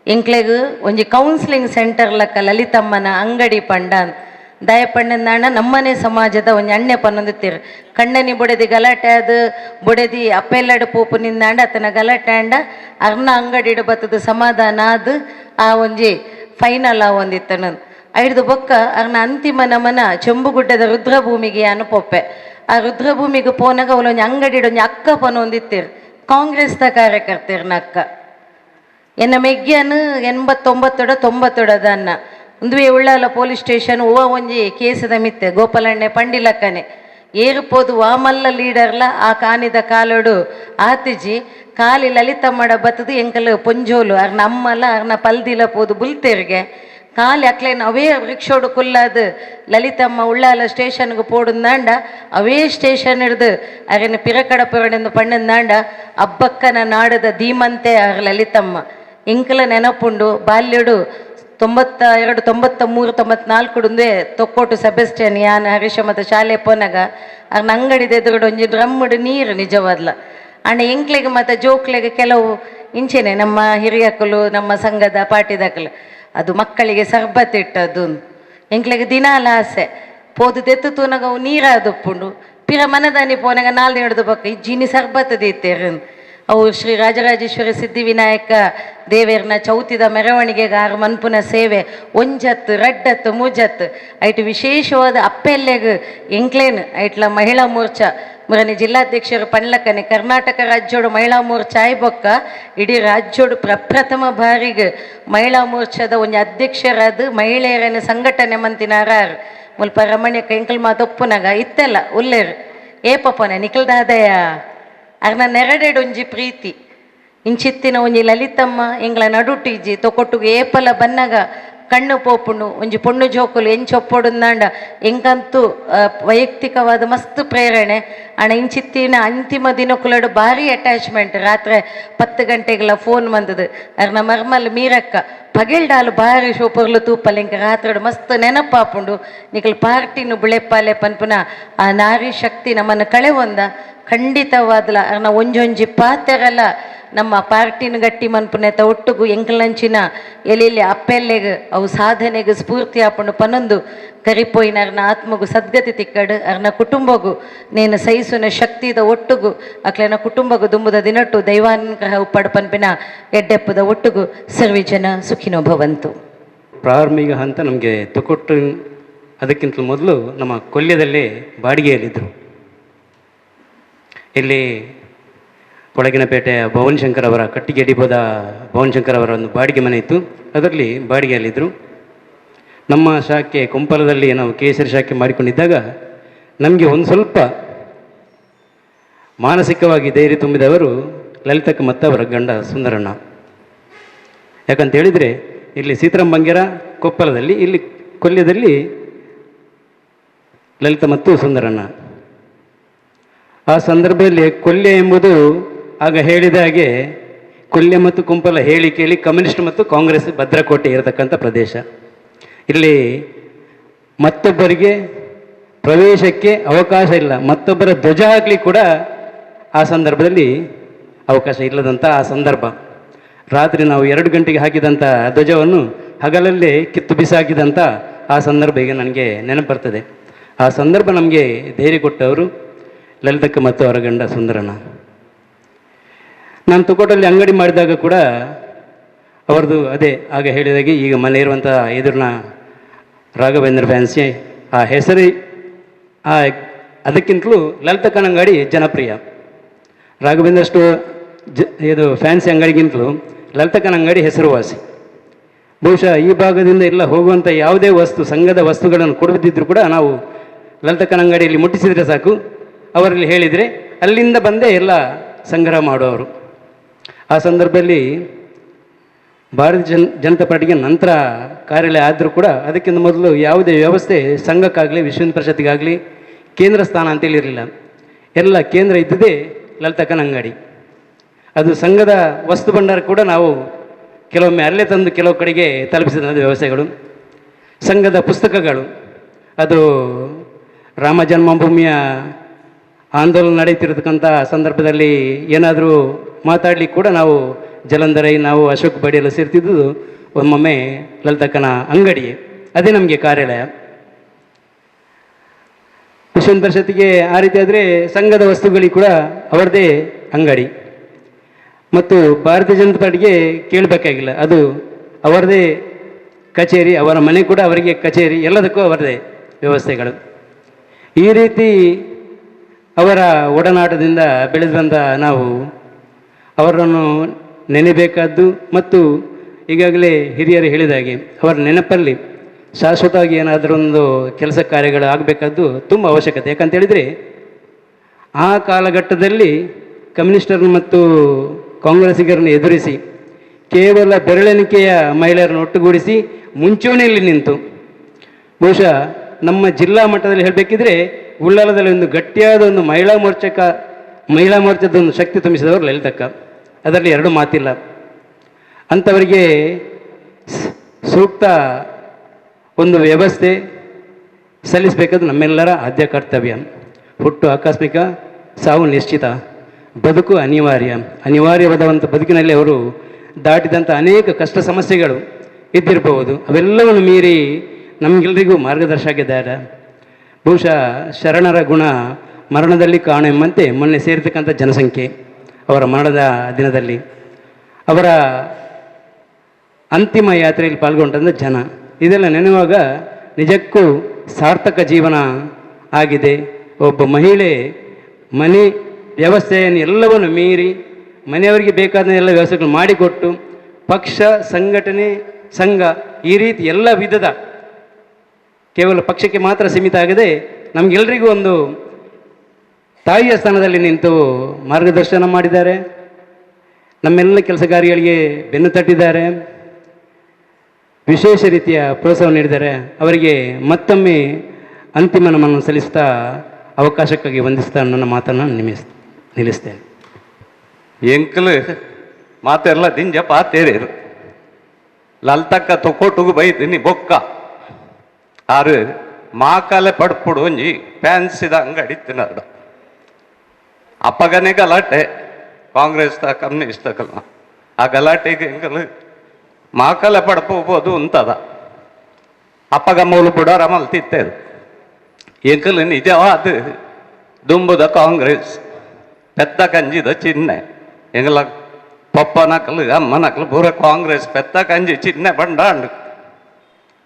ಎಂಕ್ಲೆಗ್ ಒಂಜಿ ಕೌನ್ಸಿಲಿಂಗ್ ಸೆಂಟರ್ ಲಕ್ಕ ಲಲಿತಮ್ಮನ ಅಂಗಡಿ ಪಂಡಾನ್ ದಯಪಣ್ಣನ ನಮ್ಮನೆ ಸಮಾಜದ ಒಂಜಿ ಅಣ್ಣೆ ಪನೊಂದಿತ್ತೇರು ಕಣ್ಣನಿ ಬೊಡೆದಿ ಗಲಾಟೆ ಅದು ಬೊಡೆದಿ ಅಪ್ಪೆಲ್ಲಡು ಪೋಪು ನಿಂದಾಂಡ ಅತನ ಗಲಾಟೆ ಅಂಡ ಅರ್ನ ಅಂಗಡಿಡು ಬತ್ತದ ಸಮಾಧಾನ ಅದು ಆ ಒಂಜಿ ಫೈನಲ್ ಆ ಒಂದಿತ್ತನ ಐಡ್ದು ಬೊಕ್ಕ ಅರ್ನ ಅಂತಿಮ ನಮನ ಚೆಂಬುಗುಡ್ಡದ ರುದ್ರಭೂಮಿಗೆ ಅನುಪೊಪ್ಪೆ ಆ ರುದ್ರಭೂಮಿಗೆ ಪೋನಾಗ ಅವಳೊಂದು ಅಂಗಡಿ ಒಂಜಿ ಅಕ್ಕ ಪನೊಂದಿತ್ತೇರು ಕಾಂಗ್ರೆಸ್ದ ಕಾರ್ಯಕರ್ತೇರ್ನ ಅಕ್ಕ ಎನ್ನ ಮೆಗ್ಗ್ಯನು 89 ಅನ್ನ ಒಂದುವೆ ಉಳ್ಳಾಲ ಪೊಲೀಸ್ ಸ್ಟೇಷನ್ ಓ ಒಂಜಿ ಕೇಸದ ಮಿತ್ತೆ ಗೋಪಾಲಣ್ಣೆ ಪಂಡಿಲಕ್ಕನೆ ಏರುಪೋದು ವಾಮಲ್ಲ ಲೀಡರ್ಲ ಆ ಕಾನಿದ ಕಾಲೋಡು ಆತಿಜಿ ಕಾಲಿ ಲಲಿತಮ್ಮಡ ಬತ್ತದು ಎಂಕಲ್ ಪೊಂಜೋಲು ಅರ್ನ ಅಮ್ಮಲ್ಲ ಅರ್ನ ಪಲ್ದಿಲ ಪೋದು ಬುಲ್ತೇರ್ಗೆ ಕಾಲಿ ಅಕ್ಲೇನು ಅವೇ ರಿಕ್ಷೋಡು ಕುಲ್ಲಾದು ಲಲಿತಮ್ಮ ಉಳ್ಳಾಲ ಸ್ಟೇಷನ್ಗೆ ಪೋಡುಂದಾಂಡ ಅವೇ ಸ್ಟೇಷನ್ ಹಿಡ್ದು ಅರೇನು ಪಿರಕಡಪುರಡೆಂದು ಪಣ್ಣಂದಾಂಡ ಅಬ್ಬಕ್ಕನ ನಾಡದ ಧೀಮಂತೆ ಅರ್ ಲಲಿತಮ್ಮ ಇಂಕಲ ನೆನಪುಂಡು ಬಾಲ್ಯಡು 92, 93, 94 ತೊಕ್ಕೋಟು ಸೆಬೆಸ್ಟಿಯನ್ ಯಾನ್ ಹರೀಶ ಮತ್ತು ಶಾಲೆ ಪೋನಾಗ ಅರ್ನ ಅಂಗಡಿದ ಎದುರುಡು ಒಂಜಿ ಡ್ರಮ್ಮಡು ನೀರು ನಿಜವಾದ್ಲ ಅಣ್ಣ ಎಂಕ್ಲೆಗೆ ಮತ್ತು ಜೋಕ್ಲೆಗೆ ಕೆಲವು ಇಂಚೆನೆ ನಮ್ಮ ಹಿರಿಯಕ್ಕಲು ನಮ್ಮ ಸಂಘದ ಪಾಟಿದಕ್ಕಲು ಅದು ಮಕ್ಕಳಿಗೆ ಸರ್ಬತ್ ಇಟ್ಟದ್ದು ಎಂಕ್ಲೆಗೆ ದಿನಾಲ ಆಸೆ ಪೋದು ತೆತ್ತು ತೂನಾಗ ಅವು ನೀರಾದುಪ್ಪುಂಡು ಪಿರ ಮನದಾನಿ ಪೋನಾಗ 4 ದಿನದ ಪಕ್ಕ ಇಜ್ಜಿನಿ ಸರ್ಬತ್ ದೀತೇರು ಅವು ಶ್ರೀ ರಾಜರಾಜೇಶ್ವರಿ ಸಿದ್ಧಿವಿನಾಯಕ ದೇವೇರ್ನ ಚೌತಿದ ಮೆರವಣಿಗೆಗೆ ಆರು ಮನ್ಪುನ ಸೇವೆ ಒಂಜತ್ತು ರಡ್ಡತ್ತು ಮೂಜತ್ತು ಐಟು ವಿಶೇಷವಾದ ಅಪ್ಪೆಲ್ಲೆಗೆ ಎಂಕ್ಲೇನು ಐಟ್ಲ ಮಹಿಳಾ ಮೋರ್ಚಾ ಮುರನಿ ಜಿಲ್ಲಾಧ್ಯಕ್ಷರು ಪಣ್ಲಕ್ಕನೆ ಕರ್ನಾಟಕ ರಾಜ್ಯೋಡು ಮಹಿಳಾ ಮೋರ್ಚಾ ಆಯ್ಬೊಕ್ಕ ಇಡೀ ರಾಜ್ಯೋಡು ಪ್ರಪ್ರಥಮ ಬಾರಿಗೆ ಮಹಿಳಾ ಮೋರ್ಚಾದ ಒಂದು ಅಧ್ಯಕ್ಷರಾದ ಮಹಿಳೆಯರನ್ನು ಸಂಘಟನೆ ಮಂತಿನಾರಾರು ಮುಲ್ಪ ರಮಣ್ಯಕ್ಕ ಎಂಕಲ್ ಮಾತೊಪ್ಪುನಾಗ ಇತ್ತೆಲ್ಲ ಉಲ್ಲೇರು ಏ ಪಪ್ಪನ ನಿಖಲ್ದಾದಯ ಅರ್ನ ನೆರಡೆಡು ಒಂಜಿ ಪ್ರೀತಿ ಇಂಚಿತ್ತಿನ ಒಂಜಿ ಲಲಿತಮ್ಮ ಎಂಗ್ಲ ನಡುಟಿಜ್ಜಿ ತೊಕೊಟ್ಟುಗು ಏಪಲ ಬನ್ನಗ ಕಣ್ಣು ಪೋಪುಂಡು ಒಂಜಿ ಪೊಣ್ಣು ಜೋಕುಲು ಎಂಚೊಪ್ಪೊಡುಂದಾಂಡ ಎಂಕಂತೂ ವೈಯಕ್ತಿಕವಾದ ಮಸ್ತ್ ಪ್ರೇರಣೆ ಅಣ್ಣ ಇಂಚಿತ್ತಿನ ಅಂತಿಮ ದಿನಕ್ಕುಲಡು ಭಾರಿ ಅಟ್ಯಾಚ್ಮೆಂಟ್ ರಾತ್ರಿ 10 ಗಂಟೆಗೆಲ್ಲ ಫೋನ್ ಬಂದದು ಅರ್ನ ಮರ್ಮಲ್ ಮೀರಕ್ಕ ಪಗೆಲ್ಡಾಲು ಭಾರಿ ಶೋಪರ್ಲು ತೂಪಲ್ಲ ಇಂಕ ರಾತ್ರಿ ಮಸ್ತ್ ನೆನಪಾಪುಂಡು ನಿಕಲ್ ಪಾರ್ಟಿನು ಬುಳೆಪ್ಪಾಲೆ ಪನ್ಪುನ ಆ ನಾರಿ ಶಕ್ತಿ ನಮ್ಮನ್ನು ಕಳೆವೊಂದ ಖಂಡಿತವಾದ್ಲ ಅರ್ನ ಒಂಜೊಂಜಿ ಪಾತೆರಲ್ಲ ನಮ್ಮ ಪಾರ್ಟಿನ ಗಟ್ಟಿ ಮನ್ಪುನೆತ ಒಟ್ಟುಗು ಎಂಕಲಂಚಿನ ಎಲೆಯಲ್ಲಿ ಅಪ್ಪೆಲ್ಲೆಗ್ ಅವು ಸಾಧನೆಗೆ ಸ್ಫೂರ್ತಿ ಆಪುಂಡು ಪನೊಂದು ಕರಿಪೋಯಿನ ಅರ್ನ ಆತ್ಮಗು ಸದ್ಗತಿ ತಿಕ್ಕಡು ಅರ್ನ ಕುಟುಂಬಗು ನೇನು ಸಹಿಸುನ ಶಕ್ತಿದ ಒಟ್ಟುಗು ಅಕ್ಲೆನ ಕುಟುಂಬಗು ದುಂಬುದ ದಿನಟ್ಟು ದೈವಾನುಗ್ರಹ ಉಪ್ಪಡು ಪನ್ಪಿನ ಎಡ್ಡೆಪ್ಪದ ಒಟ್ಟುಗು ಸರ್ವಿ ಜನ ಸುಖಿನೋ ಭವಂತು. ಪ್ರಾರಂಭಿಕ ಹಂತ ನಮಗೆ ತೊಕೊಟ್ಟು ಅದಕ್ಕಿಂತ ಮೊದಲು ನಮ್ಮ ಕೊಲ್ಯದಲ್ಲೇ ಬಾಡಿಗೆಯಲ್ಲಿದ್ದರು. ಇಲ್ಲಿ ಕೊಳಗಿನಪೇಟೆಯ ಭವನ್ ಶಂಕರ್ ಅವರ ಕಟ್ಟಿಗೆಡಿಬೋದ ಭವನ್ ಶಂಕರ್ ಅವರ ಒಂದು ಬಾಡಿಗೆ ಮನೆ ಇತ್ತು, ಅದರಲ್ಲಿ ಬಾಡಿಗೆಯಲ್ಲಿದ್ದರು. ನಮ್ಮ ಶಾಖೆ ಕೊಂಪಲದಲ್ಲಿ ನಾವು ಕೇಸರಿ ಶಾಖೆ ಮಾಡಿಕೊಂಡಿದ್ದಾಗ ನಮಗೆ ಒಂದು ಸ್ವಲ್ಪ ಮಾನಸಿಕವಾಗಿ ಧೈರ್ಯ ತುಂಬಿದವರು ಲಲಿತಕ್ಕ ಮತ್ತು ಅವರ ಗಂಡ ಸುಂದರಣ್ಣ. ಯಾಕಂತ ಹೇಳಿದರೆ ಇಲ್ಲಿ ಸೀತಾರಾಮ್ ಬಂಗೇರ ಕೊಪ್ಪಲದಲ್ಲಿ, ಇಲ್ಲಿ ಕೊಲ್ಯದಲ್ಲಿ ಲಲಿತ ಮತ್ತು ಸುಂದರಣ್ಣ. ಆ ಸಂದರ್ಭದಲ್ಲಿ ಕೊಲ್ಯ ಎಂಬುದು ಆಗ ಹೇಳಿದ ಹಾಗೆ ಕೊಲ್ಯ ಮತ್ತು ಕುಂಪಲ ಹೇಳಿ ಕೇಳಿ ಕಮ್ಯುನಿಸ್ಟ್ ಮತ್ತು ಕಾಂಗ್ರೆಸ್ ಭದ್ರಕೋಟೆ ಇರತಕ್ಕಂಥ ಪ್ರದೇಶ. ಇಲ್ಲಿ ಮತ್ತೊಬ್ಬರಿಗೆ ಪ್ರವೇಶಕ್ಕೆ ಅವಕಾಶ ಇಲ್ಲ, ಮತ್ತೊಬ್ಬರ ಧ್ವಜ ಹಾಕಲಿಕ್ಕೆ ಕೂಡ ಆ ಸಂದರ್ಭದಲ್ಲಿ ಅವಕಾಶ ಇಲ್ಲದಂಥ ಆ ಸಂದರ್ಭ. ರಾತ್ರಿ ನಾವು 2 ಗಂಟೆಗೆ ಹಾಕಿದಂಥ ಧ್ವಜವನ್ನು ಹಗಲಲ್ಲೇ ಕಿತ್ತು ಬಿಸಾಕಿದಂಥ ಆ ಸಂದರ್ಭ ಈಗ ನನಗೆ ನೆನಪು ಬರ್ತದೆ. ಆ ಸಂದರ್ಭ ನಮಗೆ ಧೈರ್ಯ ಕೊಟ್ಟವರು ಲಲಿತಕ್ಕ ಮತ್ತು ಅವರ ಗಂಡ ಸುಂದರಣ್ಣ. ನಾನು ತುಕೋಟಲ್ಲಿ ಅಂಗಡಿ ಮಾಡಿದಾಗ ಕೂಡ ಅವ್ರದ್ದು ಅದೇ ಆಗ ಹೇಳಿದಾಗೆ ಈಗ ಮನೆ ಇರುವಂಥ ಎದುರಿನ ರಾಘವೇಂದ್ರ ಫ್ಯಾನ್ಸಿ ಆ ಹೆಸರು ಅದಕ್ಕಿಂತಲೂ ಲಲಿತಕ್ಕನ ಅಂಗಡಿ ಜನಪ್ರಿಯ. ರಾಘವೇಂದ್ರ ಇದು ಫ್ಯಾನ್ಸಿ ಅಂಗಡಿಗಿಂತಲೂ ಲಲಿತಕ್ಕನ ಅಂಗಡಿ ಹೆಸರುವಾಸಿ. ಬಹುಶಃ ಈ ಭಾಗದಿಂದ ಎಲ್ಲ ಹೋಗುವಂಥ ಯಾವುದೇ ವಸ್ತು ಸಂಘದ ವಸ್ತುಗಳನ್ನು ಕೊಡದಿದ್ದರೂ ಕೂಡ ನಾವು ಲಲಿತಕ್ಕನ ಅಂಗಡಿಯಲ್ಲಿ ಮುಟ್ಟಿಸಿದರೆ ಸಾಕು, ಅವರಲ್ಲಿ ಹೇಳಿದರೆ ಅಲ್ಲಿಂದ ಬಂದೇ ಎಲ್ಲ ಸಂಗ್ರಹ ಮಾಡುವವರು. ಆ ಸಂದರ್ಭದಲ್ಲಿ ಭಾರತೀಯ ಜನತಾ ಪಾರ್ಟಿಗೆ ನಂತರ ಕಾರ್ಯಾಲಯ ಆದರೂ ಕೂಡ ಅದಕ್ಕಿಂತ ಮೊದಲು ಯಾವುದೇ ವ್ಯವಸ್ಥೆ ಸಂಘಕ್ಕಾಗಲಿ ವಿಶ್ವ ಪರಿಷತ್ತಿಗಾಗಲಿ ಕೇಂದ್ರ ಸ್ಥಾನ ಅಂತೇಳಿರಲಿಲ್ಲ. ಎಲ್ಲ ಕೇಂದ್ರ ಇದ್ದದೇ ಲಲಿತಕ್ಕನ ಅಂಗಡಿ. ಅದು ಸಂಘದ ವಸ್ತು ಭಂಡಾರ ಕೂಡ ನಾವು ಕೆಲವೊಮ್ಮೆ ಅಲ್ಲೇ ತಂದು ಕೆಲವು ಕಡೆಗೆ ತಲುಪಿಸಿದ ವ್ಯವಸ್ಥೆಗಳು. ಸಂಘದ ಪುಸ್ತಕಗಳು, ಅದು ರಾಮ ಜನ್ಮಭೂಮಿಯ ಆಂದೋಲನ ನಡೀತಿರತಕ್ಕಂಥ ಸಂದರ್ಭದಲ್ಲಿ ಏನಾದರೂ ಮಾತಾಡಲಿಕ್ಕೆ ಕೂಡ ನಾವು ಜಲಂಧರೈ ನಾವು ಅಶೋಕ್ ಬಡಿ ಎಲ್ಲ ಸೇರ್ತಿದ್ದು ಒಮ್ಮೊಮ್ಮೆ ಲಲಿತಕ್ಕನ ಅಂಗಡಿ, ಅದೇ ನಮಗೆ ಕಾರ್ಯಾಲಯ. ವಿಶ್ವ ಪರಿಷತ್ತಿಗೆ ಆ ರೀತಿ ಆದರೆ ಸಂಘದ ವಸ್ತುಗಳಿಗೆ ಕೂಡ ಅವರದೇ ಅಂಗಡಿ. ಮತ್ತು ಭಾರತೀಯ ಜನತಾ ಪಾರ್ಟಿಗೆ ಕೇಳಬೇಕಾಗಿಲ್ಲ, ಅದು ಅವರದೇ ಕಚೇರಿ, ಅವರ ಮನೆ ಕೂಡ ಅವರಿಗೆ ಕಚೇರಿ, ಎಲ್ಲದಕ್ಕೂ ಅವರದೇ ವ್ಯವಸ್ಥೆಗಳು. ಈ ರೀತಿ ಅವರ ಒಡನಾಟದಿಂದ ಬೆಳೆದಂಥ ನಾವು ಅವರನ್ನು ನೆನೆಬೇಕಾದ್ದು ಮತ್ತು ಈಗಾಗಲೇ ಹಿರಿಯರು ಹೇಳಿದಾಗೆ ಅವರ ನೆನಪಲ್ಲಿ ಶಾಶ್ವತವಾಗಿ ಏನಾದರೂ ಒಂದು ಕೆಲಸ ಕಾರ್ಯಗಳು ಆಗಬೇಕಾದ್ದು ತುಂಬ ಅವಶ್ಯಕತೆ. ಯಾಕಂತೇಳಿದರೆ ಆ ಕಾಲಘಟ್ಟದಲ್ಲಿ ಕಮ್ಯುನಿಸ್ಟರನ್ನು ಮತ್ತು ಕಾಂಗ್ರೆಸ್ಸಿಗರನ್ನು ಎದುರಿಸಿ ಕೇವಲ ಬೆರಳೆಣಿಕೆಯ ಮಹಿಳೆಯರನ್ನು ಒಟ್ಟುಗೂಡಿಸಿ ಮುಂಚೂಣಿಯಲ್ಲಿ ನಿಂತು, ಬಹುಶಃ ನಮ್ಮ ಜಿಲ್ಲಾ ಮಟ್ಟದಲ್ಲಿ ಹೇಳಬೇಕಿದ್ರೆ ಉಳ್ಳಾಲದಲ್ಲಿ ಒಂದು ಗಟ್ಟಿಯಾದ ಒಂದು ಮಹಿಳಾ ಮೋರ್ಚಾದ ಒಂದು ಶಕ್ತಿ ತುಂಬಿಸಿದವರು ಲಲಿತಕ್ಕ, ಅದರಲ್ಲಿ 2 ಮಾತಿಲ್ಲ. ಅಂಥವರಿಗೆ ಸೂಕ್ತ ಒಂದು ವ್ಯವಸ್ಥೆ ಸಲ್ಲಿಸಬೇಕಾದ ನಮ್ಮೆಲ್ಲರ ಆದ್ಯ ಕರ್ತವ್ಯ. ಹುಟ್ಟು ಆಕಸ್ಮಿಕ, ಸಾವು ನಿಶ್ಚಿತ, ಬದುಕು ಅನಿವಾರ್ಯವಾದಂಥ ಬದುಕಿನಲ್ಲಿ ಅವರು ದಾಟಿದಂಥ ಅನೇಕ ಕಷ್ಟ ಸಮಸ್ಯೆಗಳು ಇದ್ದಿರಬಹುದು. ಅವೆಲ್ಲವನ್ನು ಮೀರಿ ನಮಗೆಲ್ಲರಿಗೂ ಮಾರ್ಗದರ್ಶಕಿದ್ದಾರೆ. ಬಹುಶಃ ಶರಣರ ಗುಣ ಮರಣದಲ್ಲಿ ಕಾಣು ಎಂಬಂತೆ ಮೊನ್ನೆ ಸೇರಿರ್ತಕ್ಕಂಥ ಜನಸಂಖ್ಯೆ ಅವರ ಮರಣದ ದಿನದಲ್ಲಿ ಅವರ ಅಂತಿಮ ಯಾತ್ರೆಯಲ್ಲಿ ಪಾಲ್ಗೊಂಡಂಥ ಜನ, ಇದೆಲ್ಲ ನೆನೆಯುವಾಗ ನಿಜಕ್ಕೂ ಸಾರ್ಥಕ ಜೀವನ ಆಗಿದೆ. ಒಬ್ಬ ಮಹಿಳೆ ಮನೆ ವ್ಯವಸ್ಥೆಯನ್ನು ಎಲ್ಲವನ್ನು ಮೀರಿ ಮನೆಯವರಿಗೆ ಬೇಕಾದ ಎಲ್ಲ ವ್ಯವಸ್ಥೆಗಳು ಮಾಡಿಕೊಟ್ಟು ಪಕ್ಷ ಸಂಘಟನೆ ಸಂಘ ಈ ರೀತಿ ಎಲ್ಲ ವಿಧದ ಕೇವಲ ಪಕ್ಷಕ್ಕೆ ಮಾತ್ರ ಸೀಮಿತ ಆಗದೆ ನಮಗೆಲ್ಲರಿಗೂ ಒಂದು ತಾಯಿಯ ಸ್ಥಾನದಲ್ಲಿ ನಿಂತು ಮಾರ್ಗದರ್ಶನ ಮಾಡಿದ್ದಾರೆ. ನಮ್ಮೆಲ್ಲ ಕೆಲಸ ಕಾರ್ಯಗಳಿಗೆ ಬೆನ್ನು ತಟ್ಟಿದ್ದಾರೆ. ವಿಶೇಷ ರೀತಿಯ ಪ್ರೋತ್ಸಾಹ ನೀಡಿದ್ದಾರೆ. ಅವರಿಗೆ ಮತ್ತೊಮ್ಮೆ ಅಂತಿಮ ನಮನ ಸಲ್ಲಿಸ್ತಾ ಅವಕಾಶಕ್ಕಾಗಿ ವಂದಿಸ್ತಾ ನನ್ನ ಮಾತನ್ನು ನಿಲ್ಲಿಸ್ತೇನೆ. ಎಂಕಲು ಮಾತೆಲ್ಲ ದಿಂಜ ಪಾತೇರೇರು ಲಲ್ತಕ್ಕ ತೊಕೊಟುಗು ಬೈತೀನಿ ಬೊಕ್ಕ ಆರು ಮಾಕಾಲೆ ಪಡ್ಪುಡು ಒಂಜಿ ಫ್ಯಾನ್ಸಿದ ಅಂಗಡಿ ತಿನ್ನಡ ಅಪ್ಪಗನೆ ಗಲಾಟೆ ಕಾಂಗ್ರೆಸ್ ಕಮ್ಯುನಿಸ್ಟ್ ಕಲ್ಲ ಆ ಗಲಾಟೆಗೆ ಎಂಕಲು ಮಾಕಲೆ ಪಡ್ಪೋಬೋದು ಅಂತದ ಅಪ್ಪಗ ಮೂಲು ಬುಡಾರ ಮಲ್ತಿತ್ತೇರು ಎಂಕಲು ನಿಜವಾದ ದುಂಬುದ ಕಾಂಗ್ರೆಸ್ పెద్ద కంజిద చిన్న ఎంగల పప్ప నకలు అమ్మ నకలు పూర కాంగ్రెస్ పెద్ద కంజి చిన్న బండాండు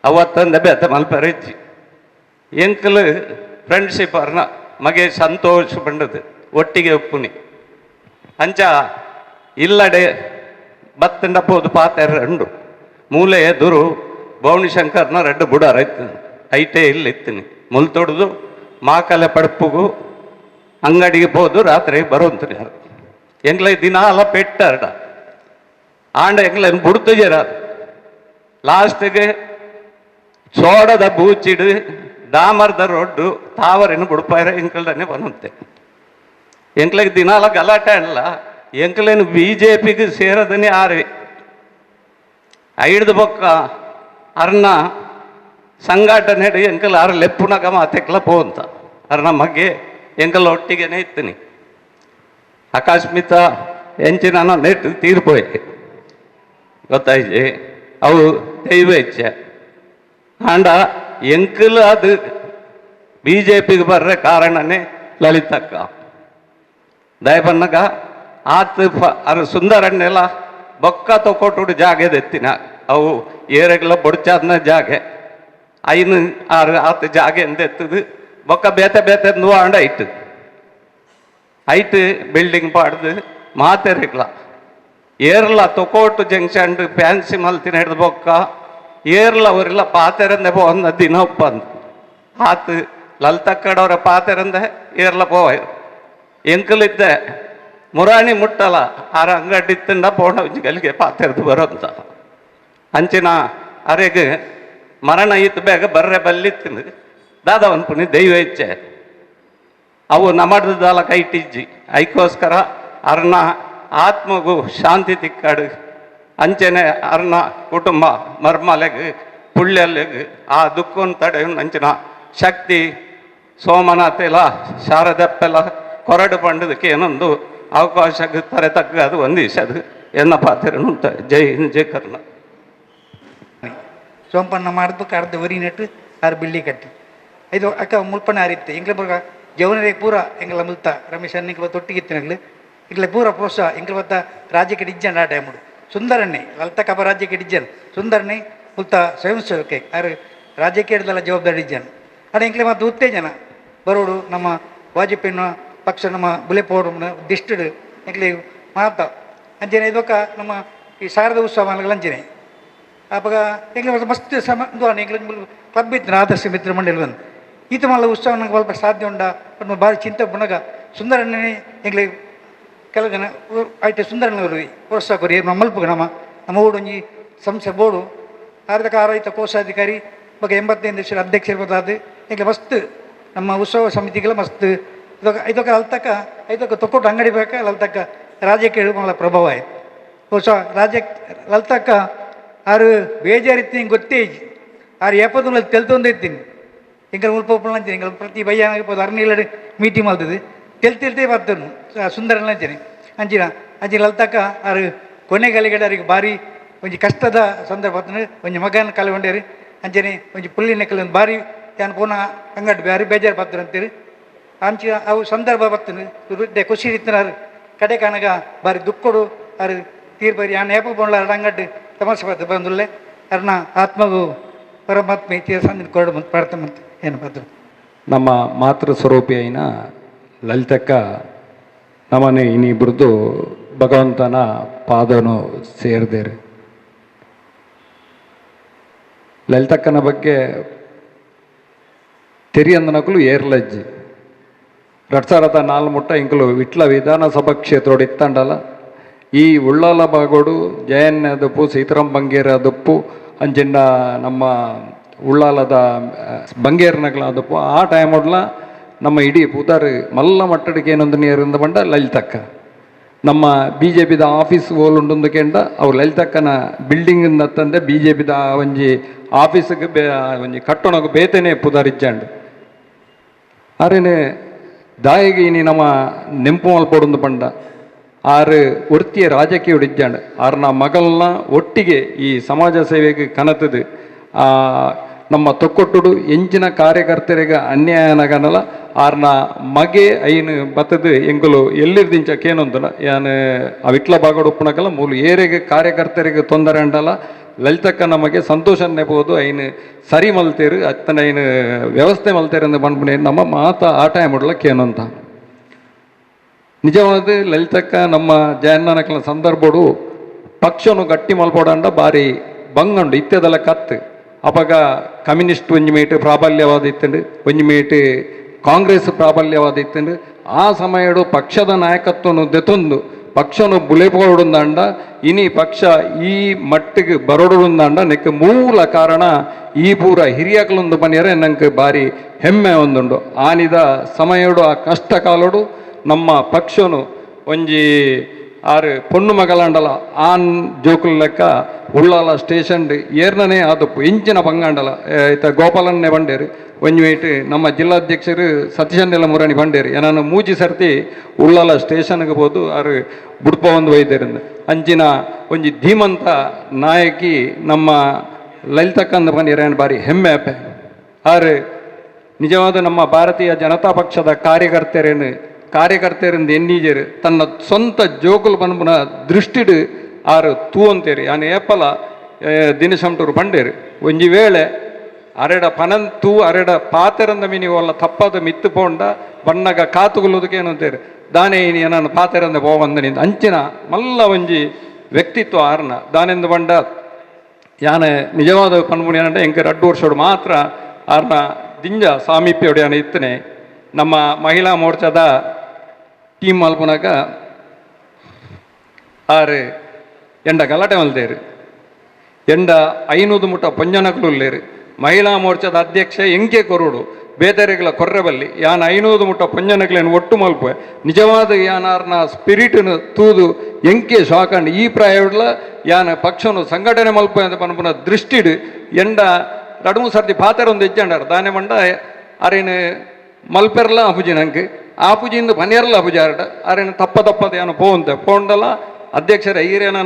ಅವತ್ತಂದ ಬೆತ್ತ ಮಲ್ಪರಿಚ್ಚಿ ಎಂಕಲು ಫ್ರೆಂಡ್ಶಿಪ್ ಅರ್ನ ಮಗೆ ಸಂತೋಷ ಬಂಡದು ಒಟ್ಟಿಗೆ ಒಪ್ಪುನಿ ಅಂಚ ಇಲ್ಲಡೆ ಬತ್ತಂಡ ಪೋದು ಪಾತೆರ ರೆಂಡು ಮೂಲೆ ಎದುರು ಭವನಿಶಂಕರ್ನ ರೆಡ್ಡು ಬುಡಾರ ಇತ್ತು ಐಟೇ ಇಲ್ಲಿ ಇತ್ತೀನಿ ಮುಲ್ತೊಡ್ದು ಮಾಕಲೆ ಪಡಪುಗು ಅಂಗಡಿಗೆ ಹೋದು ರಾತ್ರಿ ಬರೋಂತ್ರಿ ಎಂಗ್ಲ ದಿನಾಲ ಪೆಟ್ಟಾರ್ಡ ಆಂಡ ಎಂಗ್ಲ ಬುಡ್ತು ಜರ ಲಾಸ್ಟ್ಗೆ ಸೋಡದ ಬೂಚಿಡು ಡಾಮರ್ದ ರೋಡ್ಡು ತಾವರಿನ ಬುಡ್ಪಾಯ್ರ ಎಂಕಲ್ದನೆ ಬನ್ನುತ್ತೆ ಎಂಕ್ಲಿಗೆ ದಿನಾಲ ಗಲಾಟೆ ಅಲ್ಲ ಎಂಕ್ಲೇನು BJPಗೆ ಸೇರದನೆ ಆರೆ ಐಡ್ದು ಬೊಕ್ಕ ಅರ್ನ ಸಂಘಟನೆ ಎಂಕಲ್ ಆರು ಲೆಪ್ಪುನಗ ಮಾತೆಕ್ಲ ಪೋಂತ ಅರ್ನ ಮಗೆ ಎಂಕಲ್ ಒಟ್ಟಿಗೆನೆ ಇತ್ತೀನಿ ಅಕಸ್ಮಿತ ಎಂಚಿನ ನೆಟ್ಟು ತೀರ್ಪೋಯ್ ಗೊತ್ತಾಯ್ತು ಅವು ದೈವ ಇಚ್ಛೆ ಆಂಡ ಎಂಕಲ್ ಅದು BJPಗೆ ಬರ್ರೆ ಕಾರಣನೇ ಲಲಿತಕ್ಕ ದಯಬನ್ನಗ ಆತ ಅದು ಸುಂದರನ್ನೆಲ್ಲ ಬೊಕ್ಕ ತೊಕೊಟ್ಟು ಜಾಗೆದೆತ್ತಿನ ಅವು ಏರೆಗ್ಲ ಬೊಡ್ಚಾದ್ನ ಜಾಗೆ ಐನು ಆರು ಆತ ಜಾಗೆ ಎಂದೆತ್ತದು ಬೊಕ್ಕ ಬೇತೆ ಬೇತೆ and ಐಟು ಐಟು building ಪಾಡ್ದು ಮಾತೆರೆಗ್ಲ ಏರ್ಲ Thokkottu junction fancy ಮಲ್ತಿನ ಹಿಡ್ದು ಬೊಕ್ಕ ಏರ್ಲ ಅವರೆಲ್ಲ ಪಾತೆರಂದೆ ಪೋಂದ ದಿನ ಒಪ್ಪಂದು ಆತು ಲಲ್ತಕ್ಕಡವರ ಪಾತೆರಂದೆ ಏರ್ಲ ಪೋವಾಯ್ ಎಂಕಲಿದ್ದೆ ಮುರಾಣಿ ಮುಟ್ಟಲ್ಲ ಆರ ಅಂಗಡಿತ್ತಂಡ ಪೋಣ ಗಲಿಗೆ ಪಾತೆರದು ಬರೋಂತ ಅಂಚಿನ ಅರೆಗೆ ಮರಣ ಇತ್ತು ಬೇಗ ಬರ್ರೆ ಬಲ್ಲಿತ್ತಿನ ದಾದವನ್ ಪುನಿ ದೈವ ಇಚ್ಛೆ ಅವು ನಮಡ್ದಾಲ ಕೈಟಿಜ್ಜಿ ಐಕೋಸ್ಕರ ಅರ್ನ ಆತ್ಮಗೂ ಶಾಂತಿ ತಿಕ್ಕಾಡು ಅಂಚೆನೆ ಅರ್ನ ಕುಟುಂಬ ಮರ್ಮಲೆಗೆ ಪುಳ್ಳೆಲೆಗೆ ಆ ದುಃಖವನ್ನು ತಡೆ ಅಂಚಿನ ಶಕ್ತಿ ಸೋಮನಾಥೆಲ್ಲ ಶಾರದಪ್ಪೆಲ್ಲ ಕೊರಡು ಪಂಡದಕ್ಕೆ ಏನೊಂದು ಅವಕಾಶಕ್ಕೆ ತರೆ ತಗ್ಗದು ಒಂದಿಸದು ಎನ್ನ ಪಾತ್ರನು ಜೈ ಹಿಂದ್ ಜೈ ಕರ್ನ ಸೋಂಪನ್ನ ಮಾಡ್ಬೇಕು ಅರ್ಧ ವರಿ ನೆಟ್ಟು ಆರು ಬಿಳ್ಳಿ ಕಟ್ಟಿ ಇದು ಅಕ್ಕ ಮುಲ್ಪನ ಅರಿತ್ತೆ ಎಂಗ್ಲ ಬರ್ಗ ಜವನರೇ ಪೂರ ಎಂಗ್ಲ ಮುಲ್ತ ರಮೇಶ್ ಅನ್ನಿಗೆ ತೊಟ್ಟಿಗಿತ್ತಿನಗ್ಲು ಈಗಲೇ ಪೂರ ಪ್ರೋತ್ಸಾಹ ಎಂಗ್ಲ ಬತ್ತ ರಾಜ್ಯಕ್ಕೆ ಡಿಜ್ಜನ್ ಆ ಟೈಮುಡು ಸುಂದರಣ್ಣೆ ಲಲಿತ ಕಪ ರಾಜ್ಯಕ್ಕೆ ಡಿಜ್ಜನ್ ಸುಂದರಣ್ಣೆ ಮುಲ್ತ ಸ್ವಯಂ ಸೇವಕೆ ಆರು ರಾಜ್ಯಕ್ಕೆ ಹಿಡ್ದಲ್ಲ ಜವಾಬ್ದಾರಿ ಡಿಜ್ಜನ್ ಅಡೆ ಎಂಗ್ಲೆ ಮತ್ತು ಉತ್ತೇಜನ ಬರೋಡು ನಮ್ಮ ವಾಜಪೇಯಿನ ಪಕ್ಷ ನಮ್ಮ ಬುಲೆಪೋಡು ದಿಷ್ಟುಡು ಎಂಗ್ಲೆ ಮಾತ ಅಂಜನೆ ಇದೊಕ್ಕ ನಮ್ಮ ಈ ಶಾರದ ಉತ್ಸವ ಅಂಜನೆ ಆವಾಗ ಎಂಗ್ಲೆ ಮಸ್ತ್ ಸಮ ಎಂಗ್ಲ ಕ್ಲಬ್ ಇತ್ತು ಆದರ್ಶ ಮಿತ್ರ ಮಂಡಳಿ ಬಂದು ಈತ ಮಲ್ಲ ಉತ್ಸವ ನಂಗೆ ಸ್ವಲ್ಪ ಸಾಧ್ಯ ಉಂಡ ಭಾರಿ ಚಿಂತೆ ಪುನಗ ಸುಂದರಣ್ಣನೇ ಎಂಗ್ಲೆ ಕೆಲವು ಜನ ಆಯ್ತು ಸುಂದರಣ್ಣವರು ಪ್ರೋತ್ಸಾಹ ಕೊರಿ ಮಲ್ಪುಗ ನಮ್ಮ ಊಡೊಂಜಿ ಸಂಸ್ಥೆ ಬೋರ್ಡು ಆರ್ಥಿಕ ಆಡಳಿತ ಕೋಶಾಧಿಕಾರಿ ಬಗ್ಗೆ 85 ವರ್ಷದ ಅಧ್ಯಕ್ಷರು ಗೊತ್ತಾದ ಎಂಗ್ಲೆ ಮಸ್ತ್ ನಮ್ಮ ಉತ್ಸವ ಸಮಿತಿಗೆಲ್ಲ ಮಸ್ತ್ ಇದಕ್ಕೆ ಲಲ್ತಕ್ಕ ಇದಕ್ಕೆ ತೊಕ್ಕೊಟ್ಟು ಅಂಗಡಿ ಬೇಕಾ ಲಲ್ತಕ್ಕ ರಾಜ್ಯಕ್ಕೆ ಮಲ್ಲ ಪ್ರಭಾವ ಆಯ್ತು ಹೊಸ ರಾಜ್ಯ ಲಲ್ತಕ್ಕ ಆರು ಬೇಜಾರಿತ್ತು ಹಿಂಗೆ ಗೊತ್ತೇ ಆರು ಎಪ್ಪತ್ತು ತೆಲ್ತೊಂದಿರ್ತೀನಿ ಎಂಗಲ್ ಮುಲ್ಪ ಅಂತೀನಿ ಎಂಗಲ್ ಪ್ರತಿ ಬಯ್ಯ ಅರ್ನಿಲ್ಲಡೆ ಮೀಟಿಂಗ್ ಮಾಡ್ತದೆ ತೆಲ್ತಿರ್ತೇ ಬರ್ತನು ಸುಂದರನ ಅಂತೀನಿ ಅಂಚಿನ ಲಲ್ತಕ್ಕ ಆರು ಕೊನೆಗಾಲಿಗಡೆ ಅವ್ರಿಗೆ ಭಾರಿ ಒಂಜಿ ಕಷ್ಟದ ಸಂದರ್ಭ ಒಂಜಿ ಮಗನ ಕಲ್ಕೊಂಡೇರಿ ಅಂಚನೆ ಒಂಜಿ ಪುಲ್ಲಿನ ಕಲ್ ಭಾರಿ ಯಾನು ಪುನಃ ಅಂಗಡಿ ಭಾರಿ ಬೇಜಾರು ಬರ್ತಾರೆ ಅಂತೇಳಿ ಅಂಚ ಅವು ಸಂದರ್ಭ ಬರ್ತದೆ ಖುಷಿ ಇತ್ತಿನಾರು ಕಡೆ ಕಾಣಗ ಭಾರಿ ದುಃಖಡು ಅರು ತೀರ್ಬರಿ ಯಾನು ಏಪ ಬಂಡ್ಲ ಅಂಗಡಿ ತಮಾಷೆ ಬರ್ತಾರೆ ಬಂದುಲ್ಲೆ ಅರ್ನ ಆತ್ಮಗೂ ಪರಮಾತ್ಮ ಇತಿಹಾಸ ಕೊರಡು ಮತ್ತು ಪ್ರಾರ್ಥನೆ ಮತ್ತು ಏನು ಬರ್ತಾರೆ. ನಮ್ಮ ಮಾತೃ ಸ್ವರೂಪಿ అయిన ಲಲಿತಕ್ಕ ನಮ್ಮನೆ ಇನ್ನಿಬ್ರದ್ದು ಭಗವಂತನ ಪಾದನು ಸೇರಿದೇರಿ. ಲಲಿತಕ್ಕನ ಬಗ್ಗೆ ತೆರಿಯಂದನಕಲು ಏರ್ಲಜ್ಜಿ 2004 ಮುಟ್ಟ ಇಂಕಲು ವಿಟ್ಲ ವಿಧಾನಸಭಾ ಕ್ಷೇತ್ರ ಇತ್ತಂಡಲ್ಲ ಈ ಉಳ್ಳಾಲ ಬಾಗೋಡು ಜಯಣ್ಣ ದಪ್ಪು ಸೀತಾರಾಮ್ ಬಂಗೇರ ದಪ್ಪು ಅಂಚಿನ ನಮ್ಮ ಉಳ್ಳಾಲದ ಬಂಗೇರ್ನಗಳ ದಪ್ಪು ಆ ಟೈಮ್ ಒಡ್ಲ ನಮ್ಮ ಇಡೀ ಪುದಾರ್ ಮಲ್ಲ ಮಟ್ಟಡಿಗೆ ಏನೊಂದು ನೀರಿಂದ ಬಂಡ ಲಲಿತಕ್ಕ ನಮ್ಮ ಬಿ ಜೆ ಪಿದ ಆಫೀಸ್ ಓಲುಂಡು ಕೆಂಡ ಅವು ಲಲಿತಕ್ಕನ ಬಿಲ್ಡಿಂಗ್ ತಂದೆ ಬಿ ಜೆ ಪಿದ ಒಂಜಿ ಆಫೀಸ್ಗೆ ಒಂಜಿ ಕಟ್ಟಣಕ್ಕೆ ಬೇತೇನೆ ಪುದಾರ್ ಇಜ್ಜಾಂಡು ಆರೇನೆ ದಾಯಿಗೆ ಇನಿ ನಮ್ಮ ನೆಂಪು ಮಲ್ಪೊಡೊಂದು ಪಂಡ ಆರು ಒರ್ತಿಯ ರಾಜಕೀಯ ಇಜ್ಜಾಂಡು ಆರ್ನ ಮಗಳನ್ನ ಒಟ್ಟಿಗೆ ಈ ಸಮಾಜ ಸೇವೆಗೆ ಕನತದು ನಮ್ಮ ತೊಕ್ಕೊಟ್ಟುಡು ಎಂಚಿನ ಕಾರ್ಯಕರ್ತರಿಗೆ ಅನ್ಯಾಯನಗನಲ್ಲ ಆರ್ನ ಮಗೆ ಐನು ಬತ್ತದು ಎಂಕುಲು ಎಲ್ಲಿರ್ದಿಂಚ ಕೇನೊಂದನ ಯಾನು ಆ ವಿಟ್ಲ ಬಾಗೋಡು ಉಪ್ಪುನಕಲ್ಲ ಮೂಲು ಏರೆಗೆ ಕಾರ್ಯಕರ್ತರಿಗೆ ತೊಂದರೆ ಅಂಡಲ್ಲ ಲಲಿತಕ್ಕ ನಮಗೆ ಸಂತೋಷ ನೆಬೋದು ಐನು ಸರಿ ಮಲ್ತೇರು ಅತ್ತನ ಐನು ವ್ಯವಸ್ಥೆ ಮಲ್ತೇರು ಅಂದ ಬಂದ್ಬಿಡಿ ನಮ್ಮ ಮಾತ ಆಟ ಮುಡ್ಲ ಕೇನೊಂತ ನಿಜವಾದ ಲಲಿತಕ್ಕ ನಮ್ಮ ಜಯಣ್ಣನಕಲ ಸಂದರ್ಭಡು ಪಕ್ಷನು ಗಟ್ಟಿ ಮಲ್ಪೋಡಂಡ ಬಾರಿ ಬಂಗಂಡು ಇತ್ಯದೆಲ್ಲ ಕತ್ತು ಅವಾಗ ಕಮ್ಯುನಿಸ್ಟ್ ಒಂಜಿ ಮೇಟ್ ಪ್ರಾಬಲ್ಯವಾದ ಇತ್ತಂಡು ಒಂಜಿ ಮೇಟ್ ಕಾಂಗ್ರೆಸ್ ಪ್ರಾಬಲ್ಯವಾದ ಇತ್ತಂಡು ಆ ಸಮಯಡು ಪಕ್ಷದ ನಾಯಕತ್ವನು ದೆತೊಂದು ಪಕ್ಷನು ಬುಲೆಪೋಡುಂದಂಡ ಇನಿ ಪಕ್ಷ ಈ ಮಟ್ಟಿಗೆ ಬರೋಡುಂದಂಡ ನೆಕ್ ಮೂಲ ಕಾರಣ ಈ ಪೂರ ಹಿರಿಯಕಲೊಂದು ಬನ್ನಿಯರೆ ನಂಗೆ ಬಾರಿ ಹೆಮ್ಮೆ ಒಂದುಂಡು ಆನಿದ ಸಮಯಡು ಆ ಕಷ್ಟ ಕಾಲೋಡು ನಮ್ಮ ಪಕ್ಷನು ಒಂಜಿ ಆರು ಪೊಣ್ಣು ಮಗಳಂಡಲ ಆನ್ ಜೋಕುಲ್ ಲೆಕ್ಕ ಉಳ್ಳಾಲ ಸ್ಟೇಷನ್ ಏರ್ನೇ ಆದಪ್ಪು ಇಂಚಿನ ಬಂಗಾಂಡಲ ಇತ್ತ ಗೋಪಾಲನ್ನೇ ಬಂಡೇರು ಒಂಜಿ ವೇಟ್ ನಮ್ಮ ಜಿಲ್ಲಾಧ್ಯಕ್ಷರು ಸತೀಶನ್ನೆಲ್ಲ ಮುರಾಣಿ ಬಂಡೇರು ನಾನು ಮೂಜಿ ಸರ್ತಿ ಉಳ್ಳಾಲ ಸ್ಟೇಷನ್ಗೆ ಹೋದು ಆರು ಬುಡ್ಪ ಒಂದು ಒಯ್ದೇರಿಂದ ಅಂಚಿನ ಒಂಜಿ ಧೀಮಂತ ನಾಯಕಿ ನಮ್ಮ ಲಲಿತಕ್ಕಂದ ಬಂದಿರೇನು ಬಾರಿ ಹೆಮ್ಮೆ ಅಪ್ಪೆ ಆರು ನಿಜವಾದ ನಮ್ಮ ಭಾರತೀಯ ಜನತಾ ಪಕ್ಷದ ಕಾರ್ಯಕರ್ತರಿಂದ ಎನ್ನೀಜರು ತನ್ನ ಸ್ವಂತ ಜೋಕುಲು ಬಂದ್ಬುನ ದೃಷ್ಟಿಡು ಆರು ತೂ ಅಂತೇರಿ ಆನೆ ಏಪಲ ದಿನಶಂಟೂರು ಬಂಡೇರು ಒಂಜಿ ವೇಳೆ ಅರೆಡ ಪನನ್ ತೂ ಅರೆಡ ಪಾತೆರಂದ ಮಿನಿ ಒಲ್ಲ ತಪ್ಪದ ಮಿತ್ತು ಪೋಂಡ ಬಣ್ಣಗ ಕಾತುಗುಲುದಕ್ಕೆ ಏನಂತೇರಿ ದಾನೆ ಇನಿ ನಾನು ಪಾತೆರಂದ ಪೋವಂದನಿಂದ ಅಂಚಿನ ಮಲ್ಲ ಒಂಜಿ ವ್ಯಕ್ತಿತ್ವ ಆರ್ನ ದಾನೆಂದು ಬಂಡ ಯಾನೆ ನಿಜವಾದ ಪನ್ಮುನಿ ಏನಂటే ಎಂಕ 2 ವರ್ಷೋಡು ಮಾತ್ರ ಆರ್ನ ದಿಂಜ ಸಾಮೀಪ್ಯೋಡು ಯಾನ ಇತ್ತನೆ ನಮ್ಮ ಮಹಿಳಾ ಮೋರ್ಚಾದ ಟೀಮ್ ಮಲ್ಪುನಾಗ ಆರು ಎಂಡ ಗಲಾಟೆ ಮಲ್ದೇರು ಎಂಡ 500 ಮುಟ್ಟ ಪೊಂಜನಕುಲ್ಲೇರು ಮಹಿಳಾ ಮೋರ್ಚಾದ ಅಧ್ಯಕ್ಷ ಎಂಕೆ ಕೊರುಡು ಬೇದರೆಗಳ ಕೊರ್ರೆಬಲ್ಲಿ ಯಾನ 500 ಮುಟ್ಟ ಪೊಂಜನಕಲೇನು ಒಟ್ಟು ಮಲ್ಪುವೆ ನಿಜವಾದ ಯಾನಾರ್ನ ಸ್ಪಿರಿಟ್ನು ತೂದು ಎಂಕೆ ಶಾಕಂಡು ಈ ಪ್ರಾಯಡ್ಲ ಯಾನ ಪಕ್ಷನು ಸಂಘಟನೆ ಮಲ್ಪುವೆ ಅಂತ ಪನ್ಪುನ ದೃಷ್ಟಿಡು ಎಂಡ 2-3 ಸರ್ತಿ ಪಾತೆರೊಂದು ಹೆಜ್ಜಂಡಾರು ದಾನೆ ಮಂಡ ಅರೇನು ಮಲ್ಪೆರ್ಲ ಅಪುಜಿ ನಂಗೆ ಆಪುಜಿಂದ ಪನ್ನೆರ್ಲ ಅಪುಜಾರಟ ಅರೇನು ತಪ್ಪದ ಏನು ಪೋಂಡಲ್ಲ ಅಧ್ಯಕ್ಷರ ಈರೇನ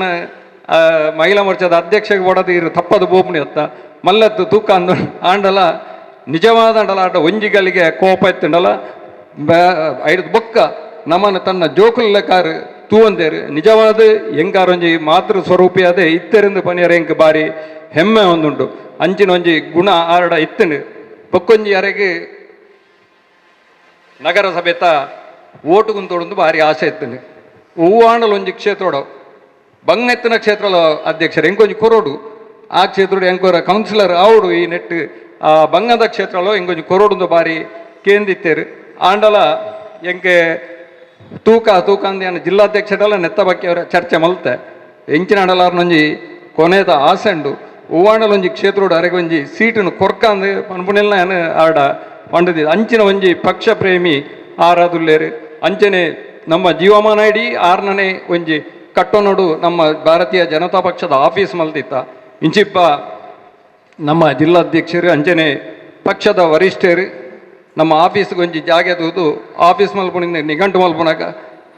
ಮಹಿಳಾ ಮೋರ್ಚಾದ ಅಧ್ಯಕ್ಷಗೆ ಒಡದು ಇರು ತಪ್ಪದ ಬೋಪುಣಿ ಅತ್ತ ಮಲ್ಲತ್ತು ತೂಕ ಅಂದ ಆಂಡಲ ನಿಜವಾದ ಅಂಡಲ ಆಟ ಒಂಜಿಗಳಿಗೆ ಕೋಪ ಎತ್ತಂಡಲ ಐದು ಬೊಕ್ಕ ನಮ್ಮನ್ನು ತನ್ನ ಜೋಕುಲ್ ಲೆಕ್ಕಾರು ತೂವಂತೇರು ನಿಜವಾದ ಎಂಗಾರು ಒಂಜಿ ಮಾತೃ ಸ್ವರೂಪಿ ಅದೇ ಇತ್ತರಿಂದ ಪನಿಯರ ಎಂಕ್ ಬಾರಿ ಹೆಮ್ಮೆ ಒಂದುಂಟು ಅಂಚಿನ ಒಂಜಿ ಗುಣ ಆರಡ ಇತ್ತಂಡು ಬೊಕ್ಕೊಂಜಿ ಅರೆಗೆ ನಗರಸಭೆತ ಓಟು ಕುಂತೋಡು ಭಾರಿ ಆಸೆ ಇತ್ತಂಡು ಹೂವಾಂಡಲು ಒಂಜಿ ಕ್ಷೇತ್ರೋಡು ಬಂಗ್ನೆತ್ತಿನ ಕ್ಷೇತ್ರದ ಅಧ್ಯಕ್ಷರು ಎಂಕೊಂಜಿ ಕೊರೋಡು ಆ ಕ್ಷೇತ್ರೋಡು ಎಂಕೋರ ಕೌನ್ಸಿಲರ್ ಆವಡು ಈ ನೆಟ್ ಆ ಬಂಗದ ಕ್ಷೇತ್ರలో ಎಂಕೊಂಜಿ ಕೊರೋಡು ಬಾರಿ ಕೇಂದಿತ್ತೇರು ಆಂಡಲ ಎಂಕೆ ತೂಕ ಅಂದ ಜಿಲ್ಲಾಧ್ಯಕ್ಷರೆಲ್ಲ ನೆತ್ತ ಬಗ್ಗೆ ಅವರ ಚರ್ಚೆ ಮಲ್ತೆ ಎಂಚಿನ ಆಂಡಲಾರ್ನೊಂಜಿ ಕೊನೆದ ಆಸೆಂಡು ಹೂವಾಂಡಲ ಒಂಜಿ ಕ್ಷೇತ್ರೋಡು ಅರೆಗೆ ಒಂಜಿ ಸೀಟನ್ನು ಕೊರ್ಕಂದು ಪನ್ಪುನೆಲ್ಲ ಏನು ಆಡ ಪಂಡದಿ ಅಂಚಿನ ಒಂಜಿ ಪಕ್ಷ ಪ್ರೇಮಿ ಆರಾದುಲ್ಲೇರು ಅಂಚನೆ ನಮ್ಮ ಜೀವಮಾನ ಇಡೀ ಆರ್ನನೆ ಒಂಜಿ ಕಟ್ಟೋನೋಡು ನಮ್ಮ ಭಾರತೀಯ ಜನತಾ ಪಕ್ಷದ ಆಫೀಸ್ ಮಲ್ತಿತ್ತ ಇಂಚಿಪ್ಪ ನಮ್ಮ ಜಿಲ್ಲಾಧ್ಯಕ್ಷರು ಅಂಚನೆ ಪಕ್ಷದ ವರಿಷ್ಠರು ನಮ್ಮ ಆಫೀಸ್ಗೆ ಒಂಜಿ ಜಾಗೆ ತೂದು ಆಫೀಸ್ ಮಲ್ಪುಣಿಂದ ನಿಘಂಟು ಮಲ್ಪುನಾಗ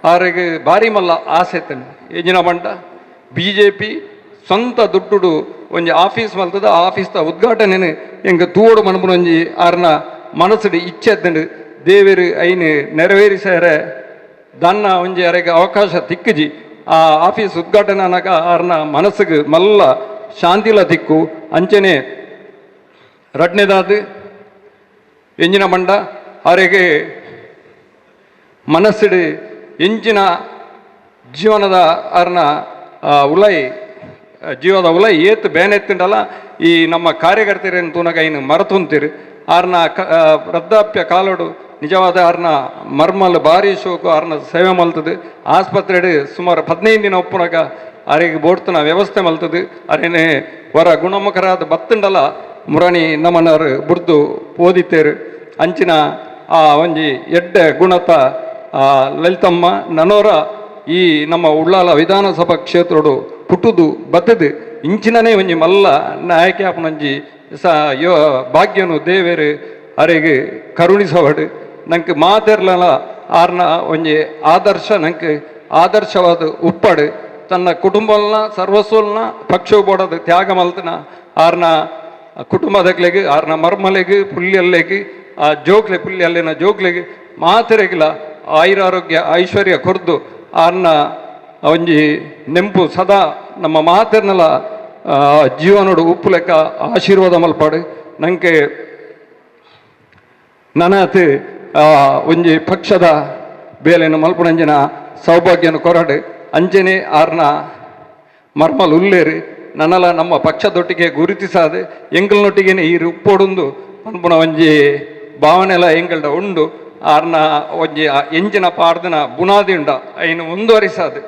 ಆರೆಗೆ ಭಾರಿ ಮಲ್ಲ ಆಸೆ ಇತ್ತಂಡು ಏಜಿನ ಬಂಟ BJP ಸ್ವಂತ ದುಡ್ಡು ಒಂಜಿ ಆಫೀಸ್ ಮಲ್ತದ ಆಫೀಸ್ದ ಉದ್ಘಾಟನೆ ಎಂಗ ತೂಡು ಮನ್ಪುನ ಒಂಜಿ ಆರ್ನ ಮನಸ್ಸು ಇಚ್ಛೆ ಎತ್ತಂಡು ದೇವರು ಐನು ನೆರವೇರಿಸಾರೆ ದನ್ನ ಒಂಜಿ ಅರೆಗೆ ಅವಕಾಶ ತಿಕ್ಕಜಿ ಆ ಆಫೀಸ್ ಉದ್ಘಾಟನೆ ಅನ್ನಕ ಆರ್ನ ಮನಸ್ಸಿಗೆ ಮಲ್ಲ ಶಾಂತಿಲ ತಿಕ್ಕು ಅಂಚನೆ ರಡ್ನೆದಾದ ಎಂಜಿನ ಮಂಡ ಅವರಿಗೆ ಮನಸ್ಸಿಡು ಎಂಚಿನ ಜೀವನದ ಆರ್ನ ಜೀವದ ಉಲೈ ಏತ್ ಬೇನೆತ್ತಿಂಡಲ್ಲ ಈ ನಮ್ಮ ಕಾರ್ಯಕರ್ತರೇನು ತೂನಗ ಇನ್ನು ಮರತುಂತೀರಿ ಆರ್ನ ವೃದ್ಧಾಪ್ಯ ಕಾಲೋಡು ನಿಜವಾದ ಅವ್ರನ್ನ ಮರ್ಮಲ್ ಭಾರಿ ಶೋಕು ಅವ್ರನ್ನ ಸೇವೆ ಮಲ್ತದೆ. ಆಸ್ಪತ್ರೆ ಸುಮಾರು 15 ದಿನ ಒಪ್ಪುನಾಗ ಅವರಿಗೆ ಬೋಡ್ತನ ವ್ಯವಸ್ಥೆ ಮಲ್ತದೆ. ಅರೇನೆ ಹೊರ ಗುಣಮುಖರಾದ ಬತ್ತಂಡಲ ಮುರಣಿ ನಮ್ಮನರು ಬುಡ್ದು ಓದಿತ್ತೇರು. ಅಂಚಿನ ಆ ಒಂಜಿ ಎಡ್ಡೆ ಗುಣತ ಲಲಿತಮ್ಮ ನನೋರ ಈ ನಮ್ಮ ಉಳ್ಳಾಲ ವಿಧಾನಸಭಾ ಕ್ಷೇತ್ರಡು ಪುಟ್ಟುದು ಬತ್ತದು ಇಂಚಿನನೇ ಒಂಜಿ ಮಲ್ಲ ನಾಯಕಿ ಆಪನಂಜಿ ಯೋ ಭಾಗ್ಯನು ದೇವೇರು ಅರೆಗೆ ಕರುಣಿಸವಡು. ನಂಗೆ ಮಾತೆರ್ಲಲ ಆರ್ನ ಒಂಜಿ ಆದರ್ಶ ನಂಗೆ ಆದರ್ಶವಾದ ಉಪ್ಪಡು. ತನ್ನ ಕುಟುಂಬಲ್ನ ಸರ್ವಸ್ವಲ್ನ ಪಕ್ಷ ಬೋಡದು ತ್ಯಾಗ ಮಲ್ತನ ಆರ್ನ ಕುಟುಂಬದಕ್ಲೆಗೆ ಆರ್ನ ಮರ್ಮಲೆಗೆ ಪುಲ್ಯಲ್ಲೆಗೆ ಆ ಜೋಕ್ಲೆ ಪುಲ್ಯಲ್ಲಿನ ಜೋಕ್ಲೆಗೆ ಮಾತೆರೆಗಿಲ್ಲ ಆಯುರಾರೋಗ್ಯ ಐಶ್ವರ್ಯ ಕೊರ್ದು ಆರ್ನ ಒಂಜಿ ನೆಂಪು ಸದಾ ನಮ್ಮ ಮಾತೆರ್ನಲ ಜೀವನೋಡು ಉಪ್ಪು ಲೆಕ್ಕ ಆಶೀರ್ವಾದ ಮಲ್ಪಾಡು. ನಂಗೆ ನನಾತ್ ಒಂಜಿ ಪಕ್ಷದ ಬೇಲೆನ ಮಲ್ಪುನಂಜಿನ ಸೌಭಾಗ್ಯನ ಕೊರಡು ಅಂಜನೆ ಆರ್ನ ಮರ್ಮಲ್ ಉಲ್ಲೇರು ನನ್ನಲ ನಮ್ಮ ಪಕ್ಷದೊಟ್ಟಿಗೆ ಗುರುತಿಸಾದೆ ಎಂಗಳನೊಟ್ಟಿಗೆ ಈ ಉಪ್ಪೊಡುಂದು ಅನ್ಪುನ ಒಂಜಿ ಭಾವನೆಲ ಎಂಗಲ್ಡ ಉಂಡು ಆರ್ನ ಒಂಜಿ ಎಂಜಿನ ಪಾಡ್ದಿನ ಬುನಾದಿ ಉಂಡ ಐನು ಮುಂದುವರಿಸಾದು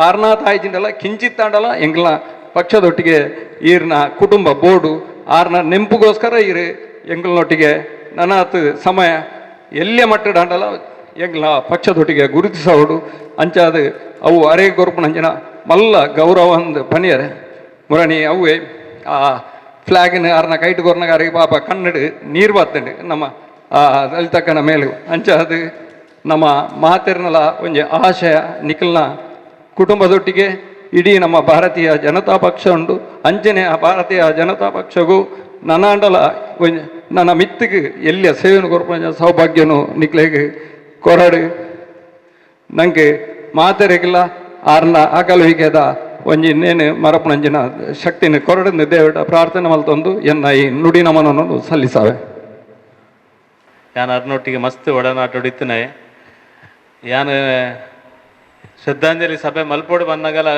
ಆರ್ನ ತಾಯಿಜಿಂಡಲ ಕಿಂಚಿತ್ತಾಂಡಲ ಎಂಗ್ಲ ಪಕ್ಷದೊಟ್ಟಿಗೆ ಈರ್ನ ಕುಟುಂಬ ಬೋರ್ಡು ಆರ್ನ ನೆಂಪುಗೋಸ್ಕರ ಈರು ಎಂಗಳನೊಟ್ಟಿಗೆ ನನಾತ್ ಸಮಯ ಎಲ್ಲೇ ಮಟ್ಟಡಾಂಡಲ ಎಂಗ್ಲ ಪಕ್ಷದೊಟ್ಟಿಗೆ ಗುರುತಿಸೋಡು ಅಂಚಾದ ಅವು ಅರೆ ಗೊರ್ಪುನಂಜಿನ ಮಲ್ಲ ಗೌರವ ಅಂದು ಪನಿಯರೆ ಮುರಣಿ ಅವೇ ಆ ಫ್ಲಾಗಿನ ಆರ್ನ ಕೈಟ್ ಗೊರ್ನಾಗ ಅರೆ ಪಾಪ ಕನ್ನಡ ನೀರು ಬತ್ತಂಡು ನಮ್ಮ ಲಲಿತಕ್ಕನ ಮೇಲು ಅಂಚಾದ ನಮ್ಮ ಮಾತೆರ್ನಲ ಒಂಜಿ ಆಶಯ ನಿಖಲ್ನ ಕುಟುಂಬದೊಟ್ಟಿಗೆ ಇಡೀ ನಮ್ಮ ಭಾರತೀಯ ಜನತಾ ಪಕ್ಷ ಉಂಡು. ಅಂಚನೆ ಆ ಭಾರತೀಯ ಜನತಾ ಪಕ್ಷಗೂ ನನಾಂಡಲ ನನ್ನ ಮಿತ್ತಿಗೆ ಎಲ್ಲಿಯ ಸೇವೆಯನ್ನು ಕೊರ್ಪಂಜ ಸೌಭಾಗ್ಯನು ನಿಕ್ಲೆಗೆ ಕೊರಡು. ನಂಗೆ ಮಾತೆರೆಗಿಲ್ಲ ಆರ್ನ ಅಕಲುವಿಕೆದ ಒಂಜಿ ಇನ್ನೇನು ಮರಪುನಂಜಿನ ಶಕ್ತಿನ ಕೊರಡನ್ನು ದೇವಡ ಪ್ರಾರ್ಥನೆ ಮಲ್ತೊಂದು ಎನ್ನ ಈ ನುಡಿ ನಮನನ್ನು ಸಲ್ಲಿಸಾವೆ. ಯಾನು ಅರ್ನೊಟ್ಟಿಗೆ ಮಸ್ತ್ ಒಡನಾಟ ಹೊಡಿತೇನೆ. ಯಾನು ಶ್ರದ್ಧಾಂಜಲಿ ಸಭೆ ಮಲ್ಪೋಡು ಬಂದಾಗಲ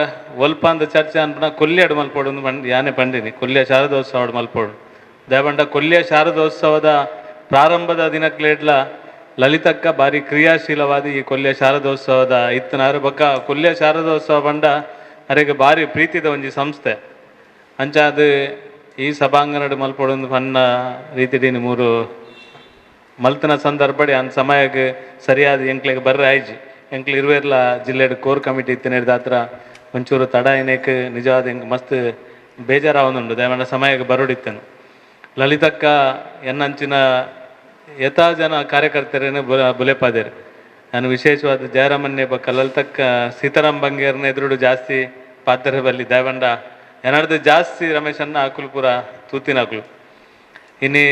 ಒಲ್ಪ ಅಂದ ಚರ್ಚೆ ಅನ್ಪಣ ಕೊಲ್ಯಾಡು ಮಲ್ಪೋಡು ಯಾನೇ ಪಂಡಿನಿ ಕೊಲ್ಯ ಶಾರದೋತ್ಸವ ಮಲ್ಪೋಡು ದಯಬಂಡ ಕೊಲ್ಯ ಶಾರದೋತ್ಸವದ ಪ್ರಾರಂಭದ ದಿನಕ್ಲೇಡ್ಲ ಲಲಿತಕ್ಕ ಭಾರಿ ಕ್ರಿಯಾಶೀಲವಾದ ಈ ಕೊಲ್ಯ ಶಾರದೋತ್ಸವದ ಇತ್ತನಾರು ಬಕ್ಕ ಕೊಲ್ಯ ಶಾರದೋತ್ಸವ ಬಂಡ ಅರೆಗೆ ಭಾರಿ ಪ್ರೀತಿದ ಒಂಜಿ ಸಂಸ್ಥೆ ಅಂಚಾದ ಈ ಸಭಾಂಗಣಡು ಮಲ್ಪೊಡೊಂದು ಪನ್ನ ರೀತಿಡೀನಿ ಮೂರು ಮಲ್ತನ ಸಂದರ್ಭಡಿ ಅಂದ್ ಸಮಯಕ್ಕೆ ಸರಿಯಾದ ಎಂಕ್ಲೆಗೆ ಬರ್ರೆ ಆಯ್ಜಿ ಎಂಕ್ಲು ಇರುವೆರ್ಲ ಜಿಲ್ಲೆಡ್ ಕೋರ್ ಕಮಿಟಿ ಇತ್ತಿನ ಹಿಡ್ದು ಹತ್ರ ಒಂಚೂರು ತಡ ಏನಕ್ಕೆ ನಿಜವಾದ ಹೆಂಗೆ ಮಸ್ತ್ ಬೇಜಾರಾವನುಂಡು ದಯಮಾಡ ಸಮಯಕ್ಕೆ ಬರೋಡಿತ್ತೇನು. ಲಲಿತಕ್ಕ ಎನ್ನಂಚಿನ ಯಥಾ ಜನ ಕಾರ್ಯಕರ್ತರೇನು ಬುಲೆಪಾದೇರು. ನಾನು ವಿಶೇಷವಾದ ಜಯರಾಮನ್ಯ ಬಕ್ಕ ಲಲಿತಕ್ಕ ಸೀತಾರಾಮ್ ಬಂಗೇರ್ನ ಎದುರುಡು ಜಾಸ್ತಿ ಪಾತ್ರ ಬಲ್ಲಿ ದಯವಂಡ ಏನಾಡ್ದು ಜಾಸ್ತಿ ರಮೇಶನ್ನ ಹಾಕುಲು ಪೂರ ತೂತಿನ ಹಾಕುಲು ಇನ್ನಿ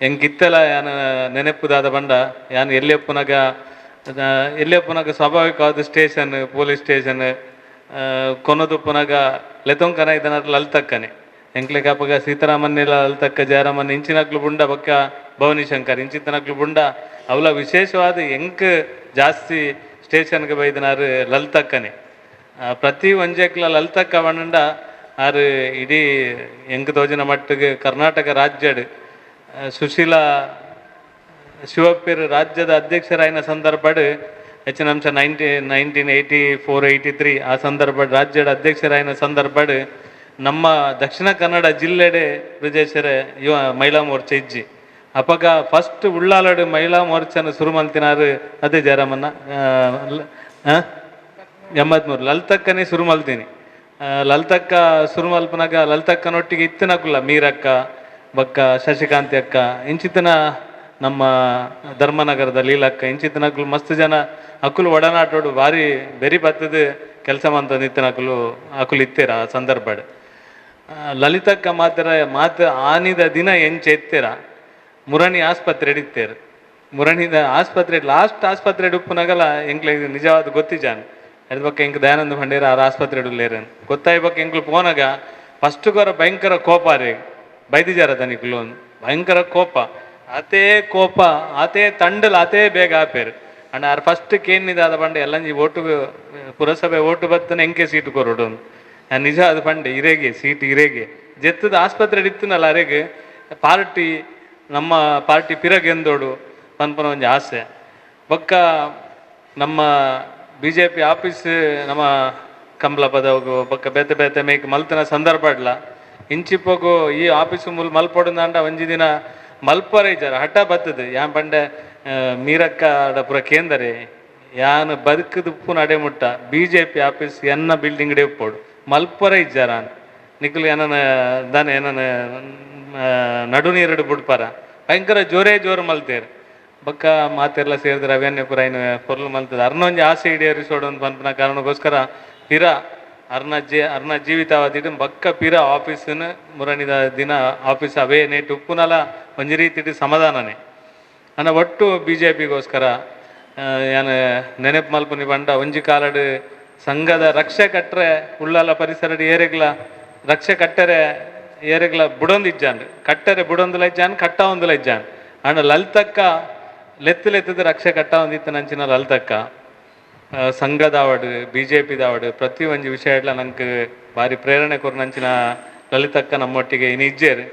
ಹೆಂಗಿತ್ತಲ್ಲ ಯಾನ ನೆನಪುದಾದ ಬಂಡ ಯಾನು ಎಲ್ಲಿಯಪ್ಪನಾಗ ಸ್ವಾಭಾವಿಕವಾದ ಸ್ಟೇಷನ್ ಪೊಲೀಸ್ ಸ್ಟೇಷನ್ ಕೊನದುಪ್ಪನಾಗ ಲೆತೊಂಕನ ಇದನ್ನ ಲಲಿತಕ್ಕನೆ ಎಂಕ್ಲೆಗೆ ಅಪ್ಪಗ ಸೀತಾರಾಮನ್ನೆಲ್ಲ ಲಲಿತಕ್ಕ ಜಯರಾಮನ್ ಇಂಚಿನಕ್ಲು ಬುಂಡ ಬಕ್ಕ ಭವಾನಿ ಶಂಕರ್ ಇಂಚಿತ್ತನಕ್ಲು ಬುಂಡ ಅವಲ ವಿಶೇಷವಾದ ಎಂಕ್ ಜಾಸ್ತಿ ಸ್ಟೇಷನ್ಗೆ ಬೈದನಾರು ಲಲಿತಕ್ಕನೆ ಪ್ರತಿ ಒಂಜೆಕ್ಲ ಲಲಿತಕ್ಕ ಬಣ್ಣ ಆರು ಇಡೀ ಎಂಕ್ ತೋಜಿನ ಮಟ್ಟಿಗೆ ಕರ್ನಾಟಕ ರಾಜ್ಯಡ್ ಸುಶೀಲಾ ಶಿವಪ್ಪೇರ್ ರಾಜ್ಯದ ಅಧ್ಯಕ್ಷರಾಯಿನ ಸಂದರ್ಭಡ್ ಹೆಚ್ಚಿನ ಅಂಶ 1984-83 ಆ ಸಂದರ್ಭ ರಾಜ್ಯದ ಅಧ್ಯಕ್ಷರಾಯಿನ ಸಂದರ್ಭಡ್ ನಮ್ಮ ದಕ್ಷಿಣ ಕನ್ನಡ ಜಿಲ್ಲೆಡೆ ಬ್ರಿಜೇಶ್ವರ ಯುವ ಮಹಿಳಾ ಮೋರ್ಚೆ ಇಜ್ಜಿ ಅಪಗ ಫಸ್ಟ್ ಉಳ್ಳಾಲಡು ಮಹಿಳಾ ಮೋರ್ಚಾನ ಶುರು ಮಲ್ತಿನಾರು ಅದೇ ಜಯರಾಮನ್ನ 83 ಲಲಿತಕ್ಕನೇ ಶುರು ಮಲ್ತೀನಿ. ಲಲಿತಕ್ಕ ಶುರು ಮಲ್ಪನಾಗ ಲಲಿತಕ್ಕನೊಟ್ಟಿಗೆ ಇತ್ತಿನಕುಲ್ಲ ಮೀರಕ್ಕ ಬಕ್ಕ ಶಶಿಕಾಂತಿ ಅಕ್ಕ ಇಂಚಿತನ ನಮ್ಮ ಧರ್ಮನಗರದ ಲೀಲಕ್ಕ ಇಂಚಿತನಕುಲು ಮಸ್ತ್ ಜನ ಅಕುಲು ಒಡನಾಟೋಡು ಭಾರಿ ಬೆರಿ ಬತ್ತದ ಕೆಲಸ ಮಂತ ನಿತ್ತನಕುಲು ಅಕುಲು ಇತ್ತೇರ ಆ ಸಂದರ್ಭ ಲಲಿತಕ್ಕ ಮಾತ್ರ ಆನಿದ ದಿನ ಎಂಚ ಎತ್ತೇರ ಮುರಣಿ ಆಸ್ಪತ್ರೆ ಇಡಿತ್ತೇರು. ಮುರಣಿದ ಆಸ್ಪತ್ರೆ ಲಾಸ್ಟ್ ಆಸ್ಪತ್ರೆ ಉಪ್ಪುನಾಗಲ್ಲ ಎಂಕ್ಲೆ ನಿಜವಾದ ಗೊತ್ತಿಜಾನ್ ಅದ್ ಬಕ್ಕ ಎಂಕ್ ದಯಾನಂದ ಭಂಡೇರ ಆ ಆಸ್ಪತ್ರೆ ಇಡಲೇರನ್ ಗೊತ್ತಾಯ್ ಬಕ್ಕ ಎಂಕ್ಲು ಪೋನಾಗ ಫಸ್ಟ್ ಗೊರ ಭಯಂಕರ ಕೋಪ ರೇ ಬೈದಿಜಾರ ತನಿಕ್ಲು ಭಯಂಕರ ಕೋಪ ಆತೇ ತಂಡಲ್ ಆತೇ ಬೇಗ ಆಪೇರು ಅಂಡ್ ಆರ್ ಫಸ್ಟ್ ಕೇನಿದಾದ ಬಂಡೆ ಎಲ್ಲಂಜಿ ಓಟು ಪುರಸಭೆ ಓಟು ಬತ್ತನ ಎಂಕೆ ಸೀಟು ಕೊರೋಡು ನಿಜ ಅದು ಬಂಡೆ ಇರೇಗೆ ಸೀಟ್ ಇರೇಗೆ ಜೆತ್ತದ ಆಸ್ಪತ್ರೆ ಇತ್ತನಲ್ಲ ಅರೆಗೆ ಪಾರ್ಟಿ ನಮ್ಮ ಪಾರ್ಟಿ ಪಿರಗೆಂದೋಡು ಪನ್ಪನ ಒಂಜಿ ಆಸೆ. ಬೊಕ್ಕ ನಮ್ಮ BJP ಆಫೀಸ್ ನಮ್ಮ ಕಂಬ್ಲಪದವು ಬೊಕ್ಕ ಬೇತೆ ಬೇತೆ ಮೇಕ್ ಮಲ್ತಿನ ಸಂದರ್ಭ ಇಡ್ಲ ಇಂಚಿಪ್ಪಗು ಈ ಆಫೀಸು ಮಲ್ಪೊಡುಂದಾಂಡ ಒಂಜಿ ದಿನ ಮಲ್ಪರ ಇಜ್ಜಾರ ಹಠ ಬತ್ತದು ಯಾನ್ ಪಂಡೆ ಮೀರಕ್ಕ ಪೂರ ಕೇಂದರೆ ಯಾನ್ ಬದುಕದು ಉಪ್ಪು ನಡೆ ಮುಟ್ಟ BJP ಆಫೀಸ್ ಎನ್ನ ಬಿಲ್ಡಿಂಗ್ ಡೆ ಉಪ್ಪೋಡು ಮಲ್ಪರ ಇಜ್ಜಾರ ನಿಖಲು ಏನನ ದಾನೆ ಏನನ ನಡು ನೀರಡು ಬುಡ್ಪಾರ ಭಯಂಕರ ಜೋರು ಮಲ್ತೇರು ಬೊಕ್ಕ ಮಾತೆಲ್ಲ ಸೇರಿದ್ರೆ ಅವೇನ್ಯ ಪುರ ಇನ್ನು ಪೊರ್ಲು ಮಲ್ತದೆ ಅರ್ನೊಂಜಿ ಆಸೆ ಈಡೇರಿಸೋಡು ಅಂತ ಪನ್ಪನ ಕಾರಣಕ್ಕೋಸ್ಕರ ಪಿರ ಅರ್ನ ಜೀವಿತಾವಧಿಡು ಬಕ್ಕ ಪಿರ ಆಫೀಸನ್ನು ಮುರಣಿದ ದಿನ ಆಫೀಸ್ ಅವೇ ನೇಟು ಉಪ್ಪುನಲ ಒಂಜಿ ರೀತಿ ಸಮಾಧಾನನೇ ಅನ್ನ ಒಟ್ಟು BJPಗೋಸ್ಕರ ಏನು ನೆನಪು ಮಲ್ಪುನಿ ಬಂಡ ಒಂಜಿ ಕಾಲಡು ಸಂಘದ ರಕ್ಷೆ ಕಟ್ಟರೆ ಉಳ್ಳಾಲ ಪರಿಸರಡು ಏರೆಗ್ಲ ರಕ್ಷೆ ಕಟ್ಟರೆ ಏರೆಗ್ಲ ಬುಡೊಂದಿಜ್ಜಾನ್ ಕಟ್ಟರೆ ಬುಡೊಂದುಲ ಇಜ್ಜಾನ್ ಕಟ್ಟ ಒಂದುಲ ಇಜ್ಜಾನ್ ಅಣ್ಣ ಲಲಿತಕ್ಕ ಲೆತ್ತದ ರಕ್ಷೆ ಕಟ್ಟ ಒಂದಿತ್ತು ನಂಚಿನ ಲಲಿತಕ್ಕ ಸಂಘದಾವಡು BJPದಾವಡು ಪ್ರತಿ ಒಂಜಿ ವಿಷಯ ಇಡ್ಲ ನಂಗೆ ಭಾರಿ ಪ್ರೇರಣೆ ಕೊರು ನಂಚಿನ ಲಲಿತಕ್ಕ ನಮ್ಮೊಟ್ಟಿಗೆ ಇನ್ನು ಇಜ್ಜೇರು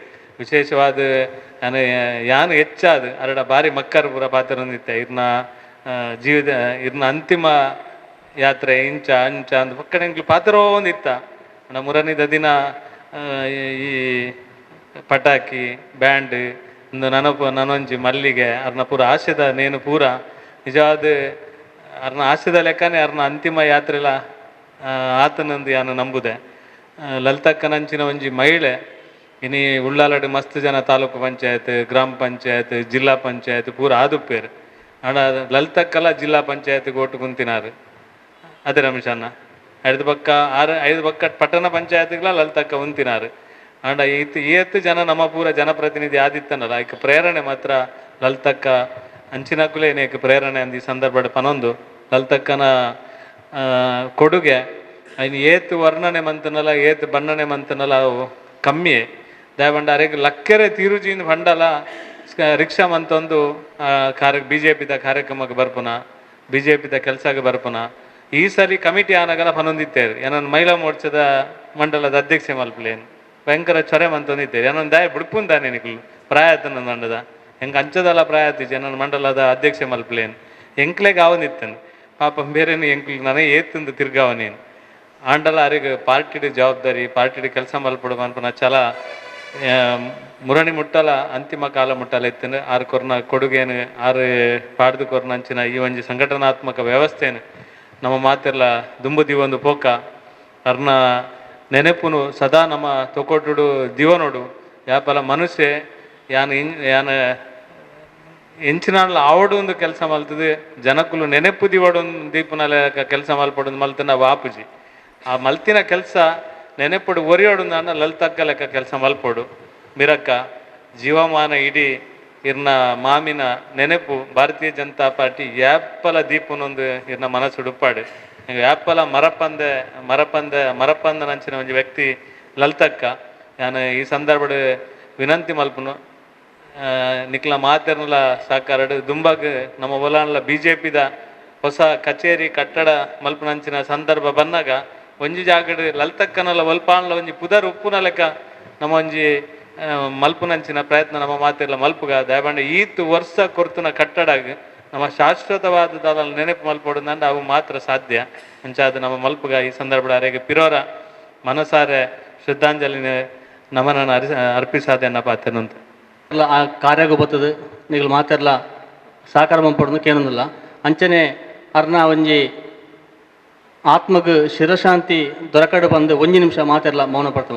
ವಿಶೇಷವಾದ ಯಾನು ಹೆಚ್ಚಾದ ಅರಡ ಭಾರಿ ಮಕ್ಕರ್ ಪೂರ ಪಾತ್ರ ಹೊಂದಿತ್ತೆ ಇರ್ನ ಜೀವಿತ ಇರ್ನ ಅಂತಿಮ ಯಾತ್ರೆ ಇಂಚ ಅಂಚ ಅಂದ ಪಕ್ಕಡೆ ಎಂಕ್ಲು ಪಾತ್ರ ಒಂದಿತ್ತ ನಮ್ಮ ಮುರನಿದ ದಿನ ಈ ಪಟಾಕಿ ಬ್ಯಾಂಡ್ ಒಂದು ನನೊಂಜಿ ಮಲ್ಲಿಗೆ ಅರ್ನ ಪೂರ ಆಶೆದ ನೇನು ಪೂರ ನಿಜವಾದ ಅರ್ನ ಆಶೆದ ಲೆಕ್ಕನೇ ಅರ್ನ ಅಂತಿಮ ಯಾತ್ರೆಲ ಆತನಂದು ಯಾನು ನಂಬುದೆ. ಲಲಿತಕ್ಕನಂಚಿನ ಒಂಜಿ ಮಹಿಳೆ ಇನಿ ಉಳ್ಳಾಲಡು ಮಸ್ತ್ ಜನ ತಾಲೂಕು ಪಂಚಾಯತ್ ಗ್ರಾಮ ಪಂಚಾಯತ್ ಜಿಲ್ಲಾ ಪಂಚಾಯತ್ ಪೂರ ಆದುಪ್ಪೇರು ಅಣ್ಣ ಲಲಿತಕ್ಕಲ್ಲ ಜಿಲ್ಲಾ ಪಂಚಾಯತ್ಗೆ ಓಟು ಕುಂತಿನಾರು ಅದೇ ರಮೇಶಣ್ಣ 5 ಪಕ್ಕ ಪಟ್ಟಣ ಪಂಚಾಯತ್ಗಳ ಲಲಿತಕ್ಕ ಉಂತಿನಾರು ಅಂಡ ಈತ್ತು ಜನ ನಮ್ಮ ಪೂರ ಜನಪ್ರತಿನಿಧಿ ಆದಿತ್ತನಲ್ಲ ಐಕ್ ಪ್ರೇರಣೆ ಮಾತ್ರ ಲಲಿತಕ್ಕ ಅಂಚಿನಕ್ಕುಲೇ ನೇಕ್ ಪ್ರೇರಣೆ ಅಂದ ಈ ಸಂದರ್ಭ ಪನೊಂದು ಲಲಿತಕ್ಕನ ಕೊಡುಗೆ ಐನು ಏತು ವರ್ಣನೆ ಮಂತನಲ್ಲ ಏತು ಬಣ್ಣನೆ ಮಂತನಲ್ಲ ಅವು ಕಮ್ಮಿ ದಯವಂಡ ಅರೆಗೆ ಲಕ್ಕೆರೆ ತೀರುಜಿನ ಬಂಡಲ ರಿಕ್ಷಾ ಮಂತೊಂದು BJPದ ಕಾರ್ಯಕ್ರಮಕ್ಕೆ ಬರ್ಪುನ BJPದ ಕೆಲಸಕ್ಕೆ ಬರ್ಪುನ ಈ ಸಲ ಕಮಿಟಿ ಆನಗಲ ಪನೊಂದಿತ್ತೇರು ಏನೊಂದು ಮಹಿಳಾ ಮೋರ್ಚಾದ ಮಂಡಲದ ಅಧ್ಯಕ್ಷೆ ಮಲ್ಪಲೇನು ಭಯಂಕರ ಚೊರೆ ಮಂತೊಂದಿತ್ತೇರು ಏನೊಂದು ದಾಯ ಬಿಡ್ಪುಂದಾನೆ ನಿಕ್ಲು ಪ್ರಾಯತನ ಮಂಡದ ಹೆಂಗೆ ಅಂಚದಲ್ಲ ಪ್ರಾಯತಿಜೆ ನನ್ನ ಮಂಡಲದ ಅಧ್ಯಕ್ಷೆ ಮಲ್ಪಲೇನು ಎಂಕ್ಲೆಗೆ ಅವನಿತ್ತನು ಪಾಪ ಬೇರೆನು ಎಂಕ್ಲು ನನಗೆ ಏತಂದು ತಿರ್ಗಾವನೇನು ಆಂಡಲ ಅರಿಗೆ ಪಾರ್ಟಿಡ್ ಜವಾಬ್ದಾರಿ ಪಾರ್ಟಿಡ್ ಕೆಲಸ ಮಲ್ಪಡು ಅನ್ಪನ ಛಲ ಮುರಣಿ ಮುಟ್ಟಲ ಅಂತಿಮ ಕಾಲ ಮುಟ್ಟಲ ಇತ್ತಂದ್ರೆ ಆರು ಕೊರ್ನ ಕೊಡುಗೇನು ಆರು ಪಾಡ್ದು ಕೊರ್ನಂಚಿನ ಈ ಒಂಜಿ ಸಂಘಟನಾತ್ಮಕ ವ್ಯವಸ್ಥೆನು ನಮ್ಮ ಮಾತೆಲ್ಲ ದುಂಬುದಿ ಒಂದು ಪೋಕ ಅರ್ನ ನೆನಪುನು ಸದಾ ನಮ್ಮ ತೊಕೊಟುಡು ದಿವನೋಡು ಯಾಪಲ ಮನುಷ್ಯ ಯಾನು ಎಂಚಿನಾಳ ಆವಡು ಒಂದು ಕೆಲಸ ಮಲ್ತದೆ ಜನಕ್ಕುಲು ನೆನಪು ದಿವಡೊಂದು ದೀಪನ ಕೆಲಸ ಮಲ್ಪಡೋದು ಮಲ್ತನ ವಾಪುಜಿ ಆ ಮಲ್ತಿನ ಕೆಲಸ ನೆನಪುಡು ಒರಿಯೋಡು ನಾನು ಲಲಿತಕ್ಕ ಲೆಕ್ಕ ಕೆಲಸ ಮಲ್ಪೋಡು ಮಿರಕ್ಕ ಜೀವಮಾನ ಇಡೀ ಇರ್ನ ಮಾಮಿನ ನೆನಪು ಭಾರತೀಯ ಜನತಾ ಪಾರ್ಟಿ ಯಾಪ್ಪಲ ದೀಪನೊಂದು ಇರ್ನ ಮನಸ್ಸು ಡುಪ್ಪಾಡು ಯಾಪ್ಪಲ ಮರಪಂದ ನಂಚಿನ ಒಂದು ವ್ಯಕ್ತಿ ಲಲಿತಕ್ಕ ನಾನು ಈ ಸಂದರ್ಭದ ವಿನಂತಿ ಮಲ್ಪನು ನಿಕ್ಲ ಮಾತೆರ್ನಲ ಸಾಕಾರಡು ದುಂಬಾಗ ನಮ್ಮ ಒಲಾನ್ಲ BJPದ ಹೊಸ ಕಚೇರಿ ಕಟ್ಟಡ ಮಲ್ಪನಂಚಿನ ಸಂದರ್ಭ ಬಂದಾಗ ಒಂಜಿ ಜಾಗಡ್ ಲಲಿತಕ್ಕನಲ್ಲ ಒಲ್ಪಾನ್ಲ ಒಂಜಿ ಪುದರ್ ಉಪ್ಪುನ ಲೆಕ್ಕ ನಮ್ಮ ಒಂಜಿ ಮಲ್ಪುನಂಚಿನ ಪ್ರಯತ್ನ ನಮ್ಮ ಮಾತೆಲ್ಲ ಮಲ್ಪುಗ ದಯಬಂಡ ಈತು ವರ್ಷ ಕೊರ್ತುನ ಕಟ್ಟಡಗ ನಮ್ಮ ಶಾಶ್ವತವಾದ ನೆನಪು ಮಲ್ಪೊಡುಂದಂಡ ಅವು ಮಾತ್ರ ಸಾಧ್ಯ ಅಂಚಾದ ನಮ್ಮ ಮಲ್ಪುಗ ಈ ಸಂದರ್ಭದ ಅರೆಗೆ ಪಿರೋರ ಮನಸಾರೆ ಶ್ರದ್ಧಾಂಜಲಿ ನಮನನ್ನು ಅರ್ಪಿಸಾದೆ ಅನ್ನೋ ಪಾತ್ರನಂತ ಆ ಕಾರ್ಯಗೂ ಬರ್ತದೆ ನೀವು ಮಾತೆಲ್ಲ ಸಾಕಾರ ಮಂಪಡೋದು ಕೇಳೋದಿಲ್ಲ ಅಂಚನೆ ಅರ್ನ ಒಂಜಿ ಆತ್ಮಗ್ ಶಿರಶಾಂತಿ ದೊರಕಡು ಬಂದು 1 ನಿಮಿಷ ಮಾತೆಲ್ಲ ಮೌನ ಪಡ್ತಾ